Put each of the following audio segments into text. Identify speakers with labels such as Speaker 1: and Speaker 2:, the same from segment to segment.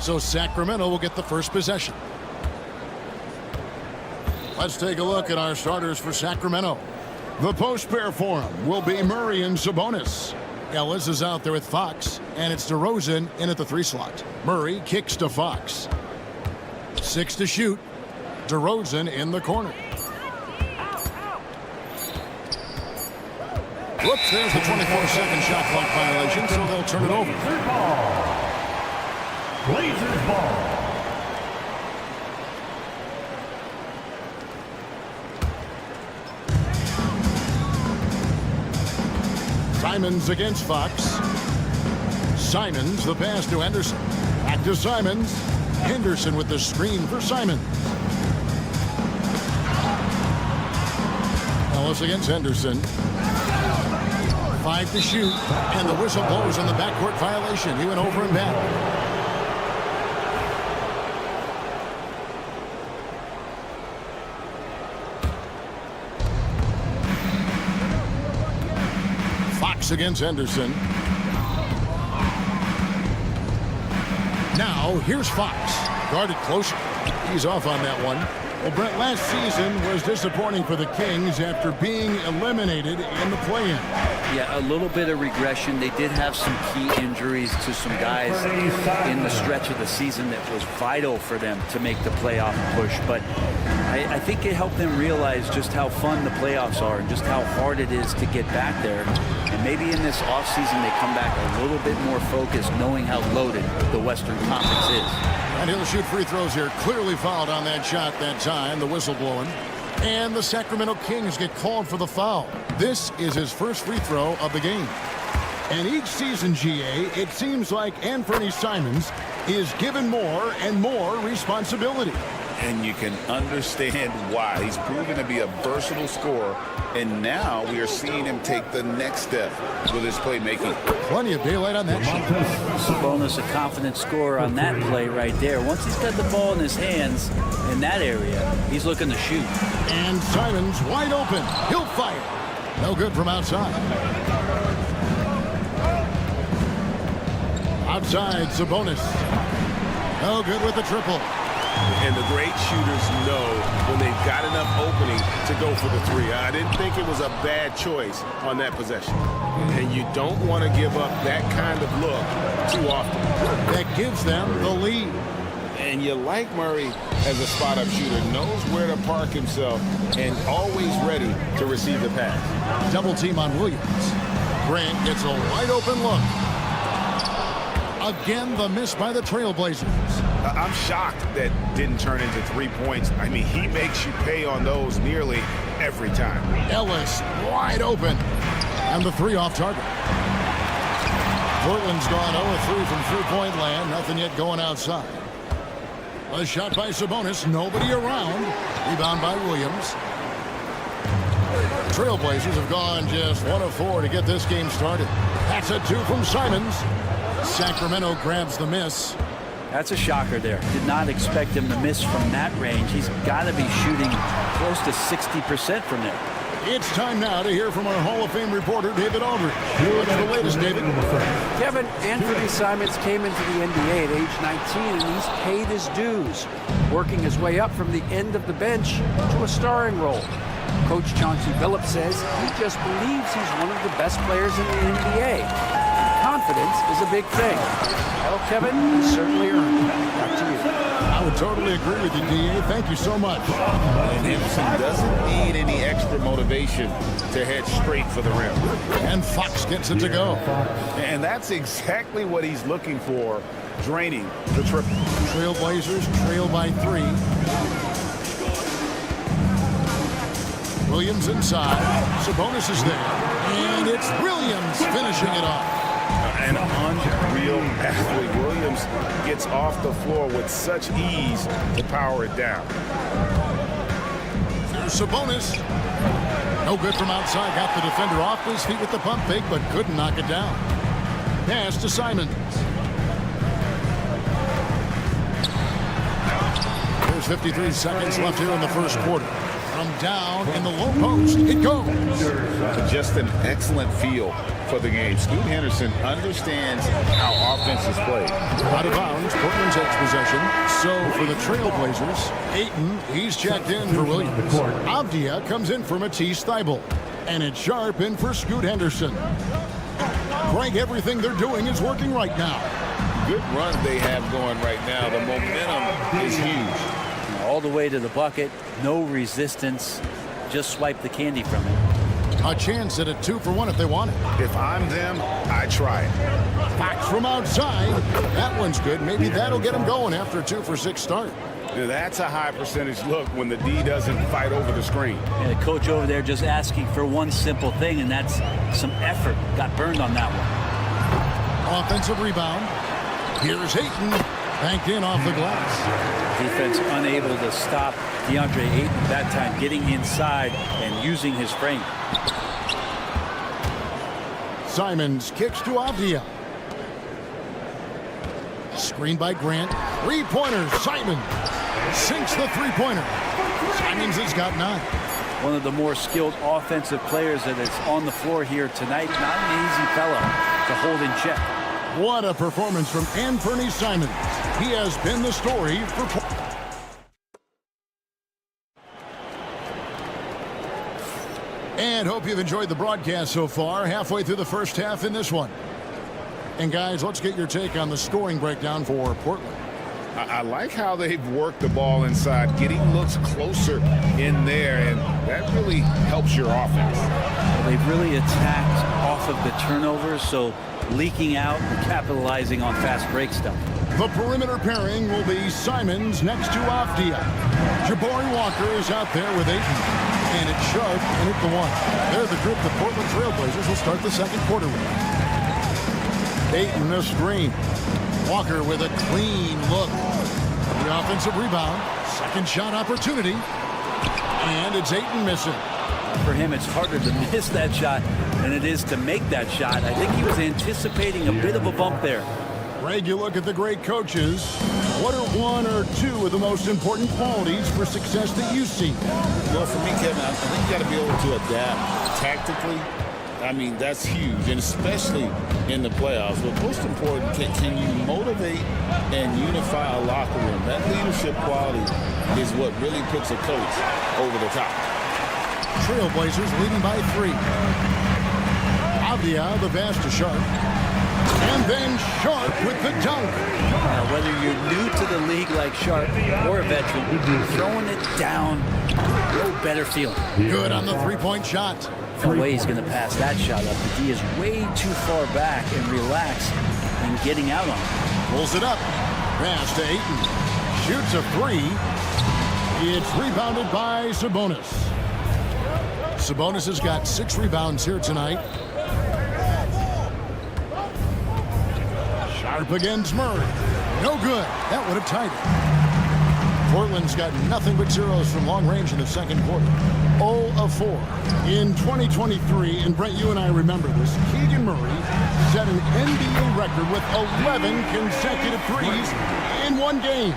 Speaker 1: So Sacramento will get the first possession. Let's take a look at our starters for Sacramento. The post pair for him will be Murray and Sabonis. Ellis is out there with Fox, and it's DeRozan in at the 3 slot. Murray kicks to Fox. 6 to shoot. DeRozan in the corner. Whoops, there's the 24-second shot clock violation, so they'll turn it over.
Speaker 2: Blazers ball.
Speaker 1: Simons against Fox. Simons, the pass to Henderson. Back to Simons. Henderson with the screen for Simons. Ellis against Henderson. 5 to shoot, and the whistle blows on the backcourt violation. He went over and back. Fox against Henderson. Now, here's Fox. Guarded closer. He's off on that one. Well, Brett, last season was disappointing for the Kings after being eliminated in the play-in.
Speaker 3: Yeah, a little bit of regression. They did have some key injuries to some guys in the stretch of the season that was vital for them to make the playoff push. But I think it helped them realize just how fun the playoffs are and just how hard it is to get back there. And maybe in this offseason they come back a little bit more focused, knowing how loaded the Western Conference is.
Speaker 1: And he'll shoot free throws here. Clearly fouled on that shot that time. The whistle blowing. And the Sacramento Kings get called for the foul. This is his first free throw of the game. And each season, GA, it seems like Anthony Simons is given more and more responsibility.
Speaker 4: And you can understand why. He's proven to be a versatile scorer, and now we are seeing him take the next step with his playmaking.
Speaker 1: Plenty of daylight on that shot.
Speaker 3: Sabonis, a confident scorer on that play right there. Once he's got the ball in his hands in that area, he's looking to shoot.
Speaker 1: And Simons wide open. He'll fire. No good from outside. Outside, Sabonis. No good with the triple.
Speaker 5: And the great shooters know when they've got enough opening to go for the 3. I didn't think it was a bad choice on that possession. And you don't want to give up that kind of look too often.
Speaker 1: That gives them the lead.
Speaker 4: And you like Murray as a spot-up shooter, knows where to park himself, and always ready to receive the pass.
Speaker 1: Double team on Williams. Grant gets a wide open look. Again, the miss by the Trailblazers.
Speaker 5: I'm shocked that didn't turn into 3 points. I mean, he makes you pay on those nearly every time.
Speaker 1: Ellis wide open. And the 3 off target. Portland's gone 0-3 from three-point land. Nothing yet going outside. A shot by Sabonis. Nobody around. Rebound by Williams. Trailblazers have gone just 1 of 4 to get this game started. That's a 2 from Simons. Sacramento grabs the miss.
Speaker 3: That's a shocker there. Did not expect him to miss from that range. He's got to be shooting close to 60% from there.
Speaker 1: It's time now to hear from our Hall of Fame reporter, David Aldridge. What's the latest, David?
Speaker 6: Kevin, Anthony Simons came into the NBA at age 19, and he's paid his dues, working his way up from the end of the bench to a starring role. Coach Chauncey Billups says he just believes he's one of the best players in the NBA. Confidence is a big thing. Well, Kevin, he certainly earned it. Back to you.
Speaker 1: I would totally agree with you, DA. Thank you so much.
Speaker 4: And Henderson doesn't need any extra motivation to head straight for the rim.
Speaker 1: And Fox gets it to go.
Speaker 4: And that's exactly what he's looking for, draining the triple.
Speaker 1: Trailblazers trail by 3. Williams inside. Sabonis is there. And it's Williams finishing it off.
Speaker 4: An unreal athlete. Williams gets off the floor with such ease to power it down.
Speaker 1: There's Sabonis. No good from outside. Got the defender off his feet with the pump fake, but couldn't knock it down. Pass to Simons. There's 53 seconds left here in the first quarter. From down in the low post, it goes.
Speaker 4: Just an excellent feel for the game. Scoot Henderson understands how offense is played.
Speaker 1: Out of bounds, Portland takes possession. So for the Trailblazers, Ayton, he's checked in for Williams. Avdia comes in for Matisse Thybulle. And it's Sharp in for Scoot Henderson. Greg, everything they're doing is working right now.
Speaker 4: Good run they have going right now. The momentum is huge.
Speaker 3: All the way to the bucket, no resistance. Just swipe the candy from him.
Speaker 1: A chance at a 2-for-1 if they want it.
Speaker 4: If I'm them, I try it.
Speaker 1: Fox from outside. That one's good. Maybe that'll get him going after a 2-for-6 start.
Speaker 5: That's a high percentage look when the D doesn't fight over the screen.
Speaker 3: And the coach over there just asking for one simple thing, and that's some effort. Got burned on that one.
Speaker 1: Offensive rebound. Here's Ayton. Banked in off the glass.
Speaker 3: Defense unable to stop DeAndre Ayton that time, getting inside and using his frame.
Speaker 1: Simons kicks to Avdia. Screen by Grant. Three-pointer. Simons sinks the three-pointer. Simons has got 9.
Speaker 3: One of the more skilled offensive players that is on the floor here tonight. Not an easy fellow to hold in check.
Speaker 1: What a performance from Anthony Simons. He has been the story for... And hope you've enjoyed the broadcast so far. Halfway through the first half in this one. And guys, let's get your take on the scoring breakdown for Portland.
Speaker 4: I like how they've worked the ball inside, getting looks closer in there, and that really helps your offense.
Speaker 3: They've really attacked off of the turnovers, so leaking out and capitalizing on fast break stuff.
Speaker 1: The perimeter pairing will be Simons next to Avdia. Jabari Walker is out there with Ayton. And it's Sharp in at the 1. They're the group the Portland Trailblazers will start the second quarter with. Ayton a screen. Walker with a clean look. The offensive rebound. Second shot opportunity. And it's Ayton missing.
Speaker 3: For him, it's harder to miss that shot than it is to make that shot. I think he was anticipating a bit of a bump there.
Speaker 1: Greg, you look at the great coaches. What are 1 or 2 of the most important qualities for success that you see?
Speaker 4: Well, for me, Kevin, I think you got to be able to adapt tactically. I mean, that's huge, and especially in the playoffs. But most important, can you motivate and unify a locker room? That leadership quality is what really puts a coach over the top.
Speaker 1: Trailblazers leading by 3. Avdia, the pass to Sharp. And then Sharp with the dunk.
Speaker 3: Now, whether you're new to the league like Sharp or a veteran, throwing it down, no better feeling.
Speaker 1: Good on the three-point shot.
Speaker 3: No way he's going to pass that shot up. The D is way too far back and relaxed in getting out on it.
Speaker 1: Pulls it up. Pass to Ayton. Shoots a 3. It's rebounded by Sabonis. Sabonis has got 6 rebounds here tonight. Sharp against Murray. No good. That would have tied it. Portland's got nothing but zeros from long range in the second quarter. 0 of 4. In 2023, and Brent, you and I remember this, Keegan Murray set an NBA record with 11 consecutive threes in one game.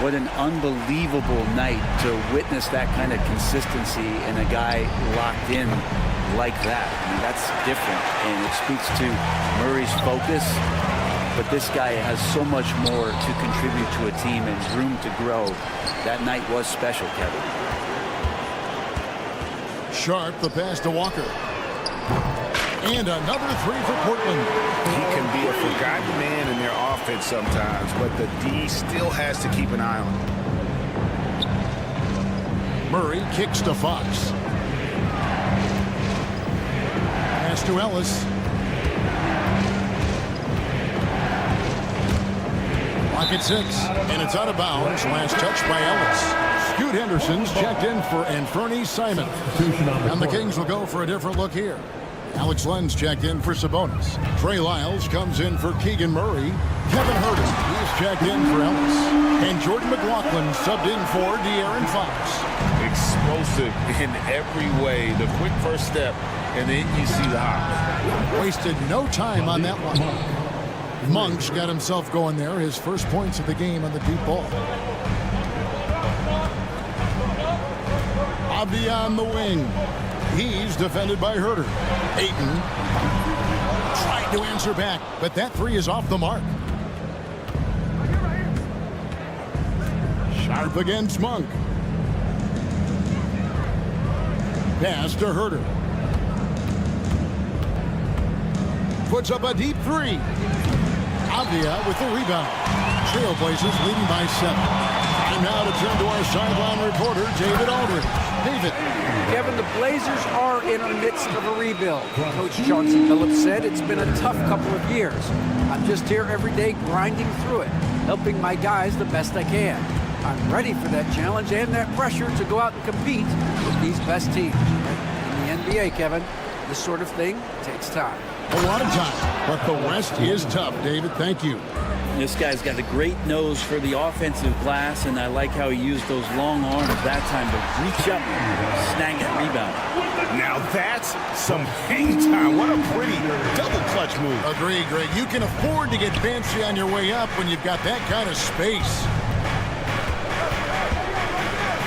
Speaker 3: What an unbelievable night to witness that kind of consistency in a guy locked in like that. I mean, that's different, and it speaks to Murray's focus. But this guy has so much more to contribute to a team and room to grow. That night was special, Kevin.
Speaker 1: Sharp, the pass to Walker. And another 3 for Portland.
Speaker 5: He can be a forgotten man in their offense sometimes, but the D still has to keep an eye on him.
Speaker 1: Murray kicks to Fox. Pass to Ellis. Clock at 6, and it's out of bounds. Last touch by Ellis. Scoot Henderson's checked in for Anthony Simons. And the Kings will go for a different look here. Alex Len's checked in for Sabonis. Trey Lyles comes in for Keegan Murray. Kevin Herter, he's checked in for Ellis. And Jordan McLaughlin subbed in for De'Aaron Fox.
Speaker 4: Explosive in every way. The quick first step, and then you see the hop.
Speaker 1: Wasted no time on that one. Monk's got himself going there. His first points of the game on the deep ball. Avdia on the wing. He's defended by Herter. Ayton. trying to answer back, but that three is off the mark. Sharp against Monk. Pass to Herter. Puts up a deep three. Avdia with the rebound. Trailblazers leading by 7. Time now to turn to our sideline reporter, David Aldridge. David.
Speaker 6: Kevin, the Blazers are in the midst of a rebuild. Coach Chauncey Billups said it's been a tough couple of years. I'm just here every day grinding through it, helping my guys the best I can. I'm ready for that challenge and that pressure to go out and compete with these best teams. In the NBA, Kevin, this sort of thing takes time.
Speaker 1: A lot of time, but the West is tough. David, thank you.
Speaker 3: This guy's got a great nose for the offensive glass, and I like how he used those long arms that time to reach up and snag that rebound.
Speaker 5: Now that's some hang time. What a pretty double clutch move.
Speaker 1: Agree, Greg. You can afford to get fancy on your way up when you've got that kind of space.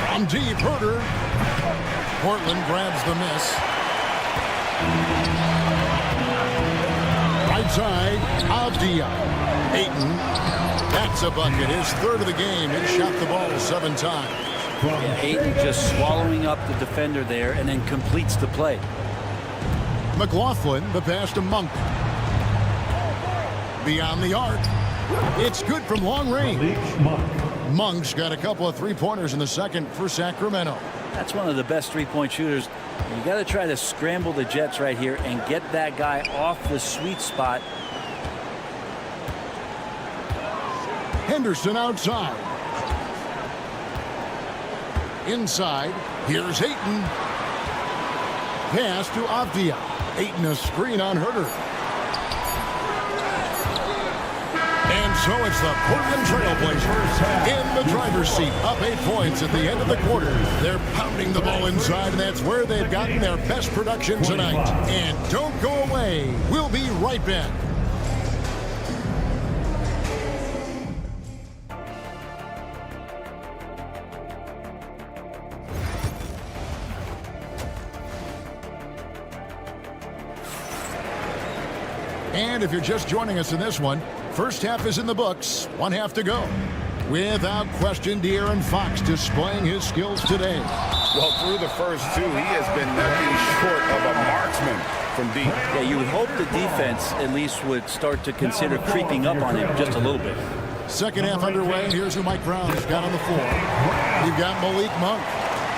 Speaker 1: From deep, Herter. Portland grabs the miss. Right side, Avdia. Ayton, that's a bucket. His third of the game. He shot the ball 7 times.
Speaker 3: Yeah, Ayton just swallowing up the defender there and then completes the play.
Speaker 1: McLaughlin, the pass to Monk. Beyond the arc. It's good from long range. Monk's got a couple of three-pointers in the second for Sacramento.
Speaker 3: That's one of the best three-point shooters. You got to try to scramble the Jets right here and get that guy off the sweet spot.
Speaker 1: Henderson outside. Inside. Here's Ayton. Pass to Avdia. Ayton a screen on Herter. And so it's the Portland Trailblazers in the driver's seat, up 8 points at the end of the quarter. They're pounding the ball inside, and that's where they've gotten their best production tonight. And don't go away. We'll be right back. And if you're just joining us in this one, first half is in the books, 1 half to go. Without question, De'Aaron Fox displaying his skills today.
Speaker 4: Well, through the first 2, he has been nothing short of a marksman from deep.
Speaker 3: Yeah, you would hope the defense at least would start to consider creeping up on him just a little bit.
Speaker 1: Second half underway. Here's who Mike Brown has got on the floor. You've got Malik Monk.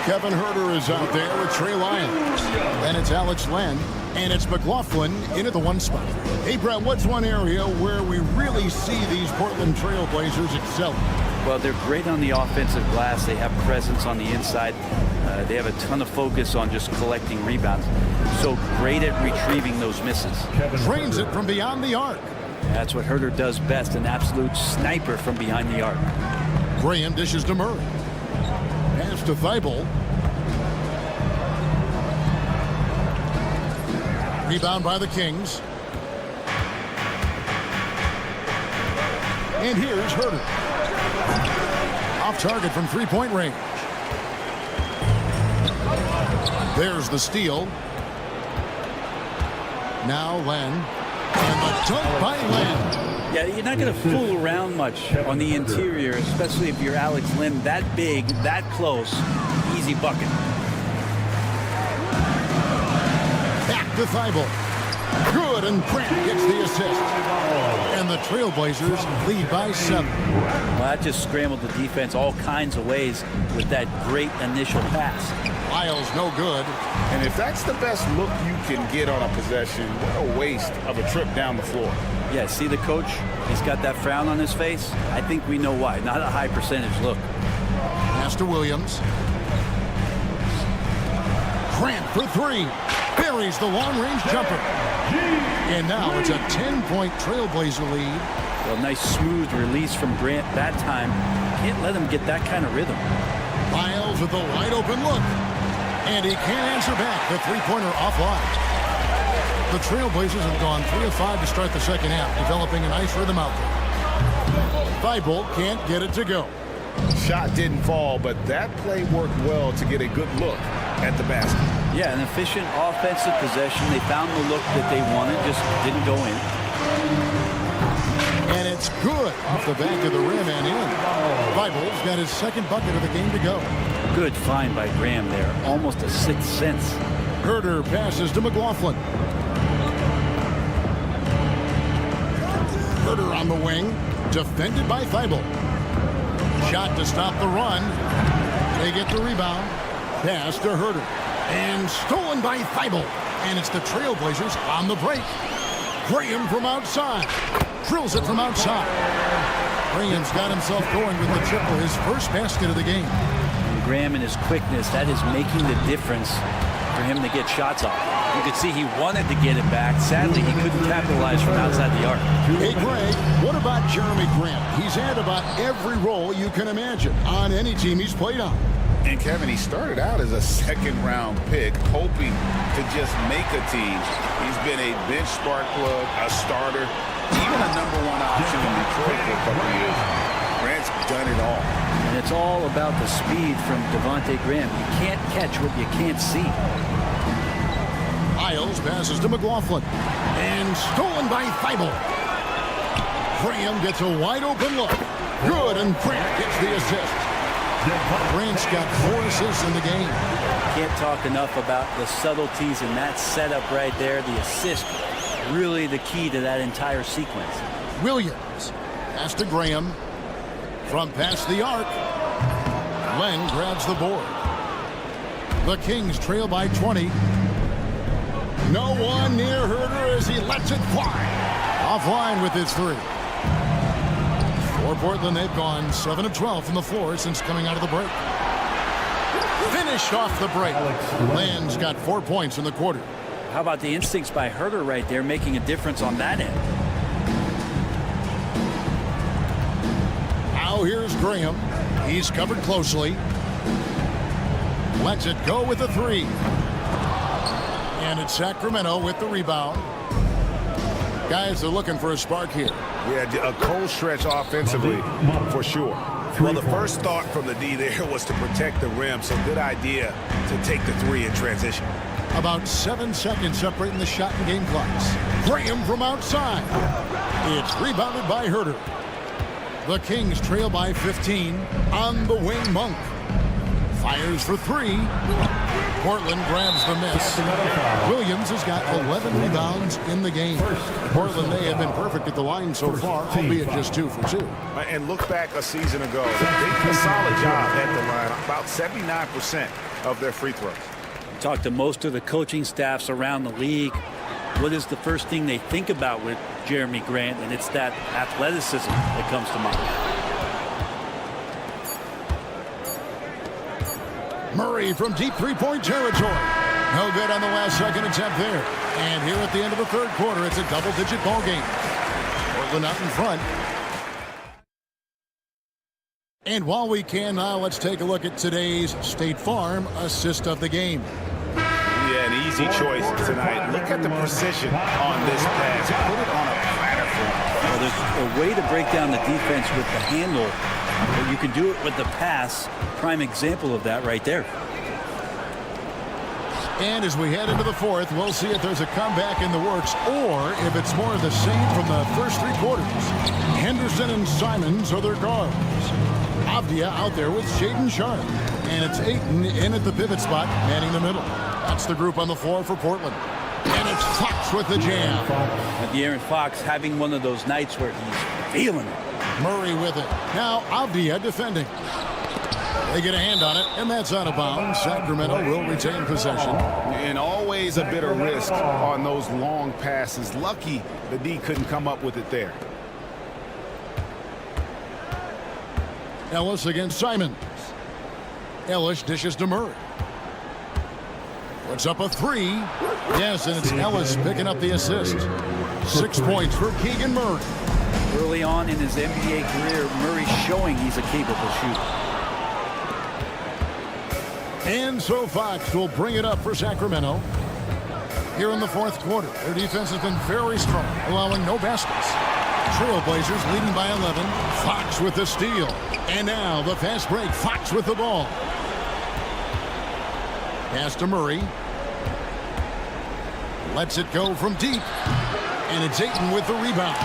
Speaker 1: Kevin Herter is out there with Trey Lyons. Then it's Alex Len. And it's McLaughlin into the 1 spot. Hey, Brett, what's one area where we really see these Portland Trailblazers excel?
Speaker 3: Well, they're great on the offensive glass. They have presence on the inside. They have a ton of focus on just collecting rebounds. So great at retrieving those misses.
Speaker 1: Drains it from beyond the arc.
Speaker 3: That's what Herter does best, an absolute sniper from behind the arc.
Speaker 1: Graham dishes to Murray. Pass to Thibault. Rebound by the Kings. And here's Herter. Off target from three-point range. There's the steal. Now Len. And the dunk by Len.
Speaker 3: Yeah, you're not going to fool around much on the interior, especially if you're Alex Len. That big, that close, easy bucket.
Speaker 1: Back to Thibault. Good, and Grant gets the assist. And the Trailblazers lead by 7.
Speaker 3: Well, that just scrambled the defense all kinds of ways with that great initial pass.
Speaker 1: Lyles no good.
Speaker 4: And if that's the best look you can get on a possession, what a waste of a trip down the floor.
Speaker 3: Yeah, see the coach? He's got that frown on his face. I think we know why. Not a high percentage look.
Speaker 1: Pass to Williams. Grant for 3. Buries the long-range jumper. And now it's a 10-point Trailblazer lead.
Speaker 3: Well, nice smooth release from Grant that time. Can't let him get that kind of rhythm.
Speaker 1: Lyles with the wide-open look. And he can't answer back. The three-pointer offline. The Trailblazers have gone 3 of 5 to start the second half, developing a nice rhythm out there. Thibault can't get it to go.
Speaker 4: Shot didn't fall, but that play worked well to get a good look at the basket.
Speaker 3: Yeah, an efficient offensive possession. They found the look that they wanted, just didn't go in.
Speaker 1: And it's good off the back of the rim and in. Thibault's got his second bucket of the game to go.
Speaker 3: Good find by Graham there. Almost a sixth sense.
Speaker 1: Herder passes to McLaughlin. Herder on the wing. Defended by Thibault. Shot to stop the run. They get the rebound. Pass to Herder. And stolen by Thibault. And it's the Trailblazers on the break. Graham from outside. Drills it from outside. Graham's got himself going with the triple, his first basket of the game.
Speaker 3: And Graham and his quickness, that is making the difference for him to get shots off. You could see he wanted to get it back. Sadly, he couldn't capitalize from outside the arc.
Speaker 1: Hey, Greg, what about Jeremy Grant? He's had about every role you can imagine on any team he's played on.
Speaker 4: And Kevin, he started out as a second-round pick, hoping to just make a team. He's been a bench spark plug, a starter, even a number one option in Detroit for a couple of years. Grant's done it all.
Speaker 3: And it's all about the speed from Devontae Graham. You can't catch what you can't see.
Speaker 1: Isles passes to McLaughlin. And stolen by Thibault. Graham gets a wide-open look. Good, and Grant gets the assist. Grant's got 4 assists in the game.
Speaker 3: Can't talk enough about the subtleties in that setup right there. The assist, really the key to that entire sequence.
Speaker 1: Williams pass to Graham. From past the arc. Len grabs the board. The Kings trail by 20. No one near Herder as he lets it fly. Offline with his 3. For Portland, they've gone 7 of 12 from the floor since coming out of the break. Finished off the break. Len's got 4 points in the quarter.
Speaker 3: How about the instincts by Herder right there, making a difference on that end?
Speaker 1: Now here's Graham. He's covered closely. Lets it go with the 3. And it's Sacramento with the rebound. Guys are looking for a spark here.
Speaker 5: Yeah, a cold stretch offensively, for sure. Well, the first thought from the D there was to protect the rim, so good idea to take the 3 in transition.
Speaker 1: About 7 seconds separating the shot and game clocks. Graham from outside. It's rebounded by Herder. The Kings trail by 15. On the wing, Monk. Fires for 3. Portland grabs the miss. Williams has got 11 rebounds in the game. Portland, they have been perfect at the line so far, albeit just 2 for 2.
Speaker 5: And look back a season ago. They did a solid job at the line, about 79% of their free throws.
Speaker 3: Talk to most of the coaching staffs around the league. What is the first thing they think about with Jeremy Grant? And it's that athleticism that comes to mind.
Speaker 1: Murray from deep three-point territory. No good on the last second attempt there. And here at the end of the third quarter, it's a double-digit ball game. Portland out in front. And while we can now, let's take a look at today's State Farm assist of the game.
Speaker 5: Yeah, an easy choice tonight. Look at the precision on this pass. Put it on a platter for him.
Speaker 3: Well, there's a way to break down the defense with the handle. But you can do it with the pass. Prime example of that right there.
Speaker 1: And as we head into the fourth, we'll see if there's a comeback in the works or if it's more of the same from the first 3 quarters. Henderson and Simons are their guards. Avdia out there with Shaedon Sharpe. And it's Ayton in at the pivot spot, manning the middle. That's the group on the floor for Portland. And it's Fox with the jam.
Speaker 3: De'Aaron Fox having one of those nights where he's feeling it.
Speaker 1: Murray with it. Now Avdia defending. They get a hand on it, and that's out of bounds. Sacramento will retain possession.
Speaker 5: And always a bit of risk on those long passes. Lucky the D couldn't come up with it there.
Speaker 1: Ellis against Simons. Ellis dishes to Murray. Puts up a 3. Yes, and it's Ellis picking up the assist. 6 points for Keegan Murray.
Speaker 3: Early on in his NBA career, Murray showing he's a capable shooter.
Speaker 1: And so Fox will bring it up for Sacramento. Here in the fourth quarter, their defense has been very strong, allowing no baskets. Trailblazers leading by 11. Fox with the steal. And now the fast break. Fox with the ball. Pass to Murray. Lets it go from deep. And it's Ayton with the rebound.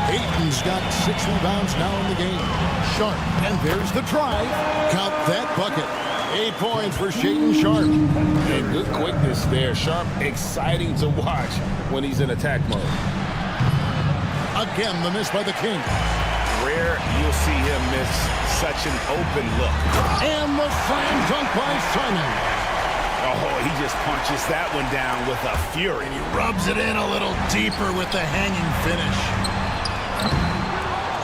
Speaker 1: Ayton's got 6 rebounds now in the game. Sharp. And there's the drive. Count that bucket. 8 points for Shaedon Sharp.
Speaker 4: And good quickness there. Sharp, exciting to watch when he's in attack mode.
Speaker 1: Again, the miss by the King.
Speaker 5: Rare you'll see him miss such an open look.
Speaker 1: And the slam dunk by Simon.
Speaker 5: Oh, he just punches that one down with a fury.
Speaker 1: And he rubs it in a little deeper with the hanging finish.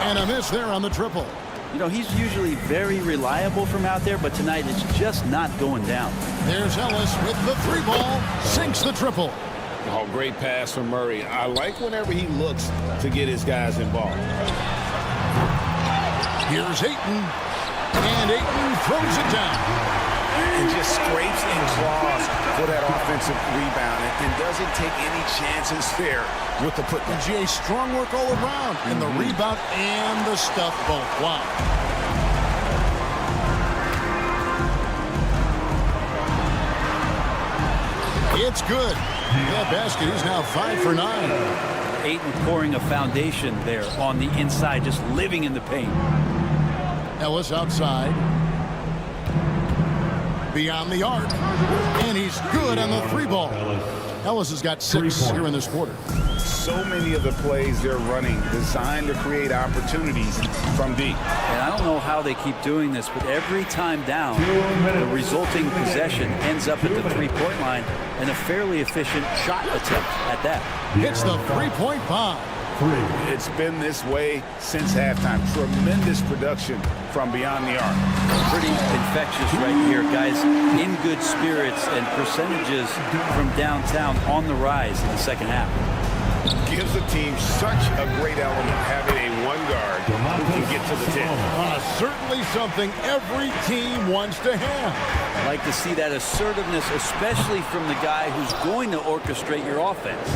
Speaker 1: And a miss there on the triple.
Speaker 3: You know, he's usually very reliable from out there, but tonight it's just not going down.
Speaker 1: There's Ellis with the 3 ball. Sinks the triple.
Speaker 4: Oh, great pass from Murray. I like whenever he looks to get his guys involved.
Speaker 1: Here's Ayton. And Ayton throws it down.
Speaker 5: And just scrapes and claws for that offensive rebound and doesn't take any chances there with the putback.
Speaker 1: GA, strong work all around in the rebound and the stuff both. Wow. It's good. That basket is now 5 for 9.
Speaker 3: Ayton pouring a foundation there on the inside, just living in the paint.
Speaker 1: Ellis outside. Beyond the arc. And he's good on the 3 ball. Ellis has got 6 here in this quarter.
Speaker 5: So many of the plays they're running designed to create opportunities from deep.
Speaker 3: And I don't know how they keep doing this, but every time down, the resulting possession ends up at the 3-point line and a fairly efficient shot attempt at that.
Speaker 1: Hits the 3-point bomb.
Speaker 5: It's been this way since halftime. Tremendous production from beyond the arc.
Speaker 3: Pretty infectious right here, guys. In good spirits and percentages from downtown on the rise in the second half.
Speaker 5: Gives the team such a great element having a 1 guard who can get to the 10.
Speaker 1: Certainly something every team wants to have.
Speaker 3: Like to see that assertiveness, especially from the guy who's going to orchestrate your offense.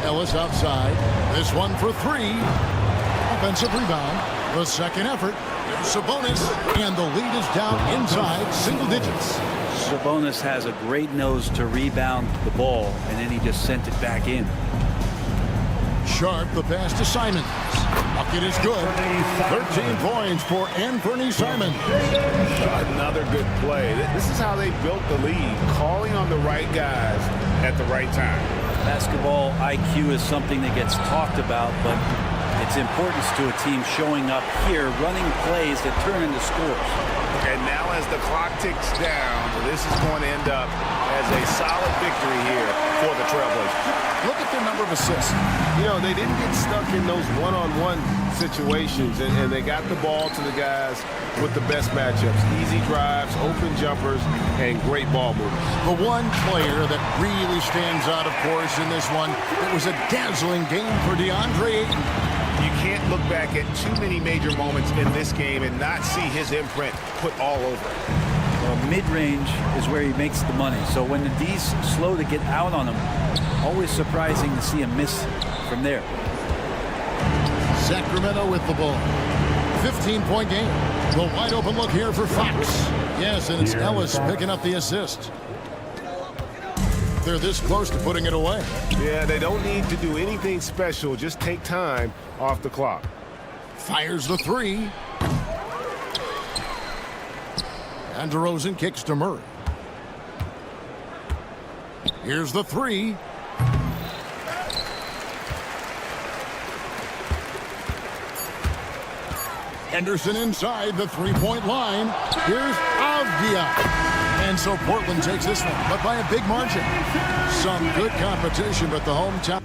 Speaker 1: Ellis outside. This one for 3. Offensive rebound. The second effort. Sabonis. And the lead is down inside single digits.
Speaker 3: Sabonis has a great nose to rebound the ball, and then he just sent it back in.
Speaker 1: Sharp, the pass to Simons. Bucket is good. 13 points for Anthony Simons.
Speaker 5: Another good play. This is how they built the lead, calling on the right guys at the right time.
Speaker 3: Basketball IQ is something that gets talked about, but its importance to a team showing up here, running plays that turn into scores.
Speaker 5: And now as the clock ticks down, this is going to end up as a solid victory here for the Trailblazers.
Speaker 1: Look at their number of assists.
Speaker 5: You know, they didn't get stuck in those one-on-one situations, and they got the ball to the guys with the best matchups. Easy drives, open jumpers, and great ball movement.
Speaker 1: The one player that really stands out, of course, in this one, it was a dazzling game for DeAndre Ayton.
Speaker 5: You can't look back at too many major moments in this game and not see his imprint put all over it.
Speaker 3: Well, mid-range is where he makes the money. So when the D's slow to get out on him, always surprising to see him miss from there.
Speaker 1: Sacramento with the ball. 15-point game. The wide open look here for Fox. Yes, and it's Ellis picking up the assist. They're this close to putting it away.
Speaker 5: Yeah, they don't need to do anything special. Just take time off the clock.
Speaker 1: Fires the 3. And DeRozan kicks to Murray. Here's the 3. Henderson inside the 3-point line. Here's Avdia. And so Portland takes this one, but by a big margin. Some good competition, but the hometown.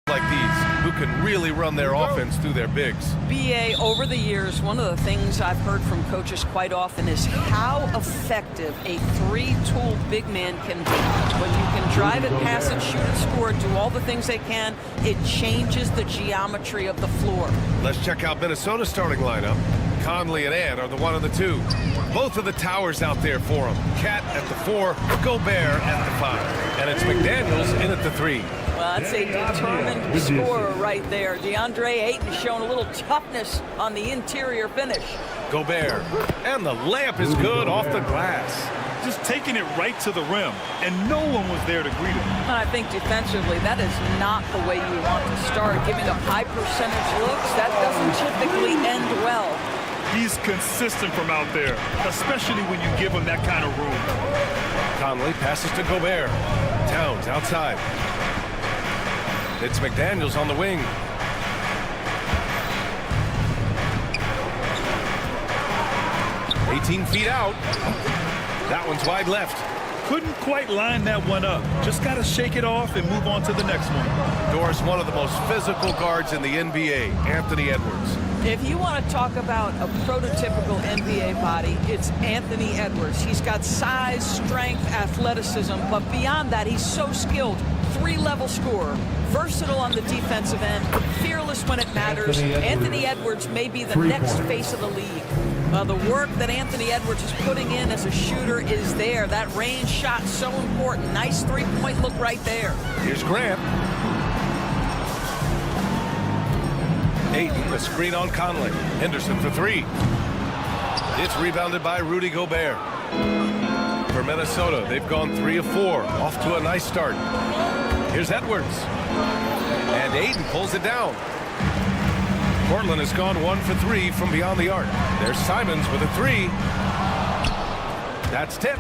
Speaker 2: Like these, who can really run their offense through their bigs.
Speaker 7: BA, over the years, one of the things I've heard from coaches quite often is how effective a three-tool big man can be. When you can drive it, pass it, shoot it, score it, do all the things they can, it changes the geometry of the floor.
Speaker 2: Let's check out Minnesota's starting lineup. Conley and Ant are the 1 and the 2. Both of the towers out there for them. Cat at the 4, Gobert at the 5. And it's McDaniels in at the 3.
Speaker 7: Well, that's a determined scorer right there. DeAndre Ayton showing a little toughness on the interior finish.
Speaker 2: Gobert. And the layup is good off the glass.
Speaker 8: Just taking it right to the rim, and no one was there to greet him.
Speaker 7: And I think defensively, that is not the way you want to start. Giving up high percentage looks, that doesn't typically end well.
Speaker 8: He's consistent from out there, especially when you give him that kind of room.
Speaker 2: Conley passes to Gobert. Towns outside. It's McDaniels on the wing. "18 feet out. That one's wide left.
Speaker 8: Couldn't quite line that one up. Just got to shake it off and move on to the next one.
Speaker 2: Doris, one of the most physical guards in the NBA, Anthony Edwards.
Speaker 7: If you want to talk about a prototypical NBA body, it's Anthony Edwards. He's got size, strength, athleticism, but beyond that, he's so skilled. 3-level scorer, versatile on the defensive end, fearless when it matters. Anthony Edwards may be the next face of the league. The work that Anthony Edwards is putting in as a shooter is there. That range shot so important. Nice three-point look right there.
Speaker 2: Here's Grant. Ayton, the screen on Conley. Henderson for 3. It's rebounded by Rudy Gobert. For Minnesota, they've gone 3 of 4. Off to a nice start. Here's Edwards. And Ayton pulls it down. Portland has gone 1 for 3 from beyond the arc. There's Simons with a 3. That's tipped.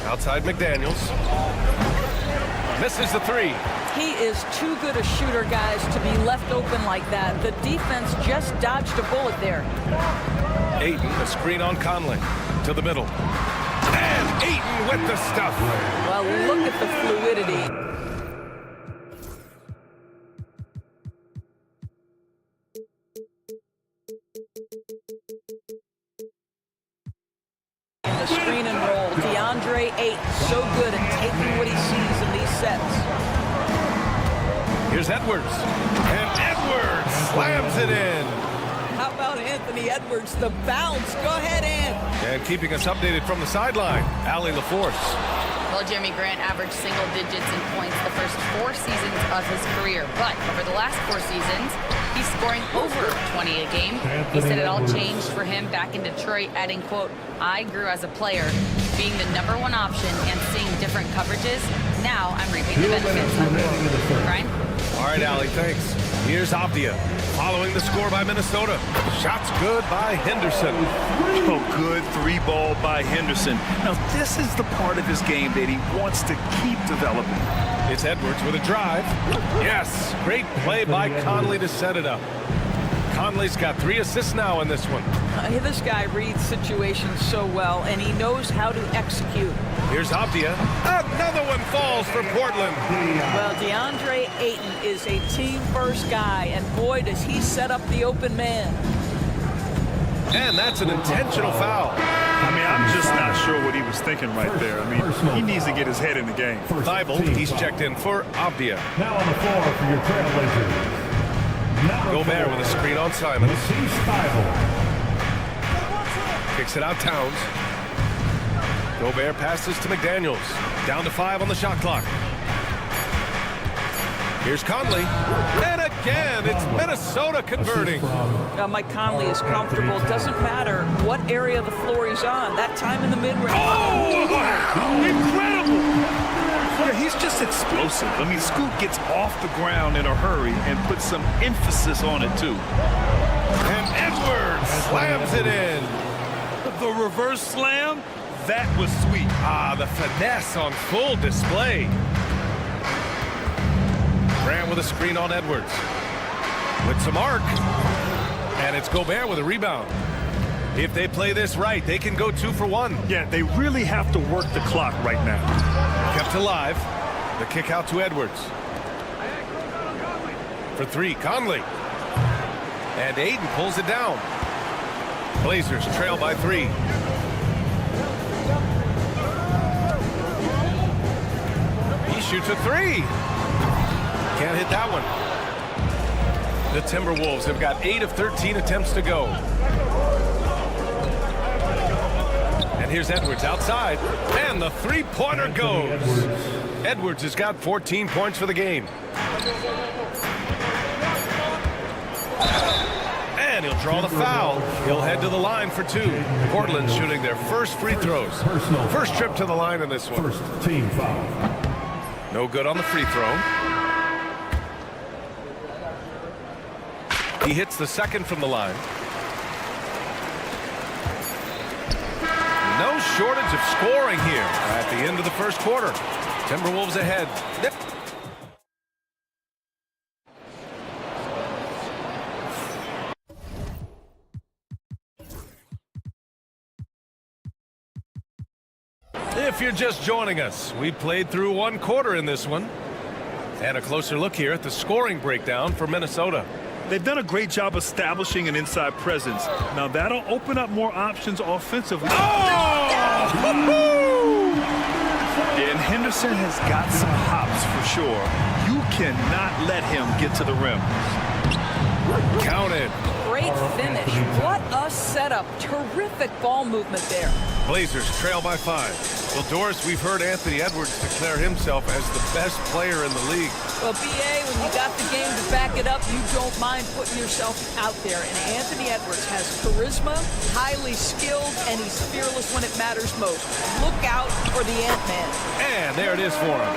Speaker 2: Outside McDaniels. Misses the 3.
Speaker 7: He is too good a shooter, guys, to be left open like that. The defense just dodged a bullet there.
Speaker 2: Ayton, the screen on Conley. To the middle. And Ayton with the stuff.
Speaker 7: Well, look at the fluidity. The screen and roll. DeAndre Ayton, so good at taking what he sees in these sets.
Speaker 2: Here's Edwards. And Edwards slams it in.
Speaker 7: How about Anthony Edwards, the bounce? Go ahead, Ant.
Speaker 2: And keeping us updated from the sideline, Allie LaForce.
Speaker 9: Well, Jeremy Grant averaged single digits in points the first 4 seasons of his career. But over the last 4 seasons, he's scoring over 20 a game. He said it all changed for him back in Detroit, adding, quote, "I grew as a player, being the #1 option and seeing different coverages. Now I'm reaping the benefits." Brian?
Speaker 2: All right, Allie, thanks. Here's Avdia. Following the score by Minnesota. Shots good by Henderson.
Speaker 8: Oh, good 3-ball by Henderson. Now, this is the part of his game that he wants to keep developing.
Speaker 2: It's Edwards with a drive. Yes, great play by Conley to set it up. Conley's got 3 assists now in this one.
Speaker 7: This guy reads situations so well, and he knows how to execute.
Speaker 2: Here's Avdia. Another one falls for Portland.
Speaker 7: Well, DeAndre Ayton is a team-first guy, and boy, does he set up the open man.
Speaker 2: And that's an intentional foul.
Speaker 8: I mean, I'm just not sure what he was thinking right there. I mean, he needs to get his head in the game.
Speaker 2: Thibault, he's checked in for Avdia.
Speaker 10: Now on the floor for your Trailblazers.
Speaker 2: Gobert with a screen on Simons. Kicks it out Towns. Gobert passes to McDaniels. Down to 5 on the shot clock. Here's Conley. And again, it's Minnesota converting.
Speaker 7: Mike Conley is comfortable. It doesn't matter what area of the floor he's on. That time in the mid-range.
Speaker 8: Oh, incredible! Yeah, he He's just explosive. I mean, Scoot gets off the ground in a hurry and puts some emphasis on it, too.
Speaker 2: And Edwards slams it in.
Speaker 8: The reverse slam, that was sweet.
Speaker 2: Ah, the finesse on full display. Grant with a screen on Edwards. With some arc. And it's Gobert with a rebound. If they play this right, they can go 2 for 1.
Speaker 8: Yeah, they really have to work the clock right now.
Speaker 2: Kept alive. The kick out to Edwards. For 3, Conley. And Aiden pulls it down. Blazers trail by 3. He shoots a 3. Can't hit that one. The Timberwolves have got 8 of 13 attempts to go. And here's Edwards outside. And the three-pointer goes. Edwards has got 14 points for the game. And he'll draw the foul. He'll head to the line for 2. Portland shooting their first free throws. First trip to the line in this one.
Speaker 10: First team foul.
Speaker 2: No good on the free throw. He hits the second from the line. No shortage of scoring here at the end of the first quarter. Timberwolves ahead. Yep. If you're just joining us, we played through 1 quarter in this one. And a closer look here at the scoring breakdown for Minnesota.
Speaker 8: They've done a great job establishing an inside presence. Now that'll open up more options offensively.
Speaker 2: Oh!
Speaker 8: And Henderson has got some hops for sure. You cannot let him get to the rim.
Speaker 2: Counted.
Speaker 7: Great finish. What a setup. Terrific ball movement there.
Speaker 2: Blazers trail by 5. Well, Doris, we've heard Anthony Edwards declare himself as the best player in the league.
Speaker 7: Well, B.A., when you got the game to back it up, you don't mind putting yourself out there. And Anthony Edwards has charisma, highly skilled, and he's fearless when it matters most. Look out for the Ant-Man.
Speaker 2: And there it is for him.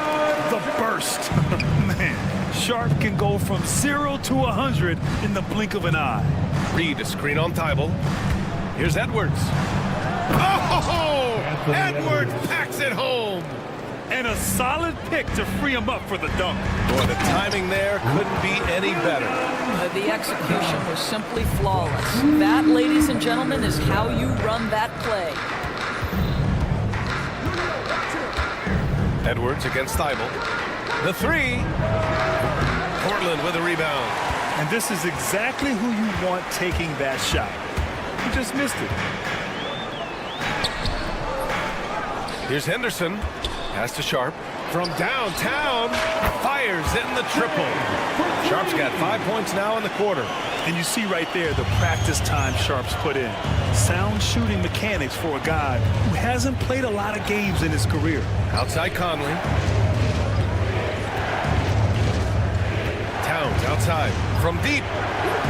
Speaker 8: The burst. Man, Sharp can go from 0 to 100 in the blink of an eye.
Speaker 2: Reed a screen on Thibault. Here's Edwards. Oh! Edwards packs it home.
Speaker 8: And a solid pick to free him up for the dunk.
Speaker 2: Boy, the timing there couldn't be any better.
Speaker 7: The execution was simply flawless. That, ladies and gentlemen, is how you run that play.
Speaker 2: Edwards against Thibault. The 3. Portland with a rebound.
Speaker 8: And this is exactly who you want taking that shot. You just missed it.
Speaker 2: Here's Henderson. Pass to Sharp. From downtown. Fires in the triple. Sharp's got 5 points now in the quarter.
Speaker 8: And you see right there the practice time Sharp's put in. Sound shooting mechanics for a guy who hasn't played a lot of games in his career.
Speaker 2: Outside Conley. Towns outside. From deep.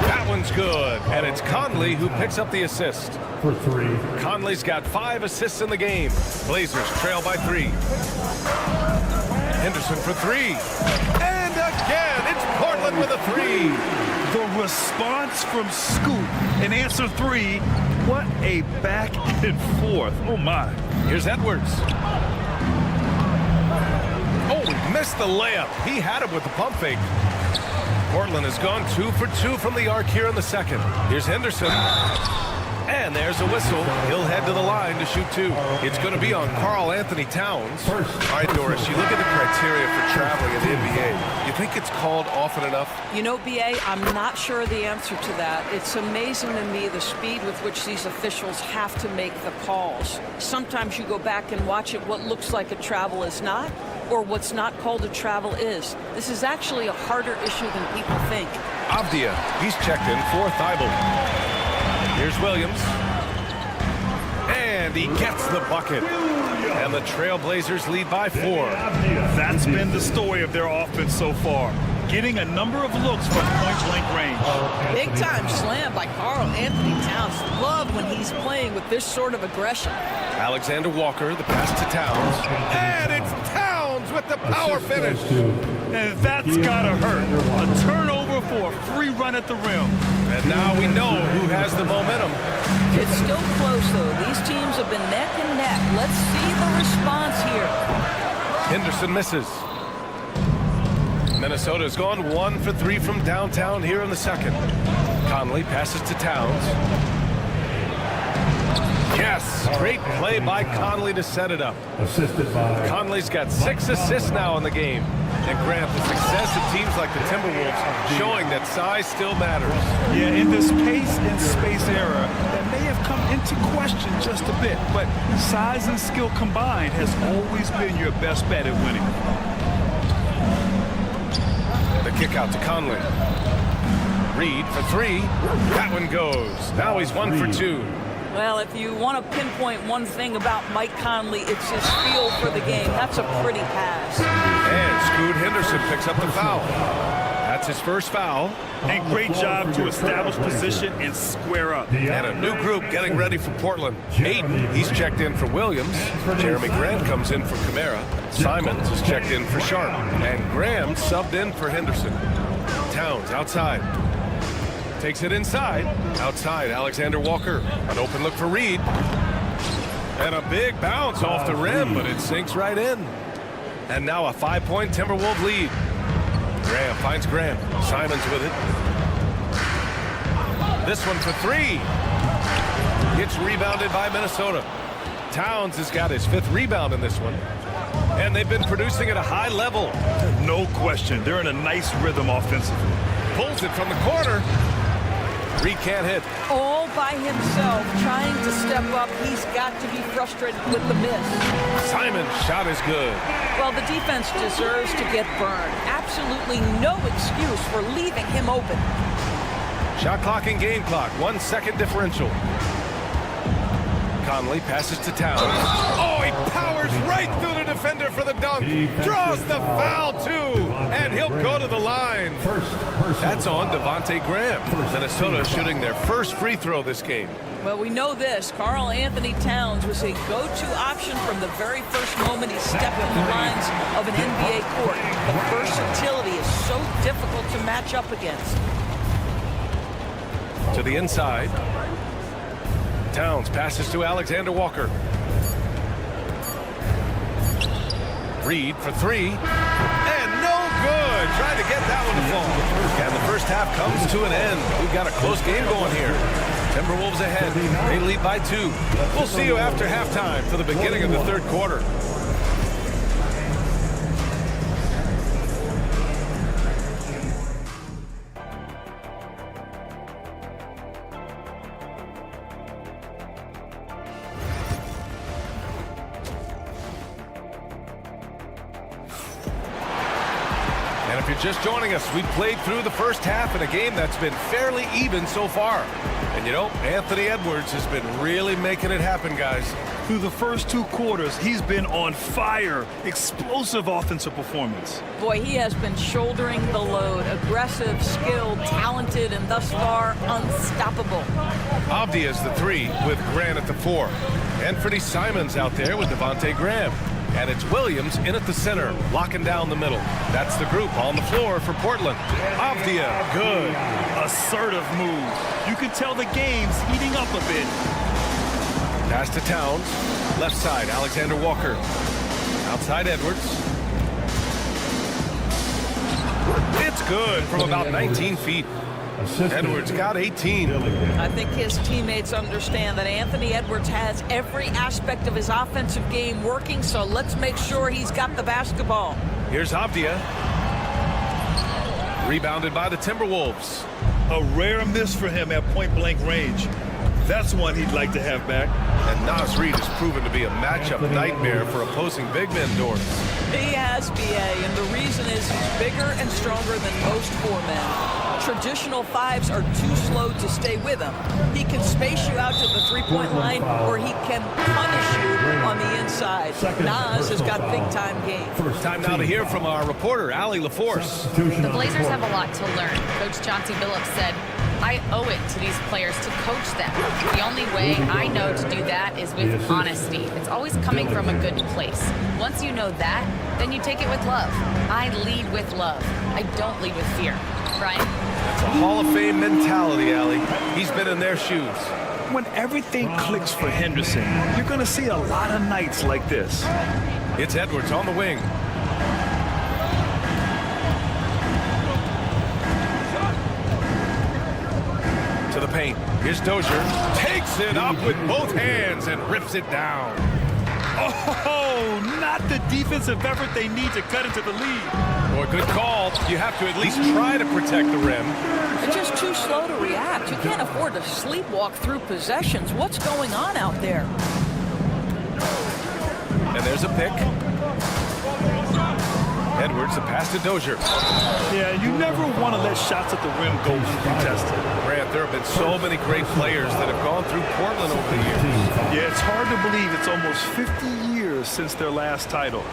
Speaker 2: That one's good. And it's Conley who picks up the assist.
Speaker 10: For 3.
Speaker 2: Conley's got 5 assists in the game. Blazers trail by 3. Henderson for 3. And again, it's Portland with a 3.
Speaker 8: The response from Scoot in answer 3. What a back and forth. Oh, my.
Speaker 2: Here's Edwards. Oh, he missed the layup. He had it with the pump fake. Portland has gone 2 for 2 from the arc here in the second. Here's Henderson. And there's a whistle. He'll head to the line to shoot 2. It's going to be on Karl Anthony Towns. All right, Doris, you look at the criteria for traveling in the NBA. You think it's called often enough?
Speaker 7: You know, B.A., I'm not sure the answer to that. It's amazing to me the speed with which these officials have to make the calls. Sometimes you go back and watch it, what looks like a travel is not, or what's not called a travel is. This is actually a harder issue than people think.
Speaker 2: Avdia, he's checked in for Thibault. Here's Williams. And he gets the bucket. And the Trailblazers lead by 4.
Speaker 8: That's been the story of their offense so far. Getting a number of looks from point-blank range.
Speaker 7: Big time slam by Karl Anthony Towns. Love when he's playing with this sort of aggression.
Speaker 2: Alexander Walker, the pass to Towns. And it's Towns with the Power finish.
Speaker 8: And that's gotta hurt. A turnover for a free run at the rim.
Speaker 2: And now we know who has the momentum.
Speaker 7: It's still close, though. These teams have been neck and neck. Let's see the response here.
Speaker 2: Henderson misses. Minnesota's gone 1 for 3 from downtown here in the second. Conley passes to Towns. Yes, great play by Conley to set it up.
Speaker 10: Assisted by
Speaker 2: Conley's got 6 assists now in the game. And Grant, the success of teams like the Timberwolves showing that size still matters.
Speaker 8: Yeah, in this pace and space era, that may have come into question just a bit, but size and skill combined has always been your best bet at winning.
Speaker 2: The kick out to Conley. Reed for 3. That one goes. Now he's 1 for 2.
Speaker 7: Well, if you want to pinpoint one thing about Mike Conley, it's his feel for the game. That's a pretty pass.
Speaker 2: And Scoot Henderson picks up the foul. That's his first foul.
Speaker 8: And great job to establish position and square up.
Speaker 2: And a new group getting ready for Portland. Aiden, he's checked in for Williams. Jeremy Grant comes in for Kamara. Simons is checked in for Sharp. And Graham subbed in for Henderson. Towns outside. Takes it inside. Outside, Alexander Walker. An open look for Reed. And a big bounce off the rim, but it sinks right in. And now a 5-point Timberwolves lead. Graham finds Graham. Simons with it. This one for 3. It's rebounded by Minnesota. Towns has got his 5th rebound in this one. And they've been producing at a high level.
Speaker 8: No question. They're in a nice rhythm offensively.
Speaker 2: Pulls it from the corner. Reed can't hit.
Speaker 7: All by himself, trying to step up. He's got to be frustrated with the miss.
Speaker 2: Simon's shot is good.
Speaker 7: Well, the defense deserves to get burned. Absolutely no excuse for leaving him open.
Speaker 2: Shot clock and game clock. 1 second differential. Conley passes to Towns. Oh, he powers right through the defender for the dunk. Draws the foul, too. And he'll go to the line. That's on Devontae Graham. Minnesota shooting their first free throw this game.
Speaker 7: Well, we know this. Karl Anthony Towns was a go-to option from the very first moment he stepped in the lines of an NBA court. The versatility is so difficult to match up against.
Speaker 2: To the inside. Towns passes to Alexander Walker. Reed for 3. And no good. Trying to get that one to fall. And the first half comes to an end. We've got a close game going here. Timberwolves ahead. They lead by 2. We'll see you after halftime for the beginning of the third quarter. And if you're just joining us, we've played through the first half in a game that's been fairly even so far. And you know, Anthony Edwards has been really making it happen, guys.
Speaker 8: Through the first 2 quarters, he's been on fire. Explosive offensive performance.
Speaker 7: Boy, he has been shouldering the load. Aggressive, skilled, talented, and thus far unstoppable.
Speaker 2: Avdia is the 3 with Grant at the 4. Anthony Simons out there with Devontae Graham. And it's Williams in at the center, locking down the middle. That's the group on the floor for Portland. Avdia, good.
Speaker 8: Assertive move. You can tell the game's heating up a bit.
Speaker 2: Pass to Towns. Left side, Alexander Walker. Outside Edwards. It's good from about 19 feet. Edwards got 18.
Speaker 7: I think his teammates understand that Anthony Edwards has every aspect of his offensive game working, so let's make sure he's got the basketball.
Speaker 2: Here's Avdia. Rebounded by the Timberwolves.
Speaker 8: A rare miss for him at point-blank range. That's one he'd like to have back.
Speaker 2: And Nas Reed has proven to be a matchup nightmare for opposing big men, Dorn.
Speaker 7: He has, B.A., and the reason is he's bigger and stronger than most 4 men. Traditional 5s are too slow to stay with him. He can space you out to the 3-point line, or he can punish you on the inside. Nas has got big-time game.
Speaker 2: Time now to hear from our reporter, Allie LaForce.
Speaker 9: The Blazers have a lot to learn. Coach Chauncey Billups said, I owe it to these players to coach them. The only way I know to do that is with honesty. It's always coming from a good place. Once you know that, then you take it with love. I lead with love. I don't lead with fear. Brian?
Speaker 2: It's a Hall of Fame mentality, Allie. He's been in their shoes.
Speaker 8: When everything clicks for Henderson, you're going to see a lot of nights like this.
Speaker 2: It's Edwards on the wing. To the paint. Here's Dozier. Takes it up with both hands and rips it down.
Speaker 8: Oh, not the defensive effort they need to cut into the lead.
Speaker 2: Boy, good call. You have to at least try to protect the rim.
Speaker 7: They're just too slow to react. You can't afford to sleepwalk through possessions. What's going on out there?
Speaker 2: And there's a pick. Edwards, the pass to Dozier.
Speaker 8: Yeah, you never want to let shots at the rim go uncontested.
Speaker 2: Grant, there have been so many great players that have gone through Portland over the years.
Speaker 8: Yeah, it's hard to believe it's almost 50 years since their last title.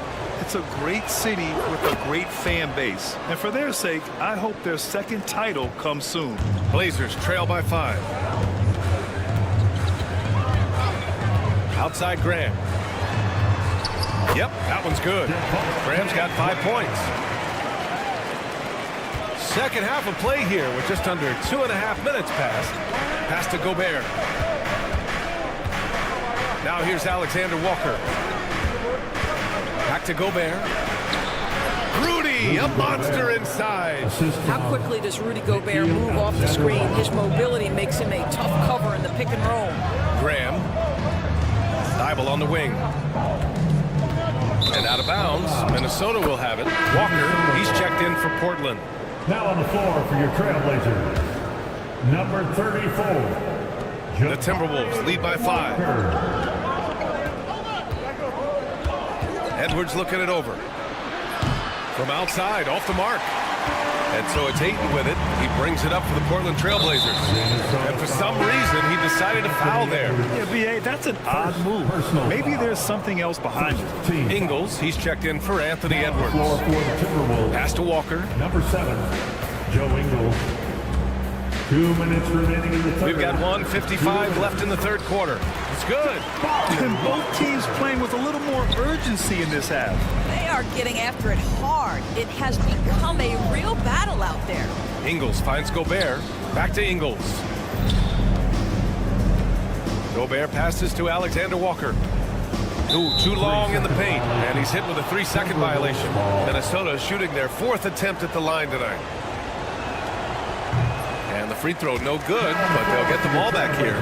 Speaker 8: It's a great city with a great fan base. And for their sake, I hope their second title comes soon.
Speaker 2: Blazers trail by 5. Outside Graham. Yep, that one's good. Graham's got 5 points. Second half of play here with just under 2.5 minutes passed. Pass to Gobert. Now here's Alexander Walker. Back to Gobert. Rudy, a monster inside.
Speaker 7: How quickly does Rudy Gobert move off the screen? His mobility makes him a tough cover in the pick and roll.
Speaker 2: Graham. Thibault on the wing. And out of bounds. Minnesota will have it. Walker, he's checked in for Portland.
Speaker 10: Now on the floor for your Trailblazers, number 34.
Speaker 2: The Timberwolves lead by 5. Edwards looking it over. From outside, off the mark. And so it's Ayton with it. He brings it up for the Portland Trailblazers. And for some reason, he decided to foul there.
Speaker 8: Yeah, B.A., that's an odd move. Maybe there's something else behind it.
Speaker 2: Ingles, he's checked in for Anthony Edwards. Pass to Walker.
Speaker 10: Number 7, Joe Ingles. 2 minutes remaining in the third.
Speaker 2: We've got 1:55 left in the third quarter. It's good.
Speaker 8: And both teams playing with a little more urgency in this half.
Speaker 7: They are getting after it hard. It has become a real battle out there.
Speaker 2: Ingles finds Gobert. Back to Ingles. Gobert passes to Alexander Walker. Too long in the paint. And he's hit with a 3-second violation. Minnesota shooting their 4th attempt at the line tonight. And the free throw no good, but they'll get the ball back here.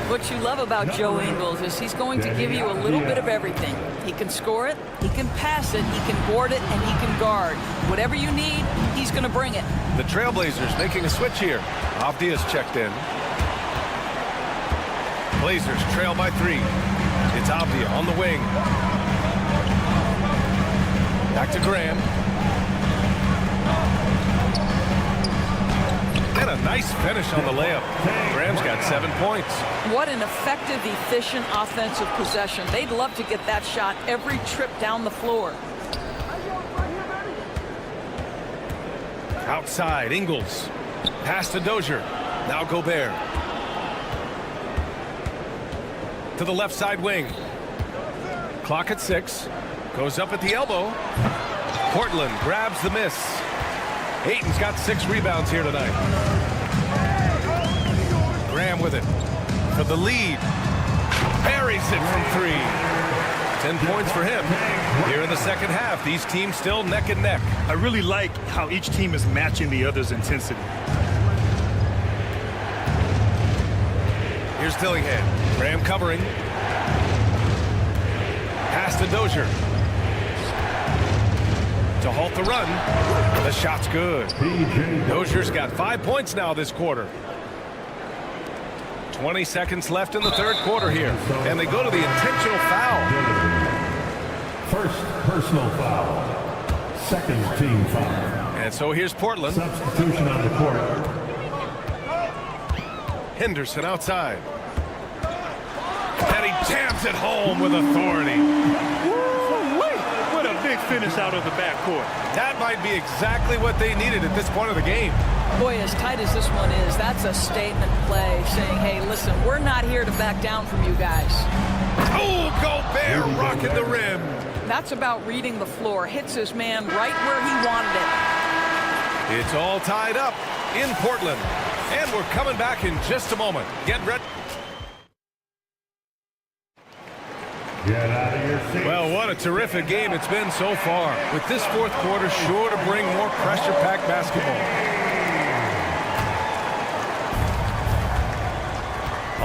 Speaker 7: What you love about Joe Ingles is he's going to give you a little bit of everything. He can score it, he can pass it, he can board it, and he can guard. Whatever you need, he's going to bring it.
Speaker 2: The Trailblazers making a switch here. Avdia's checked in. Blazers trail by 3. It's Avdia on the wing. Back to Graham. And a nice finish on the layup. Graham's got 7 points.
Speaker 7: What an effective, efficient offensive possession. They'd love to get that shot every trip down the floor.
Speaker 2: Outside, Ingles. Pass to Dozier. Now Gobert. To the left side wing. Clock at 6. Goes up at the elbow. Portland grabs the miss. Ayton's got 6 rebounds here tonight. Graham with it. For the lead. Buries it from 3. 10 points for him. Here in the second half, these teams still neck and neck.
Speaker 8: I really like how each team is matching the other's intensity.
Speaker 2: Here's Dillingham. Graham covering. Pass to Dozier. To halt the run. The shot's good. Dozier's got 5 points now this quarter. 20 seconds left in the third quarter here. And they go to the intentional foul.
Speaker 10: First personal foul. Second team foul.
Speaker 2: And so here's Portland.
Speaker 10: Substitution on the court.
Speaker 2: Henderson outside. And he jams it home with authority.
Speaker 8: What a big finish out of the backcourt.
Speaker 2: That might be exactly what they needed at this point of the game.
Speaker 7: Boy, as tight as this one is, that's a statement play saying, hey, listen, we're not here to back down from you guys.
Speaker 2: Oh, Gobert rocking the rim.
Speaker 7: That's about reading the floor. Hits his man right where he wanted it.
Speaker 2: It's all tied up in Portland. And we're coming back in just a moment. Get ready.
Speaker 10: Get out of your seat.
Speaker 2: Well, what a terrific game it's been so far. With this fourth quarter sure to bring more pressure-packed basketball.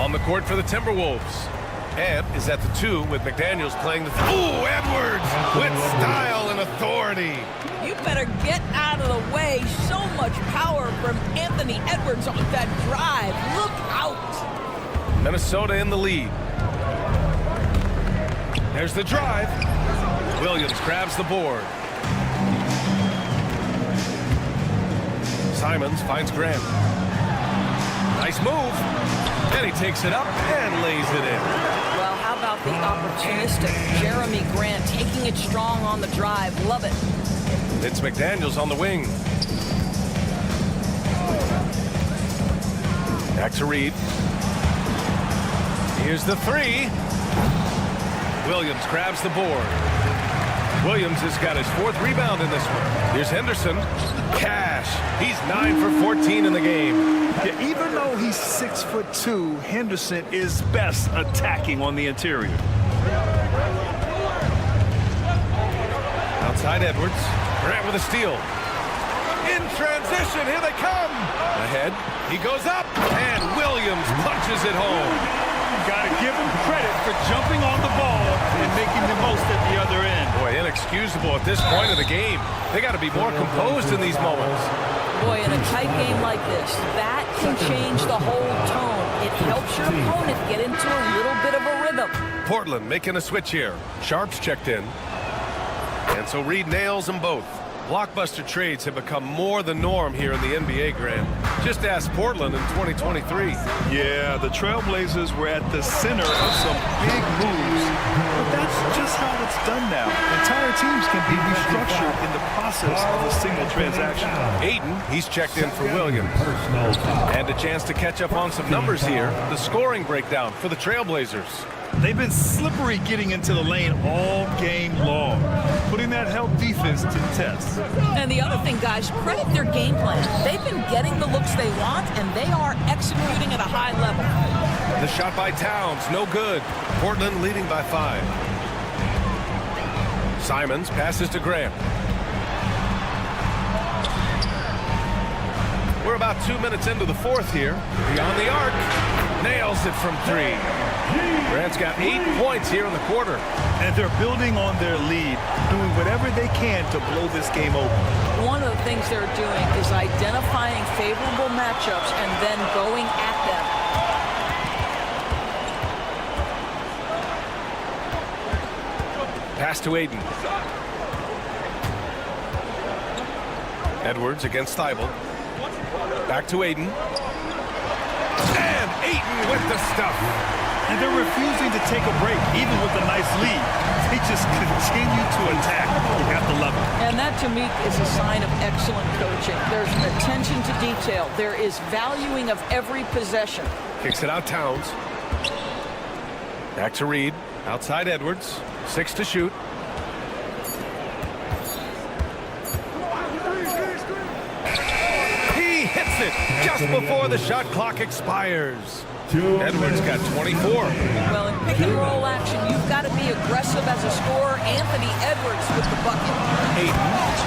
Speaker 2: On the court for the Timberwolves. Ed is at the 2 with McDaniels playing the... Ooh, Edwards with style and authority.
Speaker 7: You better get out of the way. So much power from Anthony Edwards on that drive. Look out.
Speaker 2: Minnesota in the lead. There's the drive. Williams grabs the board. Simons finds Grant. Nice move. And he takes it up and lays it in.
Speaker 7: Well, how about the opportunistic Jeremy Grant taking it strong on the drive? Love it.
Speaker 2: It's McDaniels on the wing. Back to Reed. Here's the 3. Williams grabs the board. Williams has got his 4th rebound in this one. Here's Henderson. Cash. He's 9 for 14 in the game.
Speaker 8: Yeah, even though he's 6'2", Henderson is best attacking on the interior.
Speaker 2: Outside Edwards. Grant with a steal. In transition, here they come. Ahead, he goes up, and Williams punches it home.
Speaker 8: Got to give him credit for jumping on the ball and making the most at the other end.
Speaker 2: Boy, inexcusable at this point of the game. They got to be more composed in these moments.
Speaker 7: Boy, in a tight game like this, that can change the whole tone. It helps your opponent get into a little bit of a rhythm.
Speaker 2: Portland making a switch here. Sharp's checked in. And so Reed nails them both. Blockbuster trades have become more the norm here in the NBA, Grant. Just ask Portland in 2023.
Speaker 8: Yeah, the Trailblazers were at the center of some big moves, but that's just how it's done now. Entire teams can be restructured in the process of a single transaction.
Speaker 2: Aiden, he's checked in for Williams. And a chance to catch up on some numbers here. The scoring breakdown for the Trailblazers.
Speaker 8: They've been slippery getting into the lane all game long, putting that help defense to the test.
Speaker 7: And the other thing, guys, credit their game plan. They've been getting the looks they want, and they are executing at a high level.
Speaker 2: The shot by Towns, no good. Portland leading by 5. Simons passes to Grant. We're about 2 minutes into the 4th here. Beyond the arc. Nails it from 3. Grant's got 8 points here in the quarter.
Speaker 8: And they're building on their lead, doing whatever they can to blow this game open.
Speaker 7: One of the things they're doing is identifying favorable matchups and then going at them.
Speaker 2: Pass to Aiden. Edwards against Thibault. Back to Aiden. And Aiden with the stuff.
Speaker 8: And they're refusing to take a break, even with a nice lead. They just continue to attack at the level.
Speaker 7: And that, to me, is a sign of excellent coaching. There's an attention to detail. There is valuing of every possession.
Speaker 2: Kicks it out Towns. Back to Reed. Outside Edwards. 6 to shoot. He hits it just before the shot clock expires. Edwards got 24.
Speaker 7: Well, in pick and roll action, you've got to be aggressive as a scorer. Anthony Edwards with the bucket.
Speaker 2: Aiden.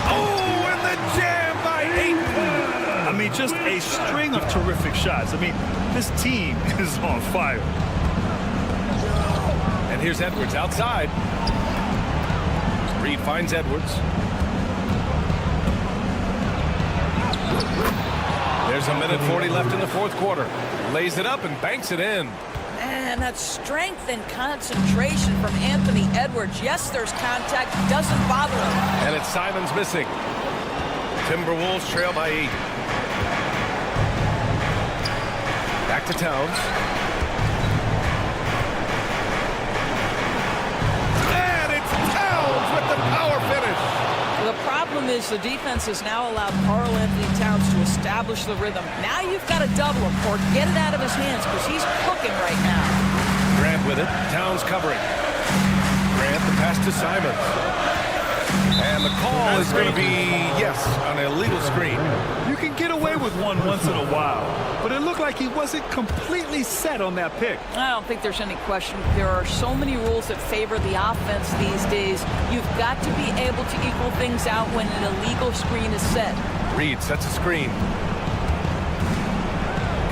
Speaker 2: Oh, and the jam by Aiden.
Speaker 8: I mean, just a string of terrific shots. I mean, this team is on fire.
Speaker 2: And here's Edwards outside. Reed finds Edwards. There's a minute 40 left in the 4th quarter. Lays it up and banks it in.
Speaker 7: Man, that strength and concentration from Anthony Edwards. Yes, there's contact. Doesn't bother him.
Speaker 2: And it's Simons missing. Timberwolves trail by 8. Back to Towns. And it's Towns with the power finish.
Speaker 7: The problem problem is the defense has now allowed Karl Anthony Towns to establish the rhythm. Now you've got to double him or get it out of his hands because he's cooking right now.
Speaker 2: Grant with it. Towns covering. Grant, the pass to Simons. And the call is going to be, yes, an illegal screen.
Speaker 8: You can get away with one once in a while, but it looked like he wasn't completely set on that pick.
Speaker 7: I don't think there's any question. There are so many rules that favor the offense these days. You've got to be able to equal things out when an illegal screen is set.
Speaker 2: Reed sets a screen.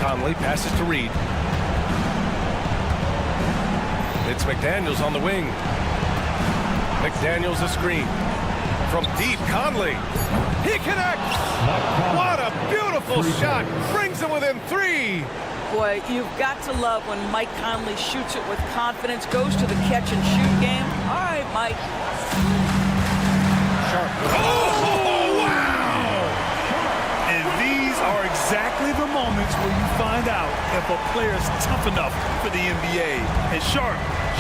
Speaker 2: Conley passes to Reed. It's McDaniels on the wing. McDaniels a screen. From deep, Conley. He connects! What a beautiful shot! Brings him within 3!
Speaker 7: Boy, you've got to love when Mike Conley shoots it with confidence, goes to the catch and shoot game. All right, Mike.
Speaker 2: Sharp. Oh, wow!
Speaker 8: And these are exactly the moments where you find out if a player is tough enough for the NBA. And Sharp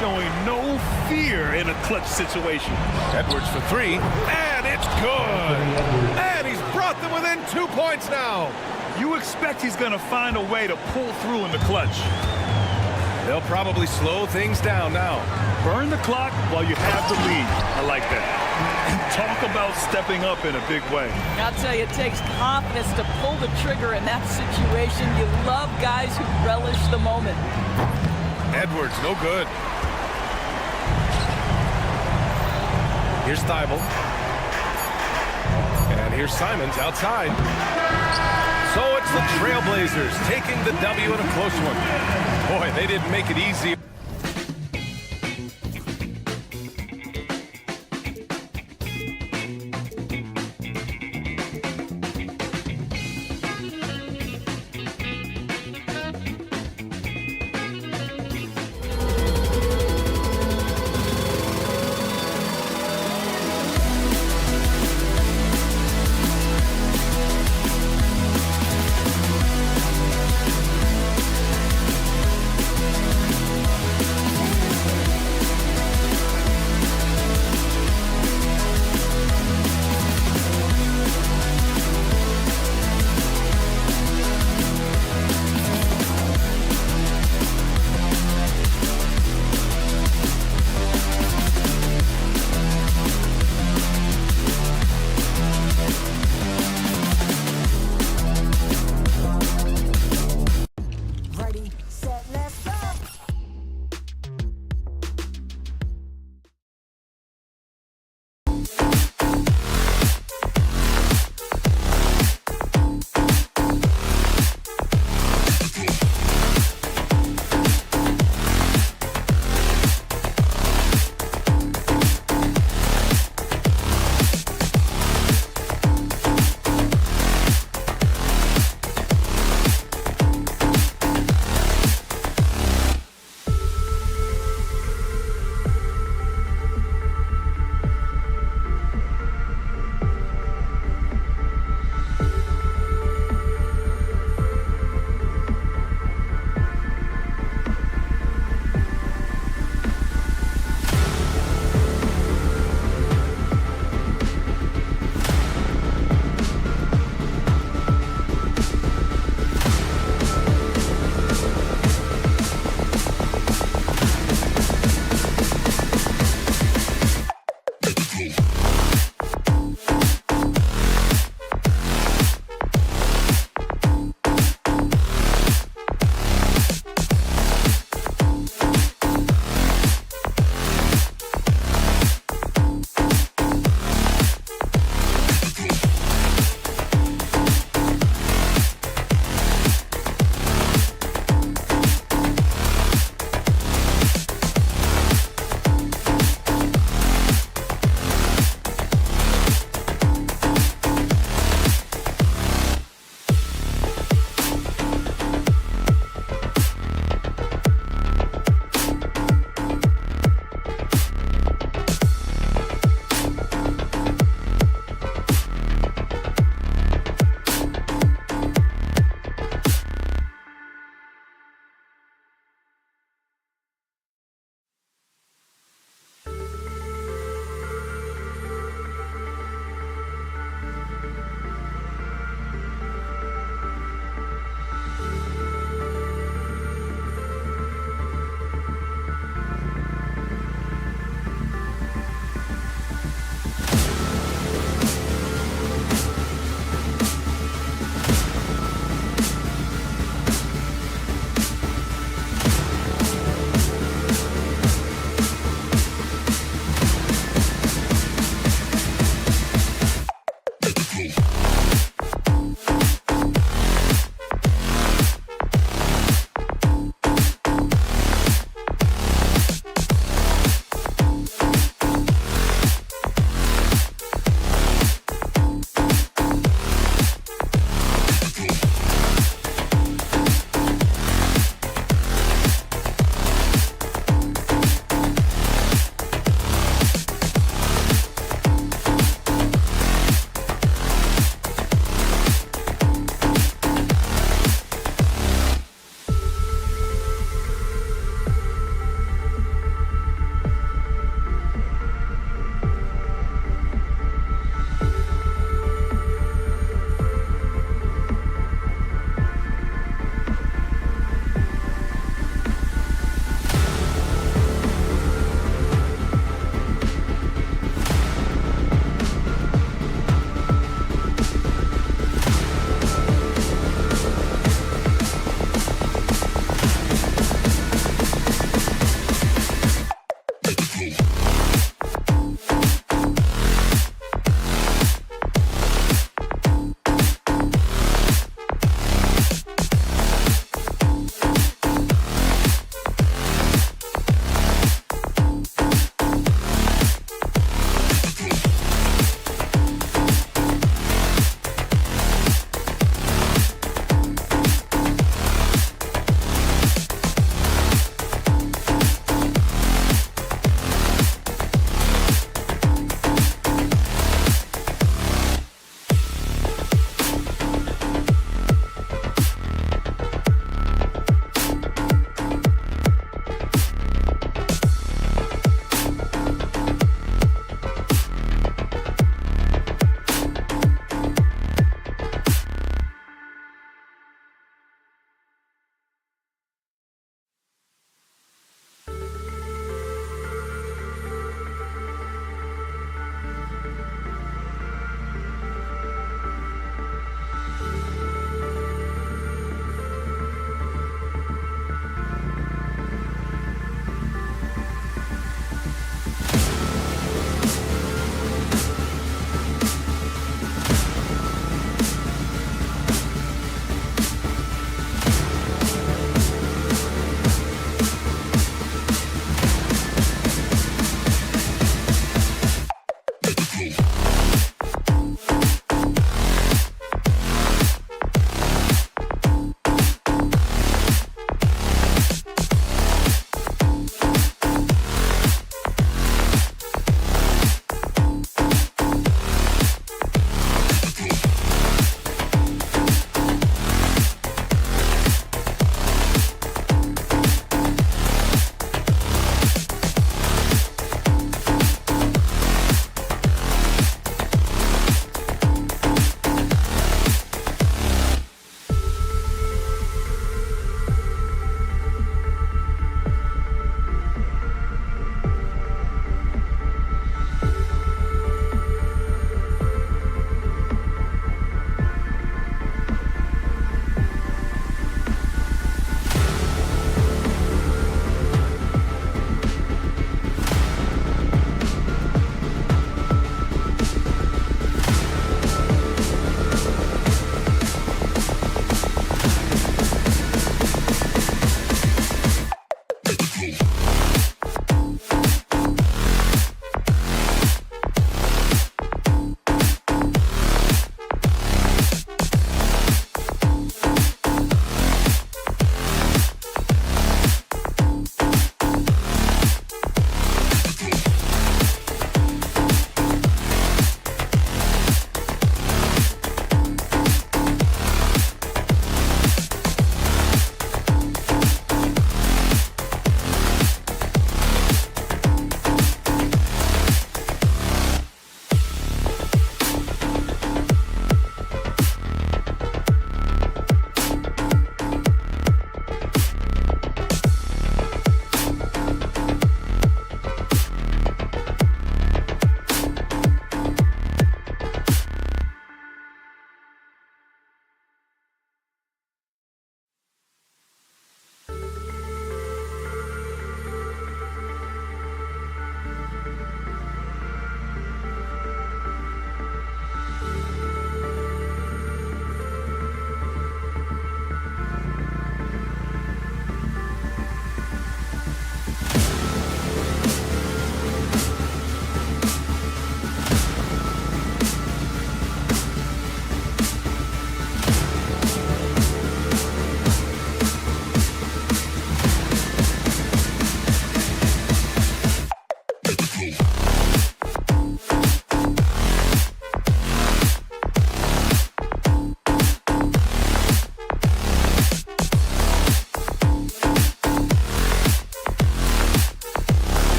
Speaker 8: showing no fear in a clutch situation.
Speaker 2: Edwards for 3, and it's good! And he's brought them within 2 points now!
Speaker 8: You expect he's going to find a way to pull through in the clutch.
Speaker 2: They'll probably slow things down now.
Speaker 8: Burn the clock while you have the lead. I like that. And talk about stepping up in a big way.
Speaker 7: I'll tell you, it takes confidence to pull the trigger in that situation. You love guys who relish the moment.
Speaker 2: Edwards, no good. Here's Thibault. And here's Simons outside. So it's the Trailblazers taking the W in a close one. Boy, they didn't make it easy.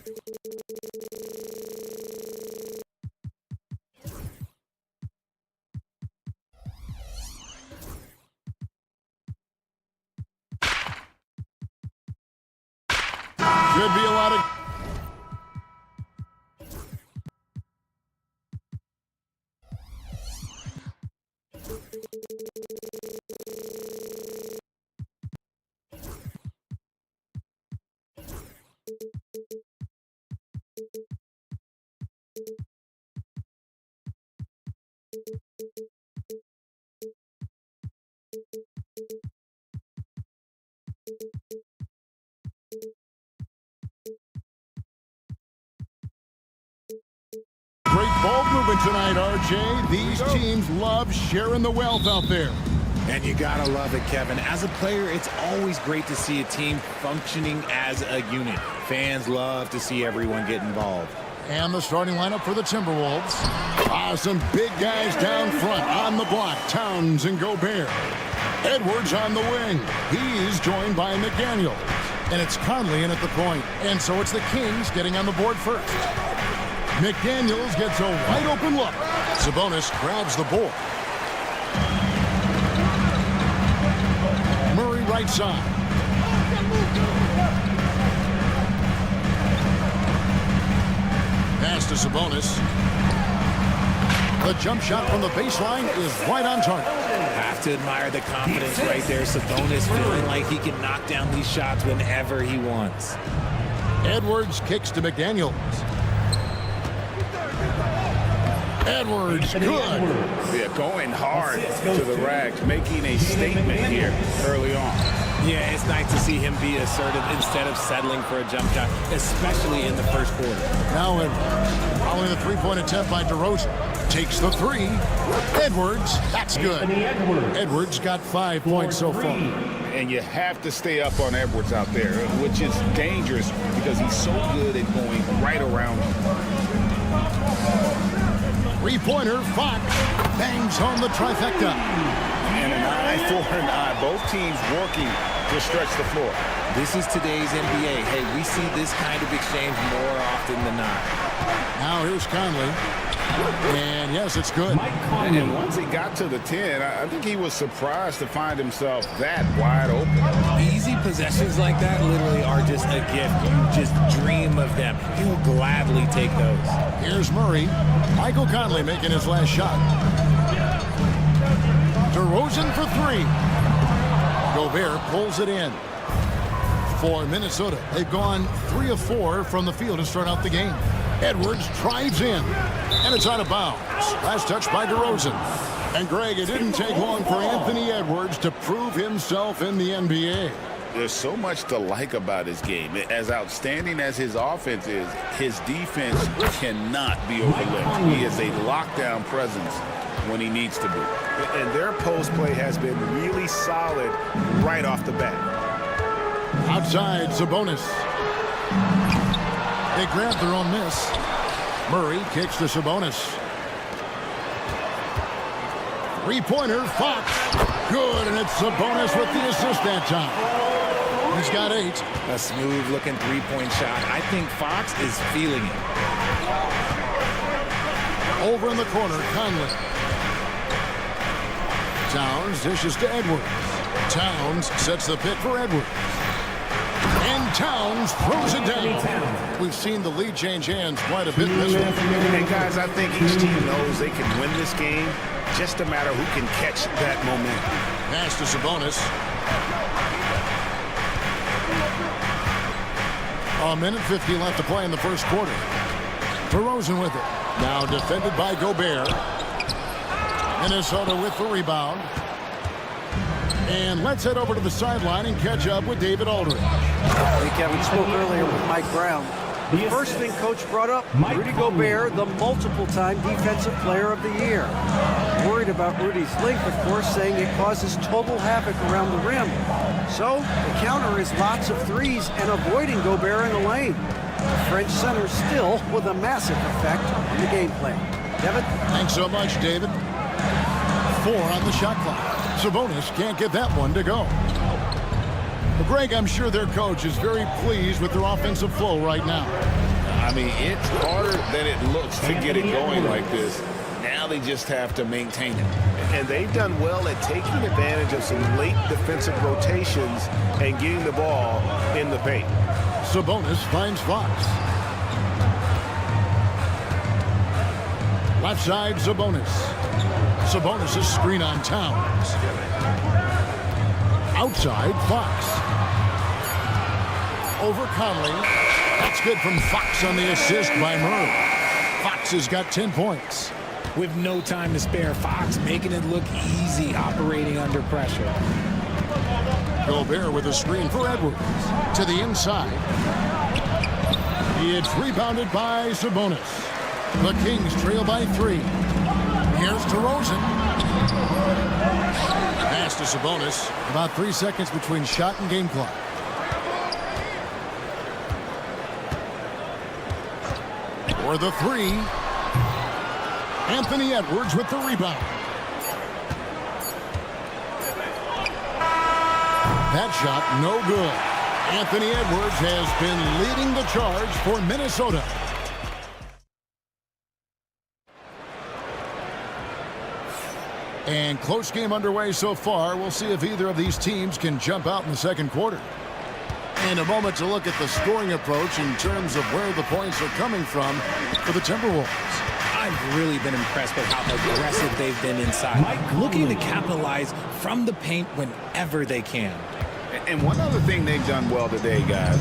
Speaker 1: Should be a lot of... Great ball movement tonight, RJ. These teams love sharing the wealth out there.
Speaker 11: And you gotta love it, Kevin. As a player, it's always great to see a team functioning as a unit. Fans love to see everyone get involved.
Speaker 1: And the starting lineup for the Timberwolves. Some big guys down front on the block. Towns and Gobert. Edwards on the wing. He's joined by McDaniels. And it's Conley in at the point. And so it's the Kings getting on the board first. McDaniels gets a wide open look. Sabonis grabs the board. Murray right side. Pass to Sabonis. The jump shot from the baseline is right on target.
Speaker 11: Have to admire the confidence right there. Sabonis feeling like he can knock down these shots whenever he wants.
Speaker 1: Edwards kicks to McDaniels. Edwards, good.
Speaker 4: Yeah, going hard to the rack, making a statement here early on.
Speaker 11: Yeah, it's nice to see him be assertive instead of settling for a jump shot, especially in the first quarter.
Speaker 1: Now Edwards, following the three-point attempt by DeRozan, takes the three. Edwards, that's good. Edwards got 5 points so far.
Speaker 4: And you have to stay up on Edwards out there, which is dangerous because he's so good at going right around him.
Speaker 1: Three-pointer, Fox bangs home the trifecta.
Speaker 4: And an eye for an eye. Both teams working to stretch the floor.
Speaker 11: This is today's NBA. Hey, we see this kind of exchange more often than not.
Speaker 1: Now here's Conley. And yes, it's good.
Speaker 4: And once he got to the 10, I think he was surprised to find himself that wide open.
Speaker 11: Easy possessions like that literally are just a gift. You just dream of them. You will gladly take those.
Speaker 1: Here's Murray. Michael Conley making his last shot. DeRozan for three. Gobert pulls it in. For Minnesota, they've gone 3 of 4 from the field to start out the game. Edwards drives in, and it's out of bounds. Last touch by DeRozan. And Greg, it didn't take long for Anthony Edwards to prove himself in the NBA.
Speaker 4: There's so much to like about his game. As outstanding as his offense is, his defense cannot be overlooked. He is a lockdown presence when he needs to be.
Speaker 5: And their post play has been really solid right off the bat.
Speaker 1: Outside, Sabonis. They grab their own miss. Murray kicks to Sabonis. Three-pointer, Fox. Good, and it's Sabonis with the assist that time. He's got 8.
Speaker 11: A smooth-looking three-point shot. I think Fox is feeling it.
Speaker 1: Over in the corner, Conley. Towns dishes to Edwards. Towns sets the pick for Edwards. And Towns throws it down. We've seen the lead change hands quite a bit in this one.
Speaker 5: And guys, I think each team knows they can win this game. Just a matter who can catch that momentum.
Speaker 1: Pass to Sabonis. A minute 50 left to play in the first quarter. DeRozan with it. Now defended by Gobert. Minnesota with the rebound. And let's head over to the sideline and catch up with David Aldridge.
Speaker 6: Hey, Kevin, spoke earlier with Mike Brown. The first thing Coach brought up, Rudy Gobert, the multiple-time Defensive Player of the Year. Worried about Rudy's length, of course, saying it causes total havoc around the rim. So the counter is lots of threes and avoiding Gobert in the lane. The French center still with a massive effect on the game plan. Kevin?
Speaker 1: Thanks so much, David. 4 on the shot clock. Sabonis can't get that one to go. Well, Greg, I'm sure their coach is very pleased with their offensive flow right now.
Speaker 4: I mean, it's harder than it looks to get it going like this. Now they just have to maintain it.
Speaker 5: And they've done well at taking advantage of some late defensive rotations and getting the ball in the paint.
Speaker 1: Sabonis finds Fox. Left side, Sabonis. Sabonis' screen on Towns. Outside, Fox. Over Conley. That's good from Fox on the assist by Murray. Fox has got 10 points.
Speaker 11: With no time to spare, Fox making it look easy operating under pressure.
Speaker 1: Gobert with a screen for Edwards. To the inside. It's rebounded by Sabonis. The Kings trail by 3. Here's DeRozan. Pass to Sabonis. About 3 seconds between shot and game clock. For the 3. Anthony Edwards with the rebound. That shot, no good. Anthony Edwards has been leading the charge for Minnesota. And close game underway so far. We'll see if either of these teams can jump out in the second quarter. And a moment to look at the scoring approach in terms of where the points are coming from for the Timberwolves.
Speaker 11: I've really been impressed with how aggressive they've been inside, looking to capitalize from the paint whenever they can.
Speaker 4: And one other thing they've done well today, guys,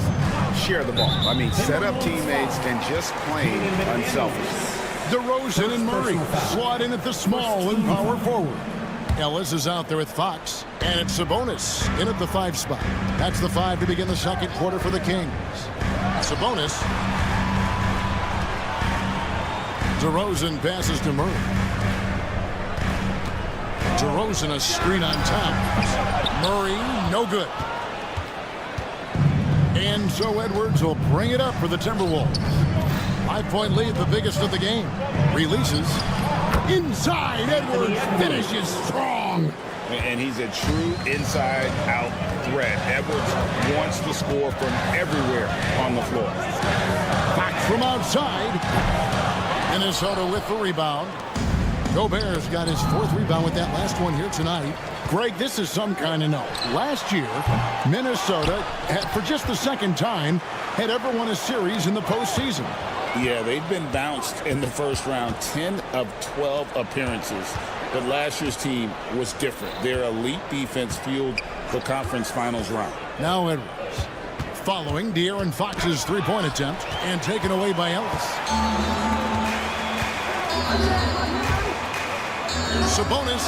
Speaker 4: share the ball. I mean, set up teammates and just plain unselfish.
Speaker 1: DeRozan and Murray slot in at the small and power forward. Ellis is out there with Fox, and it's Sabonis in at the 5 spot. That's the 5 to begin the second quarter for the Kings. Sabonis. DeRozan passes to Murray. DeRozan a screen on Towns. Murray, no good. And so Edwards will bring it up for the Timberwolves. 5-point lead, the biggest of the game. Releases. Inside, Edwards finishes strong.
Speaker 4: And he's a true inside-out threat. Edwards wants to score from everywhere on the floor.
Speaker 1: Back from outside. Minnesota with the rebound. Gobert's got his 4th rebound with that last one here tonight. Greg, this is some kind of note. Last year, Minnesota, for just the second time, had ever won a series in the postseason.
Speaker 4: Yeah, they've been bounced in the first round, 10 of 12 appearances. But last year's team was different. Their elite defense fueled the conference finals run.
Speaker 1: Now Edwards. Following De'Aaron Fox's 3-point attempt and taken away by Ellis. Sabonis.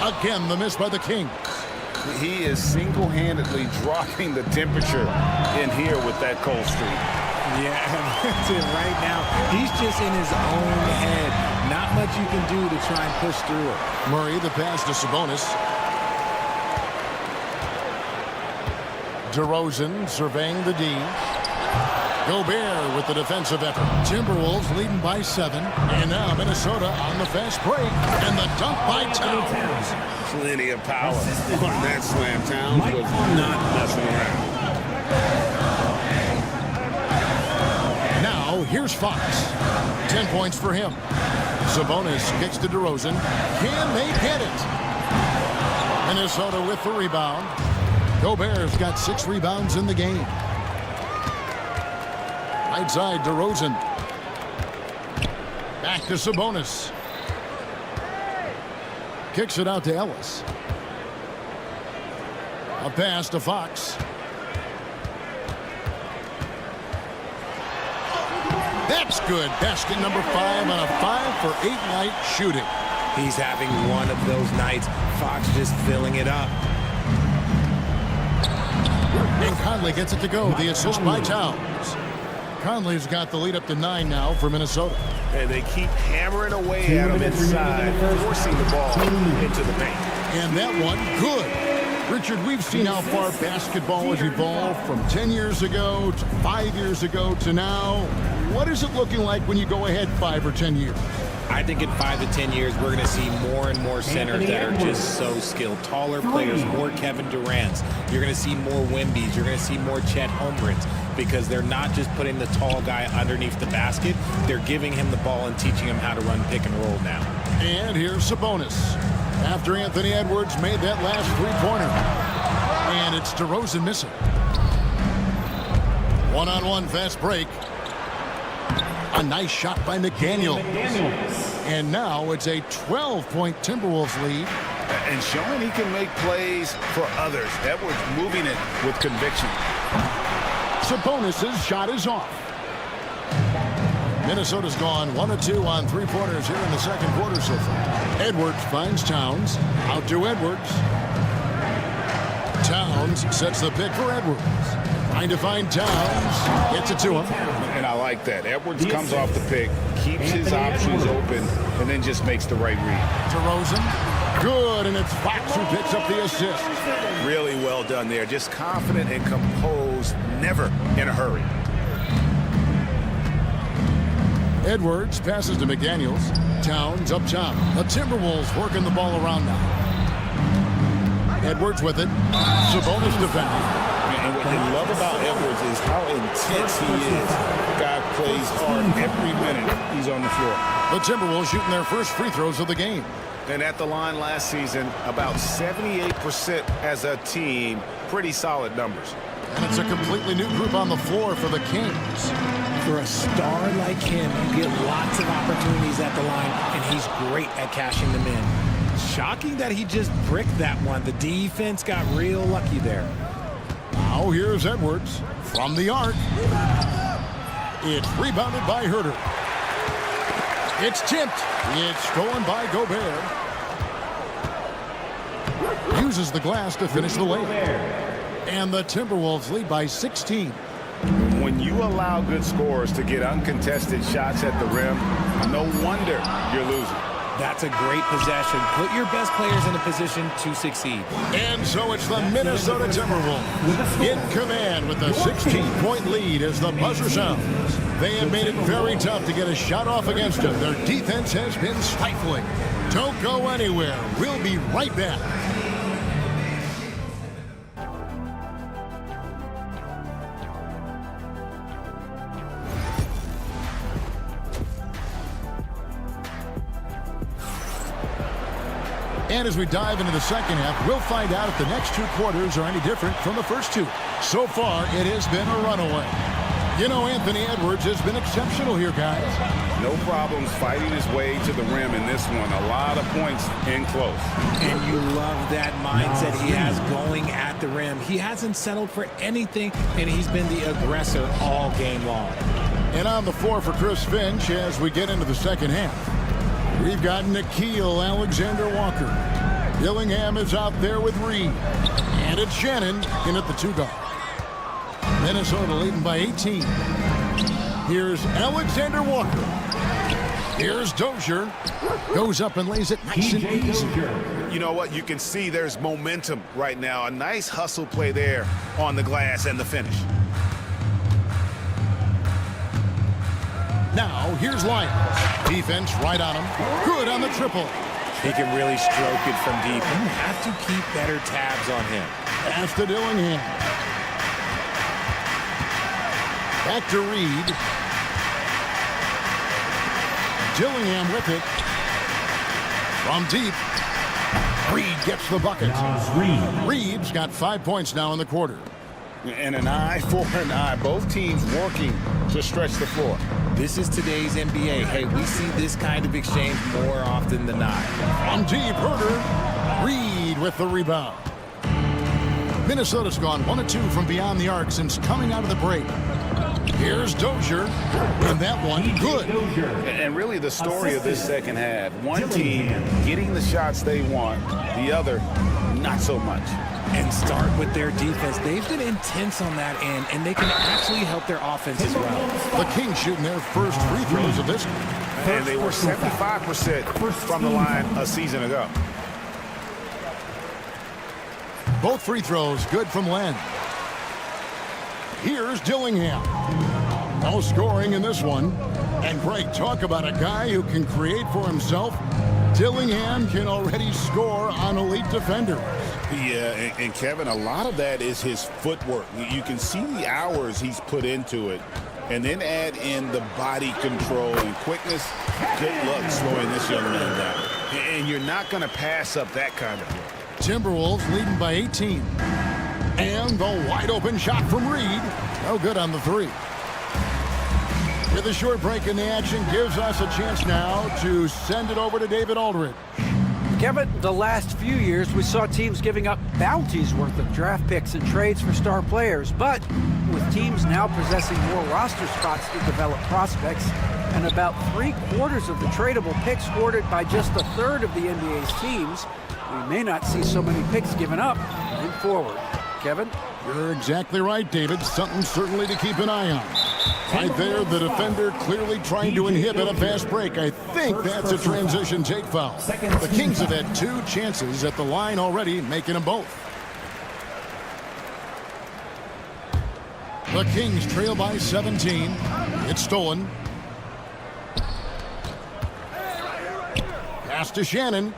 Speaker 1: Again, the miss by the Kings.
Speaker 4: He is single-handedly dropping the temperature in here with that cold streak.
Speaker 11: Yeah, that's it right now. He's just in his own head. Not much you can do to try and push through it.
Speaker 1: Murray, the pass to Sabonis. DeRozan surveying the D. Gobert with the defensive effort. Timberwolves leading by 7. And now Minnesota on the fast break. And the dunk by Towns.
Speaker 5: Plenty of power on that slam. Towns was not messing around.
Speaker 1: Now here's Fox. 10 points for him. Sabonis kicks to DeRozan. Can they get it? Minnesota with the rebound. Gobert's got 6 rebounds in the game. Right side, DeRozan. Back to Sabonis. Kicks it out to Ellis. A pass to Fox. That's good. Basket number 5 on a 5-for-8 night shooting.
Speaker 11: He's having one of those nights. Fox just filling it up.
Speaker 1: And Conley gets it to go. The assist by Towns. Conley's got the lead up to 9 now for Minnesota.
Speaker 5: And they keep hammering away at him inside, forcing the ball into the paint.
Speaker 1: And that one, good. Richard, we've seen how far basketball has evolved from 10 years ago to 5 years ago to now. What is it looking like when you go ahead 5 or 10 years?
Speaker 11: I think in 5 to 10 years, we're going to see more and more centers that are just so skilled. Taller players, more Kevin Durant's. You're going to see more Wembys. You're going to see more Chet Holmgrens. because they're not just putting the tall guy underneath the basket. They're giving him the ball and teaching him how to run pick and roll now.
Speaker 1: And here's Sabonis. After Anthony Edwards made that last three-pointer. And it's DeRozan missing. One-on-one fast break. A nice shot by McDaniels. And now it's a 12-point Timberwolves lead.
Speaker 5: And showing he can make plays for others. Edwards moving it with conviction.
Speaker 1: Sabonis' shot is off. Minnesota's gone 1 of 2 on three-pointers here in the second quarter so far. Edwards finds Towns. Out to Edwards. Towns sets the pick for Edwards. Trying to find Towns. Gets it to him.
Speaker 5: And I like that. Edwards comes off the pick, keeps his options open, and then just makes the right read.
Speaker 1: DeRozan. Good, and it's Fox who picks up the assist.
Speaker 5: Really well done there. Just confident and composed, never in a hurry.
Speaker 1: Edwards passes to McDaniels. Towns up top. The Timberwolves working the ball around now. Edwards with it. Sabonis defending.
Speaker 4: And what they love about Edwards is how intense he is. Guy plays hard every minute he's on the floor.
Speaker 1: The Timberwolves shooting their first free throws of the game.
Speaker 5: And at the line last season, about 78% as a team. Pretty solid numbers.
Speaker 1: And it's a completely new group on the floor for the Kings.
Speaker 11: For a star like him, you get lots of opportunities at the line, and he's great at cashing them in. Shocking that he just bricked that one. The defense got real lucky there.
Speaker 1: Now here's Edwards from the arc. It's rebounded by Herter. It's tipped. It's stolen by Gobert. Uses the glass to finish the layup. And the Timberwolves lead by 16.
Speaker 5: When you allow good scorers to get uncontested shots at the rim, no wonder you're losing.
Speaker 11: That's a great possession. Put your best players in a position to succeed.
Speaker 1: And so it's the Minnesota Timberwolves in command with a 16-point lead as the buzzer sounds. They have made it very tough to get a shot off against them. Their defense has been stifling. Don't go anywhere. We'll be right back. And as we dive into the second half, we'll find out if the next two quarters are any different from the first two. So far, it has been a runaway. You know, Anthony Edwards has been exceptional here, guys.
Speaker 5: No problems fighting his way to the rim in this one. A lot of points in close.
Speaker 11: And you love that mindset he has going at the rim. He hasn't settled for anything, and he's been the aggressor all game long.
Speaker 1: And on the floor for Chris Finch as we get into the second half. We've got Nickeil Alexander-Walker. Dillingham is out there with Reed. And it's Shannon in at the 2-guard. Minnesota leading by 18. Here's Alexander-Walker. Here's Dozier. Goes up and lays it nice and easy.
Speaker 5: You know what? You can see there's momentum right now. A nice hustle play there on the glass and the finish.
Speaker 1: Now, here's Lyons. Defense right on him. Good on the triple.
Speaker 11: He can really stroke it from deep. You have to keep better tabs on him.
Speaker 1: Pass to Dillingham. Back to Reed. Dillingham with it. From deep. Reed gets the bucket. Reed's got 5 points now in the quarter.
Speaker 5: And an eye for an eye. Both teams working to stretch the floor.
Speaker 11: This is today's NBA. Hey, we see this kind of exchange more often than not.
Speaker 1: From deep, Herter. Reed with the rebound. Minnesota's gone 1 of 2 from beyond the arc since coming out of the break. Here's Dozier, and that one good.
Speaker 5: And really the story of this second half. One team getting the shots they want, the other not so much.
Speaker 11: And start with their defense. They've been intense on that end, and they can actually help their offense as well.
Speaker 1: The Kings shooting their first free throws of this.
Speaker 5: And they were 75% from the line a season ago.
Speaker 1: Both free throws good from Len. Here's Dillingham. No scoring in this one. And Greg, talk about a guy who can create for himself Dillingham can already score on elite defenders.
Speaker 4: Yeah, and Kevin, a lot of that is his footwork. You can see the hours he's put into it. And then add in the body control and quickness. Good luck slowing this young man down.
Speaker 5: And you're not going to pass up that kind of play.
Speaker 1: Timberwolves leading by 18. And the wide open shot from Reed. No good on the three. With a short break in the action gives us a chance now to send it over to David Aldridge.
Speaker 6: Kevin, the last few years we saw teams giving up bounties worth of draft picks and trades for star players, but with teams now possessing more roster spots to develop prospects and about 3/4 of the tradable picks hoarded by just a third of the NBA's teams, we may not see so many picks given up moving forward. Kevin?
Speaker 1: You're exactly right, David. Something certainly to keep an eye on. Right there, the defender clearly trying to inhibit a fast break. I think that's a transition take foul. The Kings have had 2 chances at the line already, making them both. The Kings trail by 17. It's stolen. Pass to Shannon.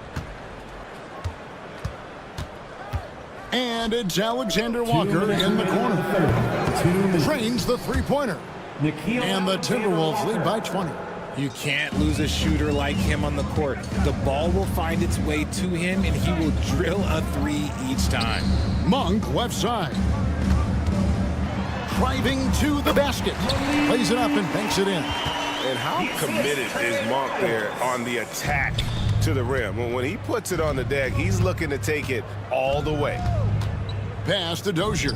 Speaker 1: And it's Alexander Walker in the corner. Drains the three-pointer. And the Timberwolves lead by 20.
Speaker 11: You can't lose a shooter like him on the court. The ball will find its way to him, and he will drill a 3 each time.
Speaker 1: Monk left side. Driving to the basket. Plays it up and banks it in.
Speaker 5: And how committed is Monk there on the attack to the rim? When he puts it on the deck, he's looking to take it all the way.
Speaker 1: Pass to Dozier.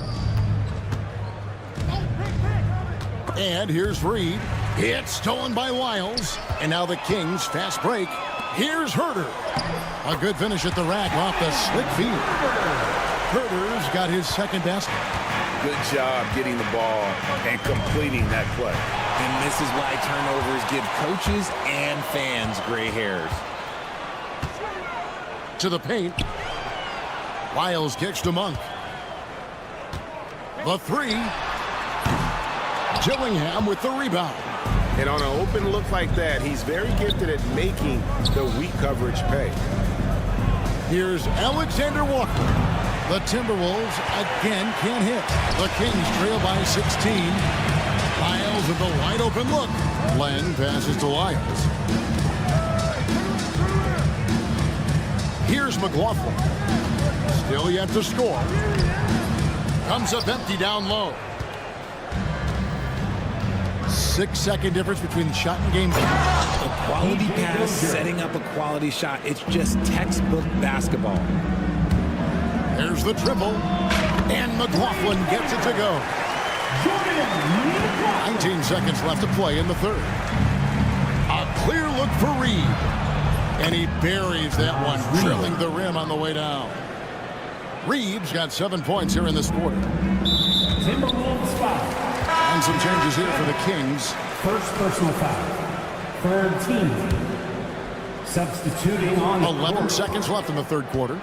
Speaker 1: And here's Reed. It's stolen by Wiles. And now the Kings fast break. Here's Herter. A good finish at the rack off the slick feed. Herter's got his second basket.
Speaker 5: Good job getting the ball and completing that play.
Speaker 11: And this is why turnovers give coaches and fans gray hairs.
Speaker 1: To the paint. Wiles kicks to Monk. The three. Dillingham with the rebound.
Speaker 5: And on an open look like that, he's very gifted at making the weak coverage pay.
Speaker 1: Here's Alexander Walker. The Timberwolves again can't hit. The Kings trail by 16. Lyles with the wide open look. Len passes to Lyles. Here's McLaughlin. Still yet to score. Comes up empty down low. 6-second difference between the shot and game.
Speaker 11: A quality pass setting up a quality shot. It's just textbook basketball.
Speaker 1: There's the dribble. And McLaughlin gets it to go. 19 seconds left to play in the third. A clear look for Reed. And he buries that one, drilling the rim on the way down. Reed's got 7 points here in this quarter.
Speaker 10: Timberwolves foul.
Speaker 1: And some changes here for the Kings.
Speaker 10: First personal foul. Third team. Substituting on
Speaker 1: 11 seconds left in the third quarter.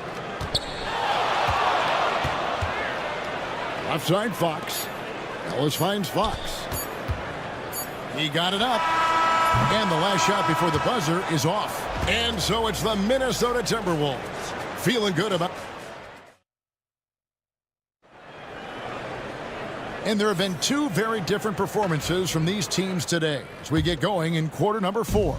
Speaker 1: Left side, Fox. Ellis finds Fox. He got it up. And the last shot before the buzzer is off. And so it's the Minnesota Timberwolves. Feeling good about. And there have been 2 very different performances from these teams today as we get going in quarter number 4.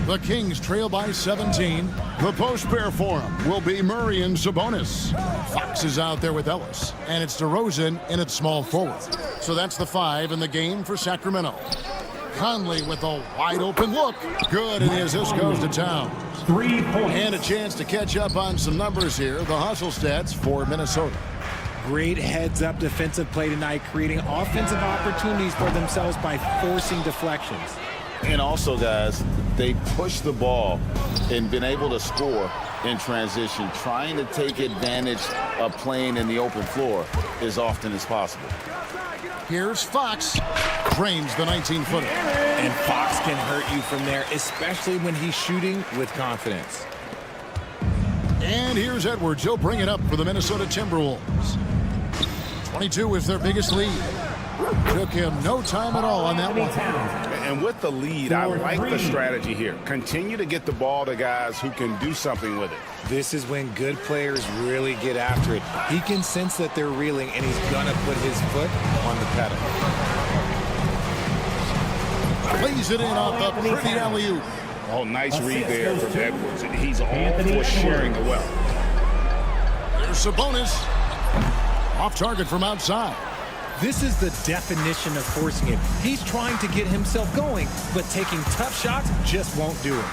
Speaker 1: The Kings trail by 17. The post pair for them will be Murray and Sabonis. Fox is out there with Ellis. And it's DeRozan in its small forward. So that's the 5 in the game for Sacramento. Conley with a wide open look. Good, and as this goes to town.
Speaker 10: 3 points.
Speaker 1: And a chance to catch up on some numbers here. The hustle stats for Minnesota.
Speaker 11: Great heads-up defensive play tonight, creating offensive opportunities for themselves by forcing deflections.
Speaker 4: And also, guys, they push the ball and been able to score in transition, trying to take advantage of playing in the open floor as often as possible.
Speaker 1: Here's Fox. Drains the 19-footer.
Speaker 11: And Fox can hurt you from there, especially when he's shooting with confidence.
Speaker 1: And here's Edwards. He'll bring it up for the Minnesota Timberwolves. 22 is their biggest lead. Took him no time at all on that one.
Speaker 5: And with the lead, I like the strategy here. Continue to get the ball to guys who can do something with it.
Speaker 11: This is when good players really get after it. He can sense that they're reeling, and he's going to put his foot on the pedal.
Speaker 1: Plays it in off the pretty alley-oop.
Speaker 5: Oh, nice read there from Edwards. He's all for sharing the wealth.
Speaker 1: There's Sabonis. Off target from outside.
Speaker 11: This is the definition of forcing it. He's trying to get himself going, but taking tough shots just won't do it.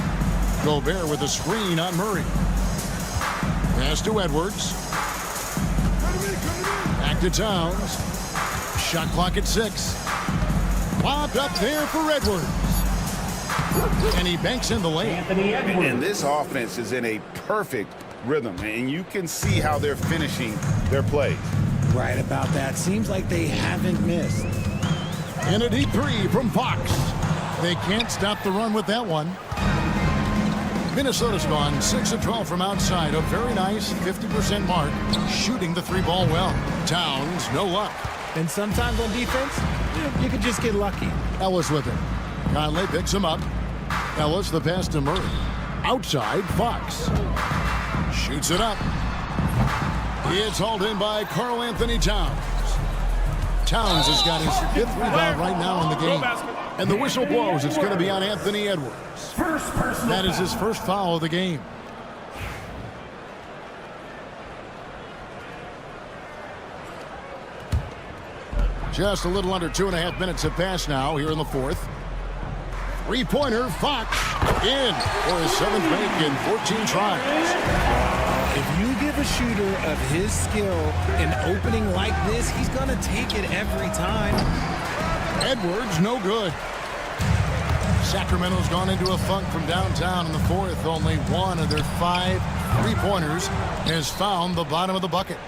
Speaker 1: Gobert with a screen on Murray. Pass to Edwards. Back to Towns. Shot clock at 6. Lobbed up there for Edwards. And he banks in the lane.
Speaker 5: And this offense is in a perfect rhythm, and you can see how they're finishing their plays.
Speaker 11: Right about that. Seems like they haven't missed.
Speaker 1: And a deep three from Fox. They can't stop the run with that one. Minnesota's gone 6 of 12 from outside. A very nice 50% mark. Shooting the 3-ball well. Towns, no luck.
Speaker 11: And sometimes on defense, you can just get lucky.
Speaker 1: Ellis with it. Conley picks him up. Ellis the pass to Murray. Outside, Fox. Shoots it up. It's hauled in by Karl Anthony Towns. Towns has got his 5th rebound right now in the game. And the whistle blows. It's going to be on Anthony Edwards. That is his first foul of the game. Just a little under 2.5 minutes have passed now here in the 4th. 3-pointer, Fox, in for his 7th make in 14 tries.
Speaker 11: If you give a shooter of his skill an opening like this, he's going to take it every time.
Speaker 1: Edwards, no good. Sacramento's gone into a funk from downtown in the 4th. Only one of their 5 3-pointers has found the bottom of the bucket.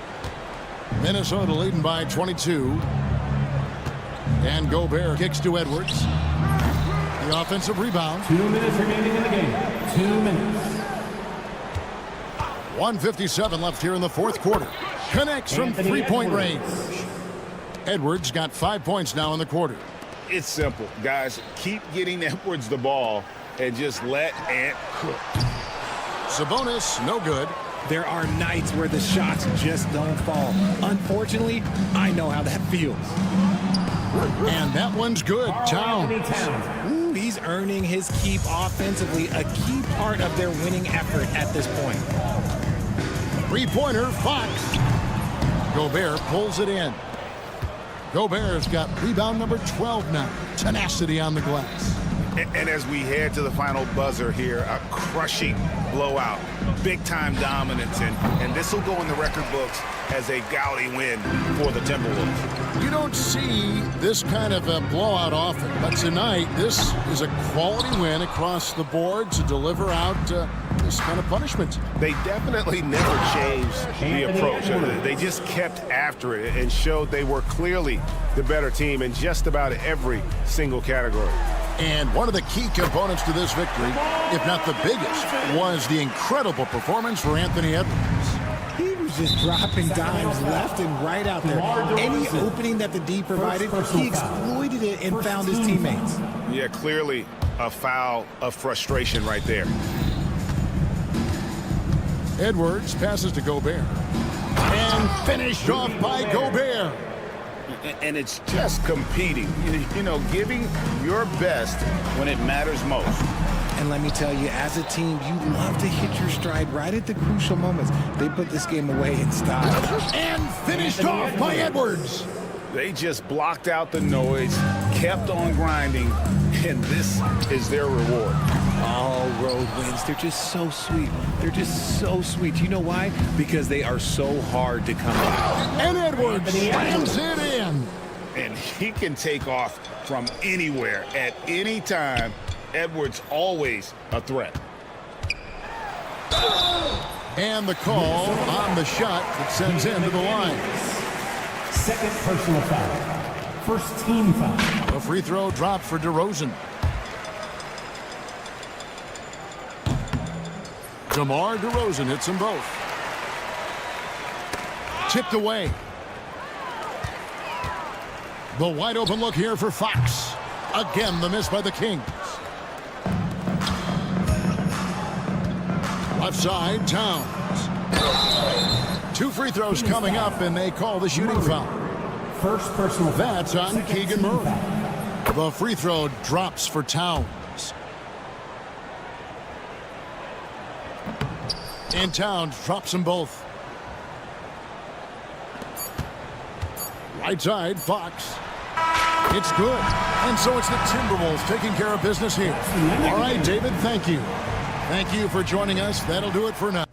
Speaker 1: Minnesota leading by 22. And Gobert kicks to Edwards. The offensive rebound.
Speaker 10: 2 minutes remaining in the game. 2 minutes.
Speaker 1: 1:57 left here in the 4th quarter. Connects from 3-point range. Edwards got 5 points now in the quarter.
Speaker 5: It's simple, guys. Keep getting Edwards the ball and just let Ant cook.
Speaker 1: Sabonis, no good.
Speaker 11: There are nights where the shots just don't fall. Unfortunately, I know how that feels.
Speaker 1: And that one's good. Towns.
Speaker 11: Ooh, he's earning his keep offensively, a key part of their winning effort at this point.
Speaker 1: 3-pointer, Fox. Gobert pulls it in. Gobert's got rebound number 12 now. Tenacity on the glass.
Speaker 5: And as we head to the final buzzer here, a crushing blowout, big-time dominance, and this will go in the record books as a gaudy win for the Timberwolves.
Speaker 1: You don't see this kind of a blowout often, but tonight this is a quality win across the board to deliver out this kind of punishment.
Speaker 5: They definitely never changed the approach. They just kept after it and showed they were clearly the better team in just about every single category.
Speaker 1: And one of the key components to this victory, if not the biggest, was the incredible performance for Anthony Edwards.
Speaker 11: He was just dropping dimes left and right out there. Any opening that the D provided, he exploited it and found his teammates.
Speaker 5: Yeah, clearly a foul of frustration right there.
Speaker 1: Edwards passes to Gobert. And finished off by Gobert.
Speaker 5: And it's just competing, you know, giving your best when it matters most.
Speaker 11: And let me tell you, as a team, you love to hit your stride right at the crucial moments. They put this game away in style.
Speaker 1: And finished off by Edwards.
Speaker 5: They just blocked out the noise, kept on grinding, and this is their reward.
Speaker 11: All road wins, they're just so sweet. They're just so sweet. You know why? Because they are so hard to come by.
Speaker 1: And Edwards slams it in.
Speaker 5: And he can take off from anywhere at any time. Edwards always a threat.
Speaker 1: And the call on the shot that sends him to the line.
Speaker 10: Second personal foul. First team foul.
Speaker 1: A free throw dropped for DeRozan. DeMar DeRozan hits them both. Tipped away. The wide open look here for Fox. Again, the miss by the Kings. Left side, Towns. 2 free throws coming up, and they call the shooting foul.
Speaker 10: First personal foul.
Speaker 1: That's on Keegan Murray. The free throw drops for Towns. And Towns drops them both. Right side, Fox. It's good. And so it's the Timberwolves taking care of business here. All right, David, thank you. Thank you for joining us. That'll do it for now.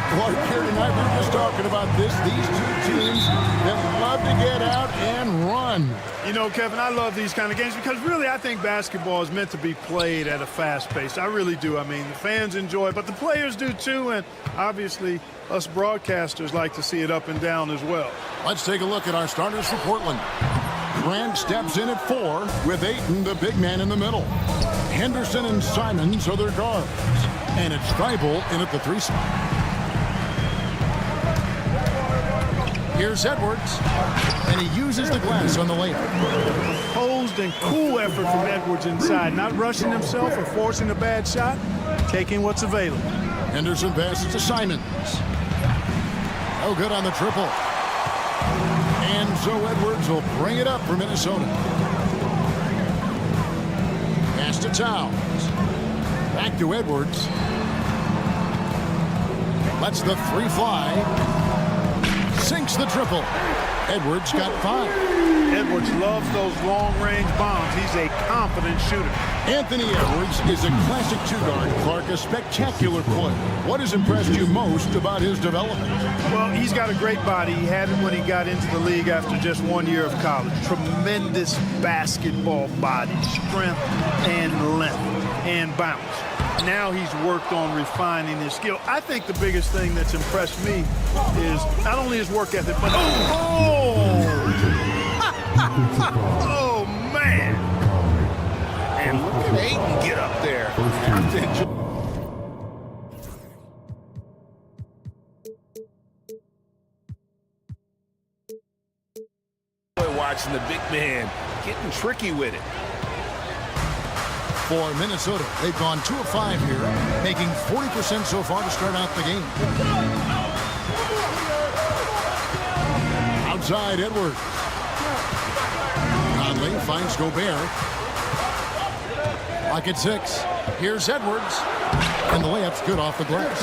Speaker 1: Clark here tonight. We were just talking about this. These two teams that love to get out and run.
Speaker 12: You know, Kevin, I love these kind of games because really I think basketball is meant to be played at a fast pace. I really do. I mean, the fans enjoy it, but the players do too, and obviously us broadcasters like to see it up and down as well.
Speaker 1: Let's take a look at our starters for Portland. Grant steps in at 4 with Ayton, the big man, in the middle. Henderson and Simons are their guards. And it's Thibault in at the 3 spot. Here's Edwards, and he uses the glass on the layup.
Speaker 12: Posed and cool effort from Edwards inside, not rushing himself or forcing a bad shot, taking what's available.
Speaker 1: Henderson passes to Simons. No good on the triple. And so Edwards will bring it up for Minnesota. Pass to Towns. Back to Edwards. Lets the 3 fly. Sinks the triple. Edwards got 5.
Speaker 12: Edwards loves those long-range bombs. He's a confident shooter.
Speaker 1: Anthony Edwards is a classic 2-guard. Clark, a spectacular player. What has impressed you most about his development?
Speaker 12: Well, he's got a great body. He had it when he got into the league after just 1 year of college. Tremendous basketball body, strength and length and bounce. Now he's worked on refining his skill. I think the biggest thing that's impressed me is not only his work ethic, but oh man!
Speaker 5: And look at Ayton get up there. Watching the big man getting tricky with it.
Speaker 1: For Minnesota, they've gone 2 of 5 here, making 40% so far to start out the game. Outside Edwards. Conley finds Gobert. Lock at 6. Here's Edwards. And the layup's good off the glass.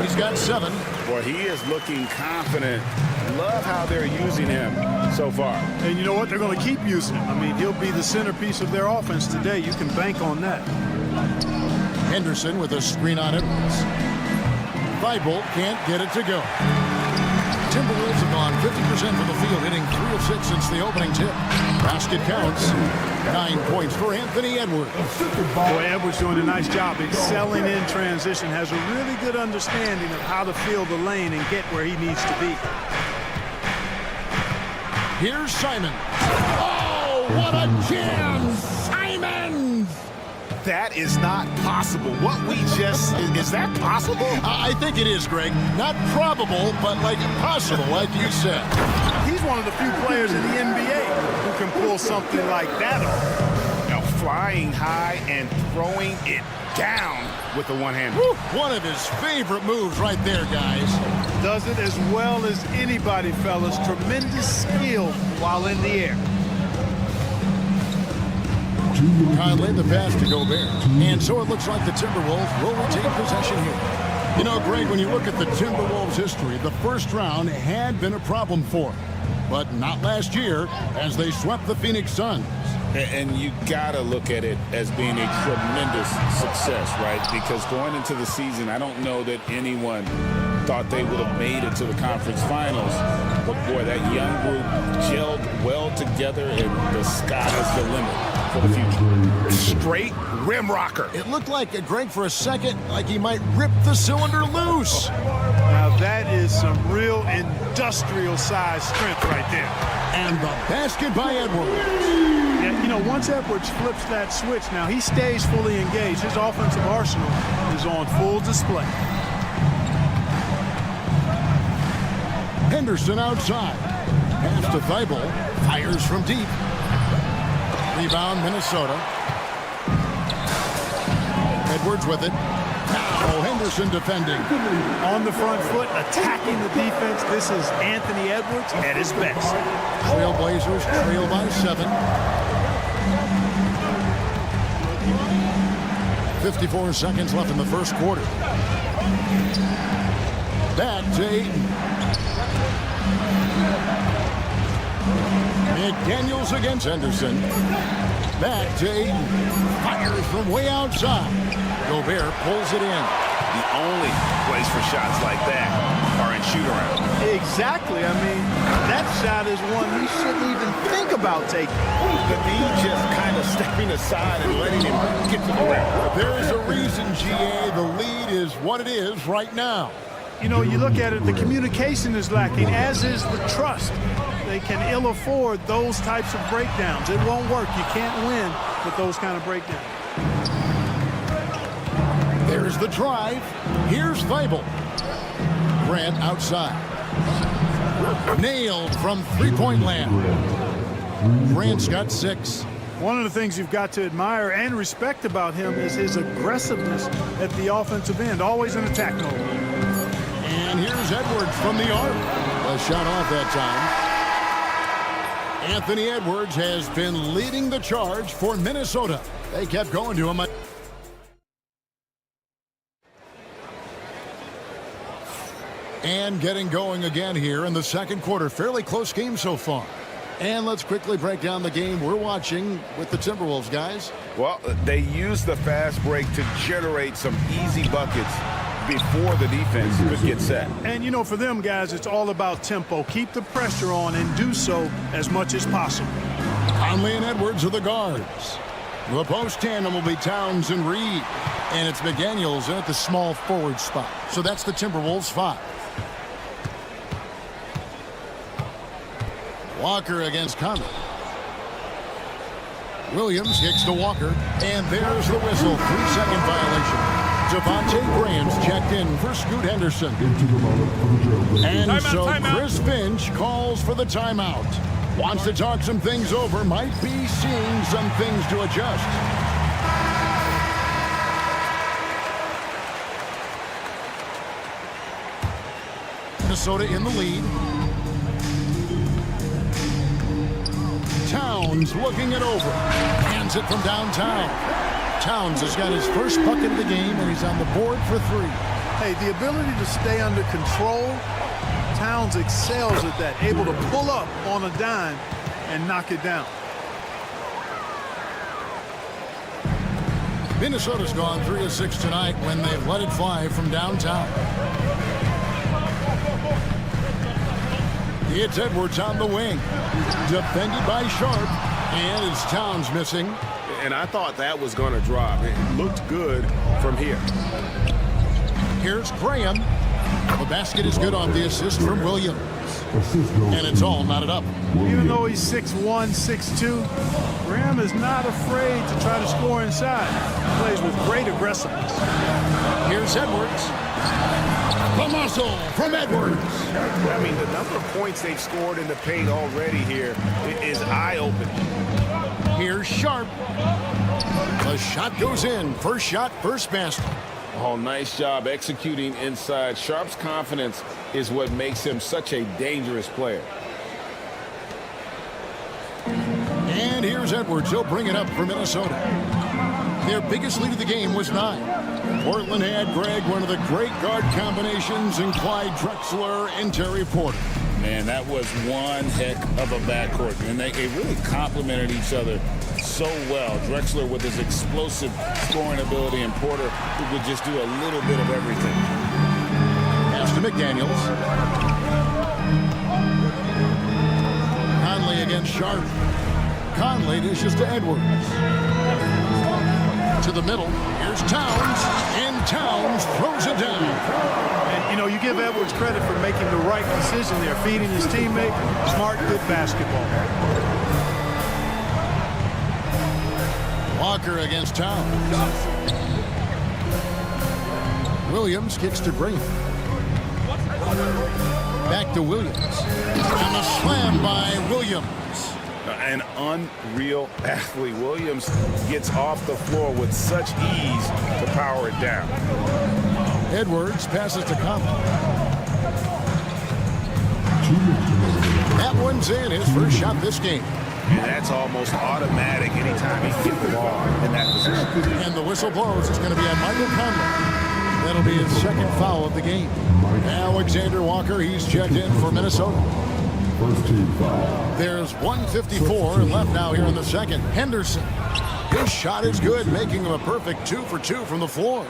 Speaker 1: He's got 7.
Speaker 4: Boy, he is looking confident. Love how they're using him so far.
Speaker 12: And you know what? They're going to keep using him. I mean, he'll be the centerpiece of their offense today. You can bank on that.
Speaker 1: Henderson with a screen on Edwards. Thibault can't get it to go. Timberwolves have gone 50% from the field, hitting 3 of 6 since the opening tip. Basket counts. 9 points for Anthony Edwards.
Speaker 12: Boy, Edwards doing a nice job excelling in transition. Has a really good understanding of how to fill the lane and get where he needs to be.
Speaker 1: Here's Simons. Oh, what a jam! Simons!
Speaker 5: That is not possible. What we just, is that possible?
Speaker 1: I think it is, Greg. Not probable, but like possible, like you said.
Speaker 12: He's one of the few players in the NBA who can pull something like that off.
Speaker 5: Now flying high and throwing it down with the one-hand.
Speaker 1: One of his favorite moves right there, guys.
Speaker 12: Does it as well as anybody, fellas. Tremendous skill while in the air.
Speaker 1: Conley the pass to Gobert. And so it looks like the Timberwolves will retain possession here. You know, Greg, when you look at the Timberwolves' history, the first round had been a problem for them. But not last year, as they swept the Phoenix Suns.
Speaker 4: And you got to look at it as being a tremendous success, right? Because going into the season, I don't know that anyone thought they would have made it to the conference finals. But, boy, that young group gelled well together, and the sky's the limit for the future.
Speaker 5: Straight rim rocker.
Speaker 1: It looked like, Greg, for a second, like he might rip the cylinder loose.
Speaker 12: Now, that is some real industrial-sized strength right there.
Speaker 1: And the basket by Edwards.
Speaker 12: Yeah, you know, once Edwards flips that switch, now he stays fully engaged. His offensive arsenal is on full display.
Speaker 1: Henderson outside. Pass to Thibault. Fires from deep. Rebound, Minnesota. Edwards with it. Now Henderson defending.
Speaker 12: On the front foot, attacking the defense. This is Anthony Edwards at his best.
Speaker 1: Trailblazers trail by 7. 54 seconds left in the first quarter. Back to Ayton. McDaniels against Henderson. Back to Aiden. Fires from way outside. Gobert pulls it in.
Speaker 5: The only place for shots like that are in shoot-around.
Speaker 12: Exactly. I mean, that shot is one we shouldn't even think about taking.
Speaker 5: The D just kind of stepping aside and letting him get to the rim.
Speaker 1: There's a reason, GA, the lead is what it is right now.
Speaker 12: You know, you look at it, the communication is lacking, as is the trust. They can ill afford those types of breakdowns. It won't work. You can't win with those kind of breakdowns.
Speaker 1: There's the drive. Here's Weibel. Grant outside. Nailed from three-point land. Grant's got 6.
Speaker 12: One of the things you've got to admire and respect about him is his aggressiveness at the offensive end, always in attack mode.
Speaker 1: And here's Edwards from the arc. A shot off that time. Anthony Edwards has been leading the charge for Minnesota. They kept going to him. And getting going again here in the second quarter. Fairly close game so far. And let's quickly break down the game we're watching with the Timberwolves, guys.
Speaker 5: Well, they use the fast break to generate some easy buckets before the defense could get set.
Speaker 12: And, you know, for them, guys, it's all about tempo. Keep the pressure on and do so as much as possible.
Speaker 1: Conley and Edwards are the guards. The post tandem will be Towns and Reed. And it's McDaniels at the small forward spot. So that's the Timberwolves 5. Walker against Conley. Williams kicks to Walker. And there's the whistle. 3-second violation. Devontae Graham's checked in for Scoot Henderson. And timeout. Chris Finch calls for the timeout. Wants to talk some things over. Might be seeing some things to adjust. Minnesota in the lead. Towns looking it over. Hands it from downtown. Towns has got his first bucket of the game, and he's on the board for 3.
Speaker 12: Hey, the ability to stay under control, Towns excels at that, able to pull up on a dime and knock it down.
Speaker 1: Minnesota's gone 3 of 6 tonight when they've let it fly from downtown. It's Edwards on the wing. Defended by Sharp. And it's Towns missing.
Speaker 5: And I thought that was going to drop. It looked good from here.
Speaker 1: Here's Graham. The basket is good on the assist from Williams. And it's all knotted up.
Speaker 12: Even though he's 6'1", 6'2", Graham is not afraid to try to score inside. He plays with great aggressiveness.
Speaker 1: Here's Edwards. The muscle from Edwards.
Speaker 5: I mean, the number of points they've scored in the paint already here is eye-opening.
Speaker 1: Here's Sharp. The shot goes in. First shot, first basket.
Speaker 5: Oh, nice job executing inside. Sharp's confidence is what makes him such a dangerous player.
Speaker 1: And here's Edwards. He'll bring it up for Minnesota. Their biggest lead of the game was 9. Portland had, Greg, one of the great guard combinations in Clyde Drexler and Terry Porter.
Speaker 4: Man, that was one heck of a backcourt, and they really complemented each other so well. Drexler with his explosive scoring ability, and Porter who could just do a little bit of everything.
Speaker 1: Pass to McDaniels. Conley against Sharp. Conley dishes to Edwards. To the middle. Here's Towns. And Towns throws it down.
Speaker 12: And, you know, you give Edwards credit for making the right decision there, feeding his teammate. Smart, good basketball.
Speaker 1: Walker against Towns. Williams kicks to Green. Back to Williams. And a slam by Williams.
Speaker 5: An unreal athlete. Williams gets off the floor with such ease to power it down.
Speaker 1: Edwards passes to Conley. That one's in, his first shot this game.
Speaker 5: And that's almost automatic anytime he gets the ball in that position.
Speaker 1: And the whistle blows. It's going to be on Michael Conley. That'll be his second foul of the game. Alexander Walker, he's checked in for Minnesota.
Speaker 10: First team foul.
Speaker 1: There's 1:54 left now here in the second. Henderson. His shot is good, making him a perfect 2 for 2 from the floor.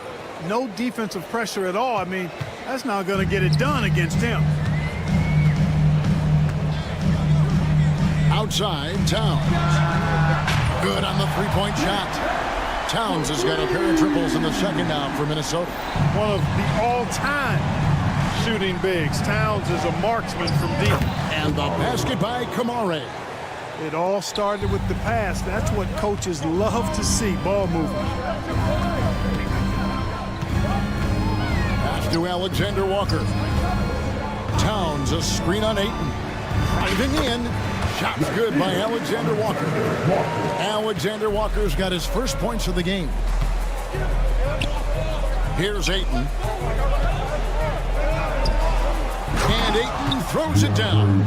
Speaker 12: No defensive pressure at all. I mean, that's not going to get it done against him.
Speaker 1: Outside, Towns. Good on the three-point shot. Towns has got a pair of triples in the second now for Minnesota.
Speaker 12: One of the all-time shooting bigs. Towns is a marksman from deep.
Speaker 1: And the basket by Kamare.
Speaker 12: It all started with the pass. That's what coaches love to see, ball movement.
Speaker 1: Pass to Alexander Walker. Towns, a screen on Ayton. Driving in. Shot's good by Alexander Walker. Alexander Walker's got his first points of the game. Here's Ayton. And Ayton throws it down.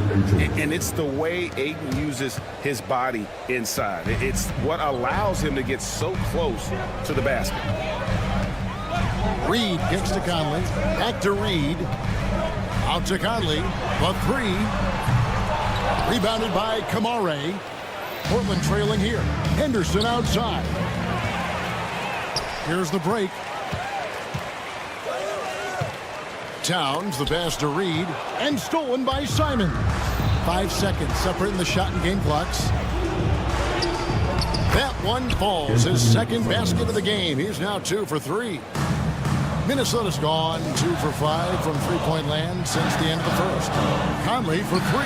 Speaker 5: And it's the way Ayton uses his body inside. It's what allows him to get so close to the basket.
Speaker 1: Reed gets to Conley. Back to Reed. Out to Conley. The three. Rebounded by Kamare. Portland trailing here. Henderson outside. Here's the break. Towns, the pass to Reed, and stolen by Simon. 5 seconds separating the shot and game clocks. That one falls. His second basket of the game. He's now 2 for 3. Minnesota's gone 2 for 5 from three-point land since the end of the first. Conley for 3,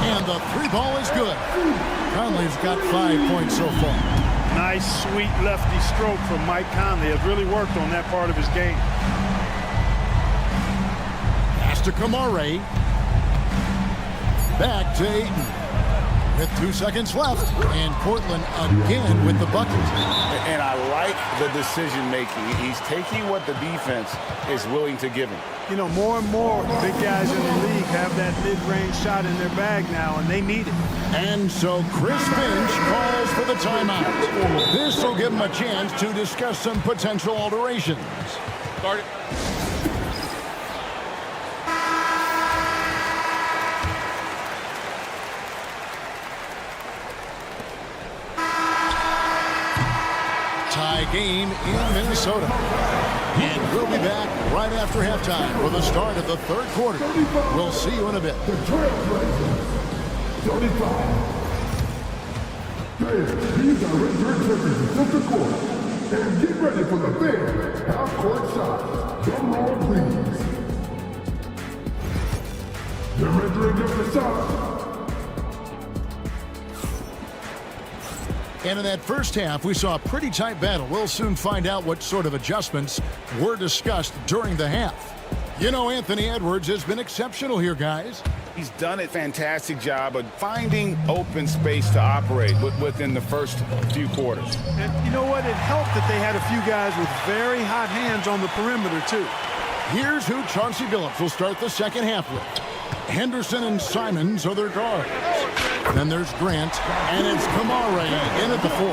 Speaker 1: and the three ball is good. Conley's got 5 points so far.
Speaker 12: Nice, sweet lefty stroke from Mike Conley. Has really worked on that part of his game.
Speaker 1: Pass to Kamare. Back to Ayton. With 2 seconds left, and Portland again with the bucket.
Speaker 5: And I like the decision making. He's taking what the defense is willing to give him.
Speaker 12: You know, more and more big guys in the league have that mid-range shot in their bag now, and they need it.
Speaker 1: And so Chris Finch calls for the timeout. This will give him a chance to discuss some potential alterations.
Speaker 2: Start it.
Speaker 1: Tie game in Minnesota. And we'll be back right after halftime for the start of the third quarter. We'll see you in a bit.
Speaker 10: The Trailblazers. 35. Fans, these are red jerseys in center court. And get ready for the big half-court shots. Drum roll, please. They're rendering up the shot.
Speaker 1: And in that first half, we saw a pretty tight battle. We'll soon find out what sort of adjustments were discussed during the half. You know, Anthony Edwards has been exceptional here, guys.
Speaker 5: He's done a fantastic job of finding open space to operate within the first few quarters.
Speaker 12: And you know what? It helped that they had a few guys with very hot hands on the perimeter, too.
Speaker 1: Here's who Chauncey Billups will start the second half with. Henderson and Simons are their guards. Then there's Grant, and it's Kamare in at the 4.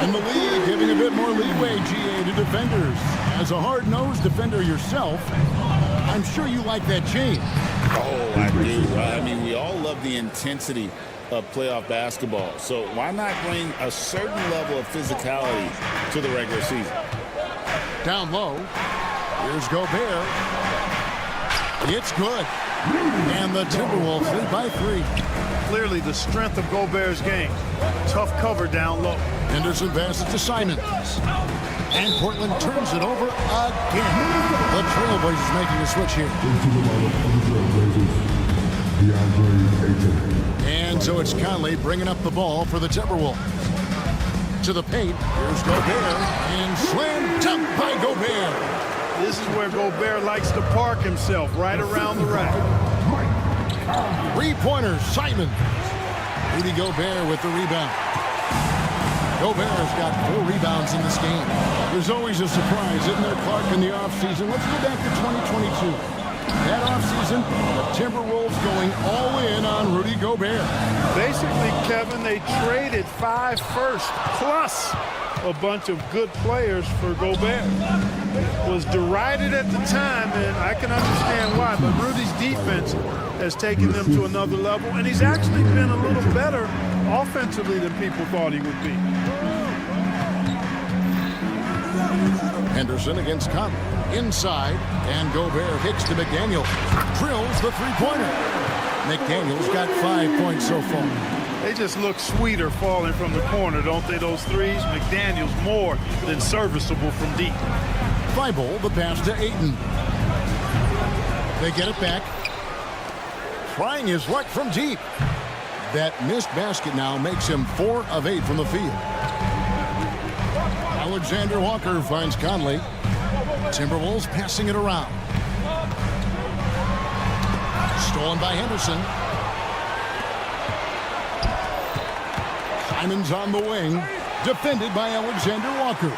Speaker 1: And the league giving a bit more leeway, GA, to defenders. As a hard-nosed defender yourself, I'm sure you like that change.
Speaker 4: Oh, I do. I mean, we all love the intensity of playoff basketball. So why not bring a certain level of physicality to the regular season?
Speaker 1: Down low. Here's Gobert. It's good. And the Timberwolves lead by 3.
Speaker 12: Clearly the strength of Gobert's game. Tough cover down low.
Speaker 1: Henderson passes to Simons. And Portland turns it over again. The Trailblazers making a switch here. And so it's Conley bringing up the ball for the Timberwolves. To the paint. Here's Gobert. And slam dunk by Gobert.
Speaker 12: This is where Gobert likes to park himself, right around the rack.
Speaker 1: 3-pointer, Simons. Rudy Gobert with the rebound. Gobert's got 4 rebounds in this game. There's always a surprise, isn't there, Clark, in the offseason? Let's go back to 2022. That offseason, the Timberwolves going all in on Rudy Gobert.
Speaker 12: Basically, Kevin, they traded 5 firsts plus a bunch of good players for Gobert. Was derided at the time, and I can understand why, but Rudy's defense defense has taken them to another level, and he's actually been a little better offensively than people thought he would be.
Speaker 1: Henderson against Conley. Inside, and Gobert kicks to McDaniels. Drills the three-pointer. McDaniels got 5 points so far.
Speaker 12: They just look sweeter falling from the corner, don't they, those threes? McDaniels more than serviceable from deep.
Speaker 1: Thibault, the pass to Ayton. They get it back. Trying his luck from deep. That missed basket now makes him 4 of 8 from the field. Alexander Walker finds Conley. Timberwolves passing it around. Stolen by Henderson. Simon's on the wing. Defended by Alexander Walker.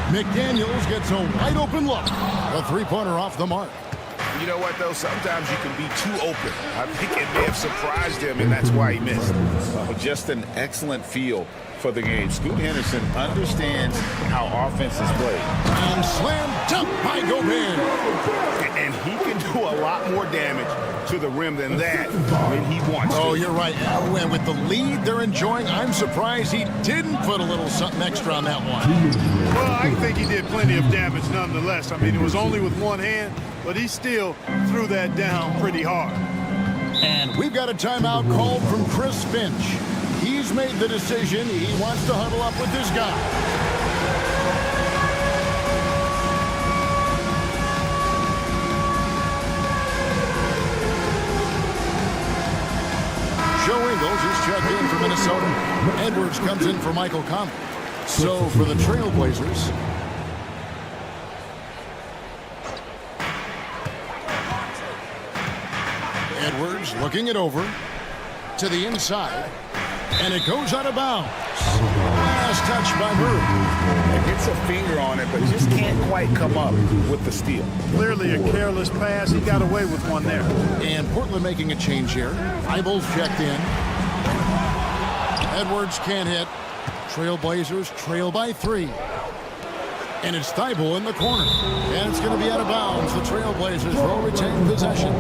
Speaker 1: McDaniels gets a wide open look. A three-pointer off the mark.
Speaker 5: You know what, though? Sometimes you can be too open. I think it may have surprised him, and that's why he missed.
Speaker 4: Just an excellent feel for the game. Scoot Henderson understands how offense is played.
Speaker 1: And slam dunk by Gobert.
Speaker 5: And he can do a lot more damage to the rim than that when he wants to.
Speaker 1: Oh, you're right. And with the lead they're enjoying, I'm surprised he didn't put a little something extra on that one.
Speaker 12: Well, I think he did plenty of damage nonetheless. I mean, it was only with one hand, but he still threw that down pretty hard.
Speaker 1: And we've got a timeout called from Chris Finch. He's made the decision. He wants to huddle up with this guy. Joe Ingles is checked in for Minnesota. Edwards comes in for Michael Conley. So for the Trailblazers, Edwards looking it over to the inside, and it goes out of bounds. Last touch by Murray.
Speaker 4: It gets a finger on it, but just can't quite come up with the steal.
Speaker 12: Clearly a careless pass. He got away with one there.
Speaker 1: And Portland making a change here. Eibel's checked in. Edwards can't hit. Trailblazers trail by 3. And it's Thibault in the corner. And it's going to be out of bounds. The Trailblazers will retain possession.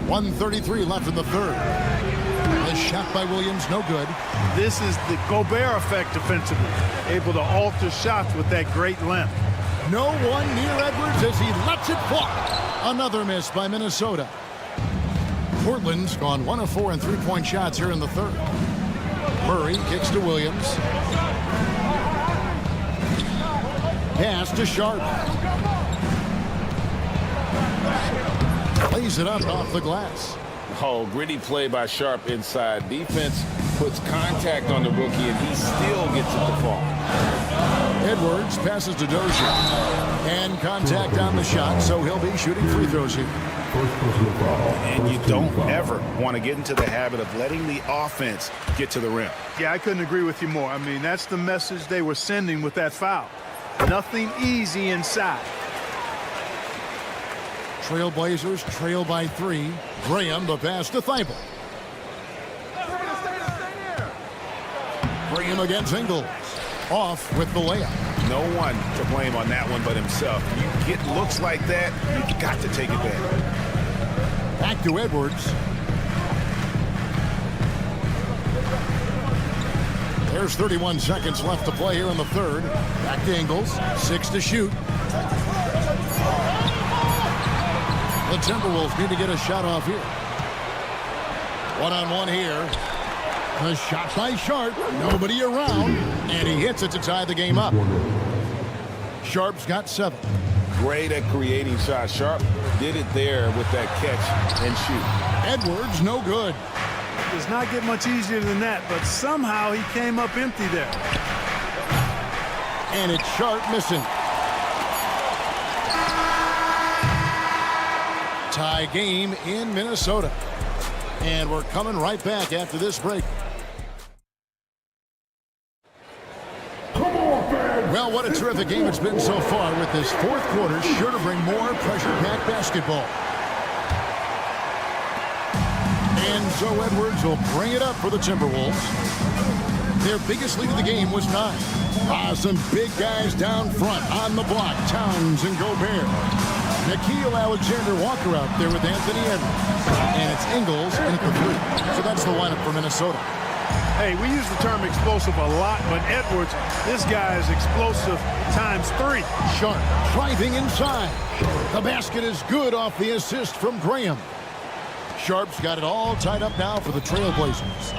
Speaker 1: .133 left in the third. The shot by Williams, no good.
Speaker 12: This is the Gobert effect defensively. Able to alter shots with that great length.
Speaker 1: No one near Edwards as he lets it fly. Another miss by Minnesota. Portland's gone 1 of 4 in three-point shots here in the third. Murray kicks to Williams. Pass to Sharp. Lays it up off the glass.
Speaker 4: Oh, gritty play by Sharp inside. Defense puts contact on the rookie, and he still gets it to fall.
Speaker 1: Edwards passes to Dozier. And contact on the shot, so he'll be shooting free throws here.
Speaker 5: And you don't ever want to get into the habit of letting the offense get to the rim.
Speaker 12: Yeah, I couldn't agree with you more. I mean, that's the message they were sending with that foul. Nothing easy inside.
Speaker 1: Trailblazers trail by 3. Graham the pass to Thibault. Graham against Ingles. Off with the layup.
Speaker 5: No one to blame on that one but himself. You get looks like that, you've got to take it back.
Speaker 1: Back to Edwards. There's 31 seconds left to play here in the third. Back to Ingles. 6 to shoot. The Timberwolves need to get a shot off here. One-on-one here. The shot by Sharp. Nobody around. And he hits it to tie the game up. Sharp's got 7.
Speaker 4: Great at creating shots. Sharp did it there with that catch and shoot.
Speaker 1: Edwards, no good.
Speaker 12: Does not get much easier than that, but somehow he came up empty there.
Speaker 1: And it's Sharp missing. Tie game in Minnesota. And we're coming right back after this break. Well, what a terrific game it's been so far, with this fourth quarter sure to bring more pressure-packed basketball. And so Edwards will bring it up for the Timberwolves. Their biggest lead of the game was 9. Some big guys down front on the block. Towns and Gobert. Nickeil Alexander-Walker out there with Anthony Edwards. And it's Ingles in at the 3. So that's the lineup for Minnesota.
Speaker 12: Hey, we use the term explosive a lot, but Edwards, this guy is explosive times 3.
Speaker 1: Sharp driving inside. The basket is good off the assist from Graham. Sharp's got it all tied up now for the Trailblazers.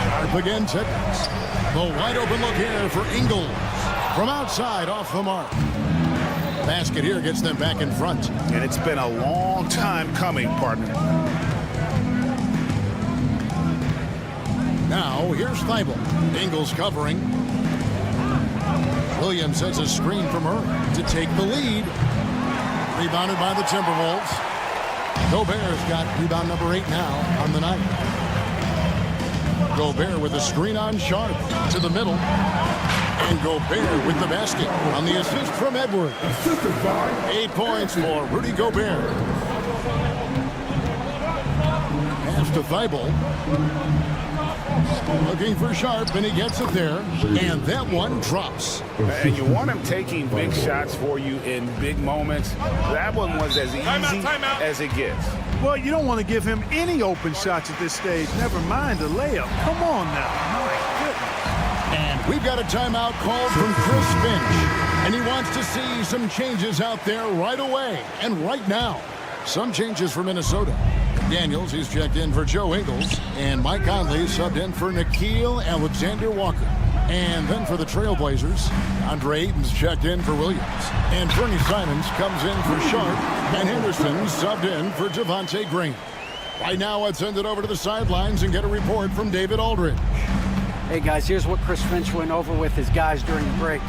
Speaker 1: Sharp again tickets. The wide open look here for Ingles. From outside off the mark. Basket here gets them back in front.
Speaker 4: And it's been a long time coming, partner.
Speaker 1: Now, here's Thibault. Ingles covering. Williams sets a screen from her to take the lead. Rebounded by the Timberwolves. Gobert's got rebound number 8 now on the night. Gobert with a screen on Sharp to the middle. And Gobert with the basket on the assist from Edwards. 8 points for Rudy Gobert. Pass to Thibault. Looking for Sharp, and he gets it there. And that one drops.
Speaker 4: And you want him taking big shots for you in big moments. That one was as easy as it gets.
Speaker 12: Well, you don't want to give him any open shots at this stage. Never mind a layup. Come on now. My goodness.
Speaker 1: And we've got a timeout called from Chris Finch. And he wants to see some changes out there right away and right now. Some changes for Minnesota. Daniels, he's checked in for Joe Ingles. And Mike Conley subbed in for Nickeil Alexander-Walker. And then for the Trailblazers, Andre Ayton's checked in for Williams. And Bernie Simons comes in for Sharp. And Henderson subbed in for Devontae Green. Right now, let's send it over to the sidelines and get a report from David Aldridge.
Speaker 6: Hey, guys, here's what Chris Finch went over with his guys during the break.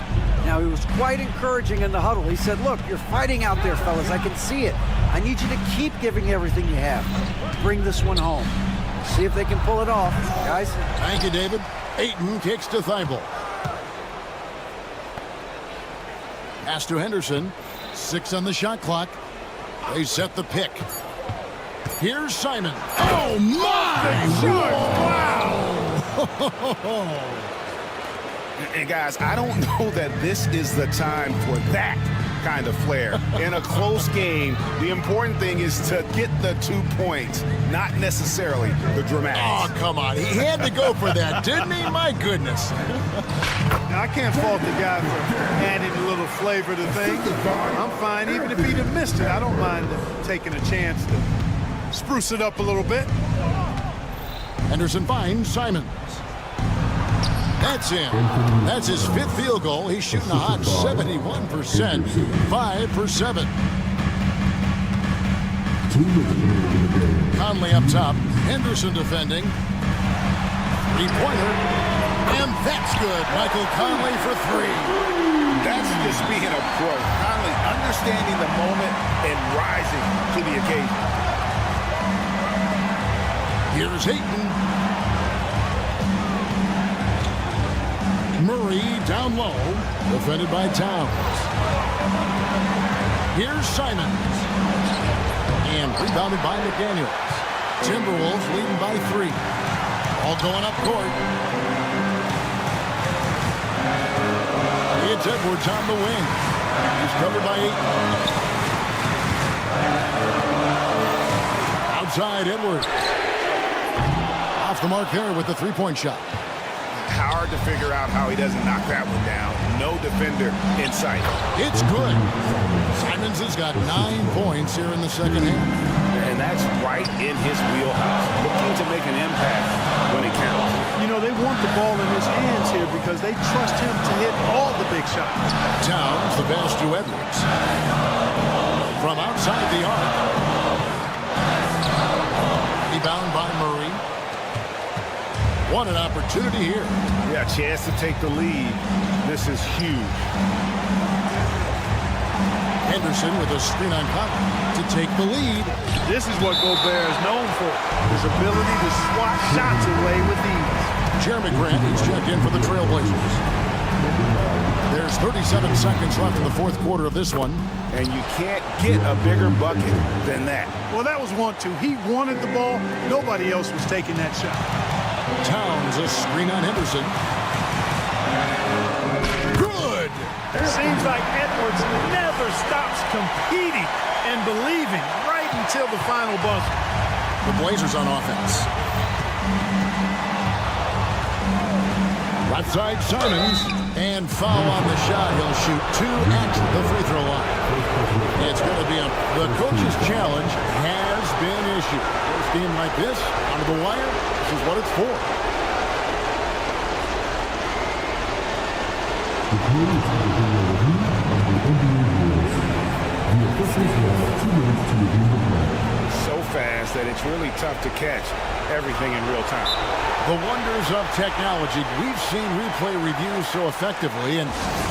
Speaker 6: Now, he was quite encouraging in the huddle. He said, look, you're fighting out there, fellas. I can see it. I need you to keep giving everything you have. Bring this one home. See if they can pull it off, guys.
Speaker 1: Thank you, David. Ayton kicks to Thibault. Pass to Henderson. 6 on the shot clock. They set the pick. Here's Simon. Oh, my! Wow!
Speaker 4: And guys, I don't know that this is the time for that kind of flair. In a close game, the important thing is to get the 2 points, not necessarily the dramatics.
Speaker 1: Oh, come on. He had to go for that, didn't he? My goodness.
Speaker 12: Now, I can't fault the guy for adding a little flavor to things. I'm fine. Even if he'd have missed it, I don't mind taking a chance to spruce it up a little bit.
Speaker 1: Henderson finds Simons. That's in. That's his 5th field goal. He's shooting a hot 71%. 5 for 7. Conley up top. Henderson defending. 3-pointer. And that's good. Michael Conley for 3.
Speaker 4: That's just being a pro. Conley understanding the moment and rising to the occasion.
Speaker 1: Here's Ayton. Murray down low, defended by Towns. Here's Simons. And rebounded by McDaniels. Timberwolves leading by 3. All going up court. It's Edwards on the wing. He's covered by Ayton. Outside Edwards. Off the mark there with the 3-point shot.
Speaker 4: Hard to figure out how he doesn't knock that one down. No defender in sight.
Speaker 1: It's good. Simons has got 9 points here in the second half.
Speaker 4: And that's right in his wheelhouse. Looking to make an impact when it counts.
Speaker 12: You know, they want the ball in his hands here because they trust him to hit all the big shots.
Speaker 1: Towns, the pass to Edwards. From outside the arc. Rebound by Murray. What an opportunity here.
Speaker 4: Yeah, chance to take the lead. This is huge.
Speaker 1: Henderson with a screen on Conley to take the lead.
Speaker 12: This is what Gobert is known for. His ability to swat shots away with ease.
Speaker 1: Jeremy Grant is checked in for the Trailblazers. There's 37 seconds left in the fourth quarter of this one.
Speaker 5: And you can't get a bigger bucket than that.
Speaker 12: Well, that was 1-2. He wanted the ball. Nobody else was taking that shot.
Speaker 1: Towns, a screen on Henderson. Good!
Speaker 12: Seems like Edwards never stops competing and believing right until the final buzzer.
Speaker 1: The Blazers on offense. Right side, Simons. And foul on the shot. He'll shoot 2 at the free throw line. It's going to be the coach's challenge has been issued. First game like this, onto the wire, this is what it's for.
Speaker 5: So fast that it's really tough to catch everything in real time.
Speaker 1: The wonders of technology. We've seen replay reviews so effectively, and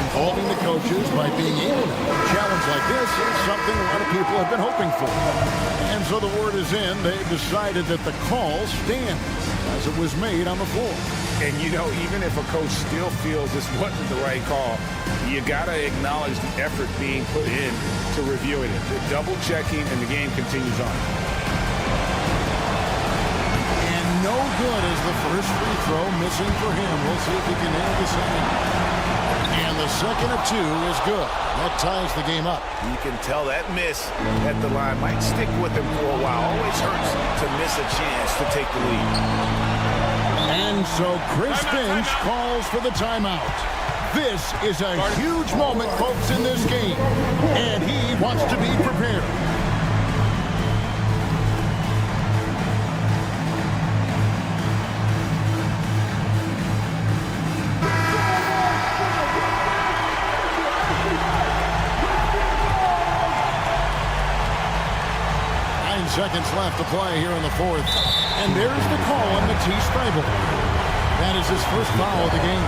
Speaker 1: involving the coaches by being able to have a challenge like this is something a lot of people have been hoping for. And so the word is in. They've decided that the call stands as it was made on the floor.
Speaker 5: And, you know, even if a coach still feels this wasn't the right call, you got to acknowledge the effort being put in to reviewing it. The double-checking, and the game continues on.
Speaker 1: No good as the first free throw missing for him. We'll see if he can nail the second. And the second of 2 is good. That ties the game up.
Speaker 5: You can tell that miss at the line might stick with him for a while. Always hurts to miss a chance to take the lead.
Speaker 1: And so Chris Finch calls for the timeout. This is a huge moment, folks, in this game. And he wants to be prepared. 9 seconds left to play here in the fourth. And there's the call on Matisse Thybulle. That is his first foul of the game.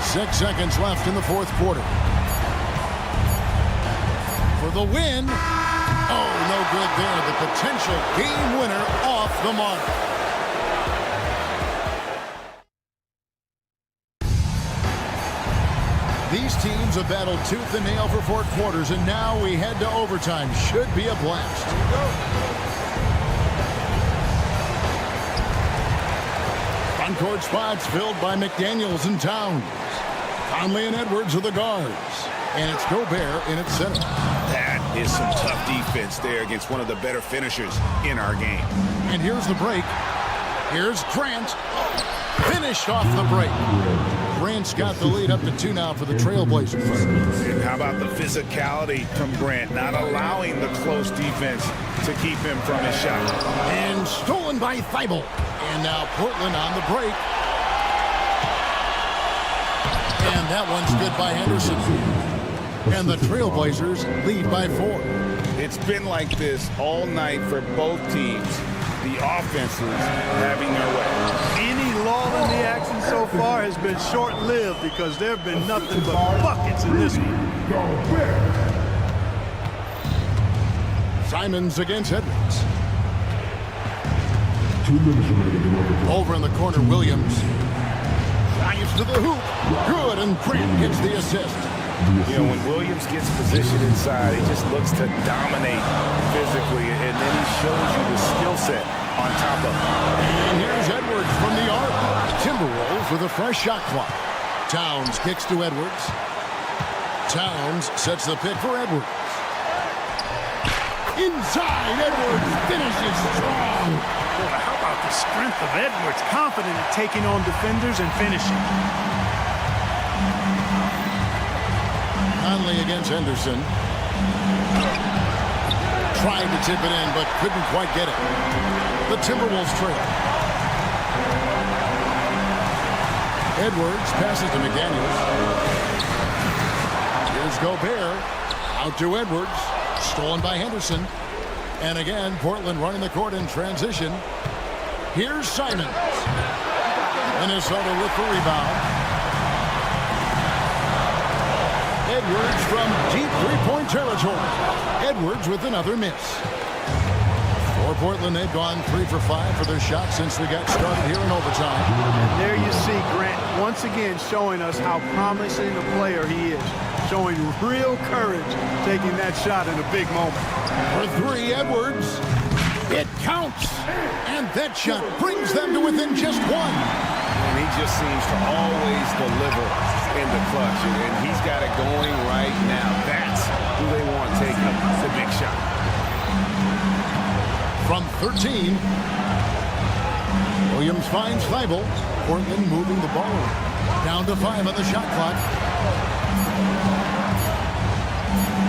Speaker 1: 6 seconds left in the fourth quarter. For the win. Oh, no good there. The potential game winner off the mark. These teams have battled tooth and nail for 4 quarters, and now we head to overtime. Should be a blast. Front-court spots filled by McDaniels and Towns. Conley and Edwards are the guards. And it's Gobert in its center.
Speaker 5: That is some tough defense there against one of the better finishers in our game.
Speaker 1: And here's the break. Here's Grant. Finished off the break. Grant's got the lead up to 2 now for the Trailblazers.
Speaker 5: And how about the physicality from Grant, not allowing the close defense to keep him from his shot.
Speaker 1: And stolen by Thybulle. And now Portland on the break. And that one's good by Henderson. And the Trailblazers lead by 4.
Speaker 5: It's been like this all night for both teams. The offenses having their way.
Speaker 12: Any lull in the action so far has been short-lived because there have been nothing but buckets in this one.
Speaker 1: Simons against Edwards. Over in the corner, Williams. Drives to the hoop. Good, and Grant gets the assist.
Speaker 5: You know, when Williams gets positioned inside, he just looks to dominate physically, and then he shows you the skill set on top of it.
Speaker 1: And here's Edwards from the arc. Timberwolves with a fresh shot clock. Towns kicks to Edwards. Towns sets the pick for Edwards. Inside, Edwards finishes strong.
Speaker 12: Boy, how about the strength of Edwards? Confident in taking on defenders and finishing.
Speaker 1: Conley against Henderson. Tried to tip it in, but couldn't quite get it. The Timberwolves trail. Edwards passes to McDaniels. Here's Gobert. Out to Edwards. Stolen by Henderson. And again, Portland running the court in transition. Here's Simons. Minnesota with the rebound. Edwards from deep three-point territory. Edwards with another miss. For Portland, they've gone 3 for 5 for their shots since we got started here in overtime.
Speaker 12: And there you see Grant once again showing us how promising a player he is. Showing real courage taking that shot in a big moment.
Speaker 1: For 3, Edwards. It counts. And that shot brings them to within just 1.
Speaker 5: And he just seems to always deliver in the clutch. And he's got it going right now. That's who they want taking the big shot.
Speaker 1: From 13, Williams finds Thibault. Portland moving the ball down to 5 on the shot clock.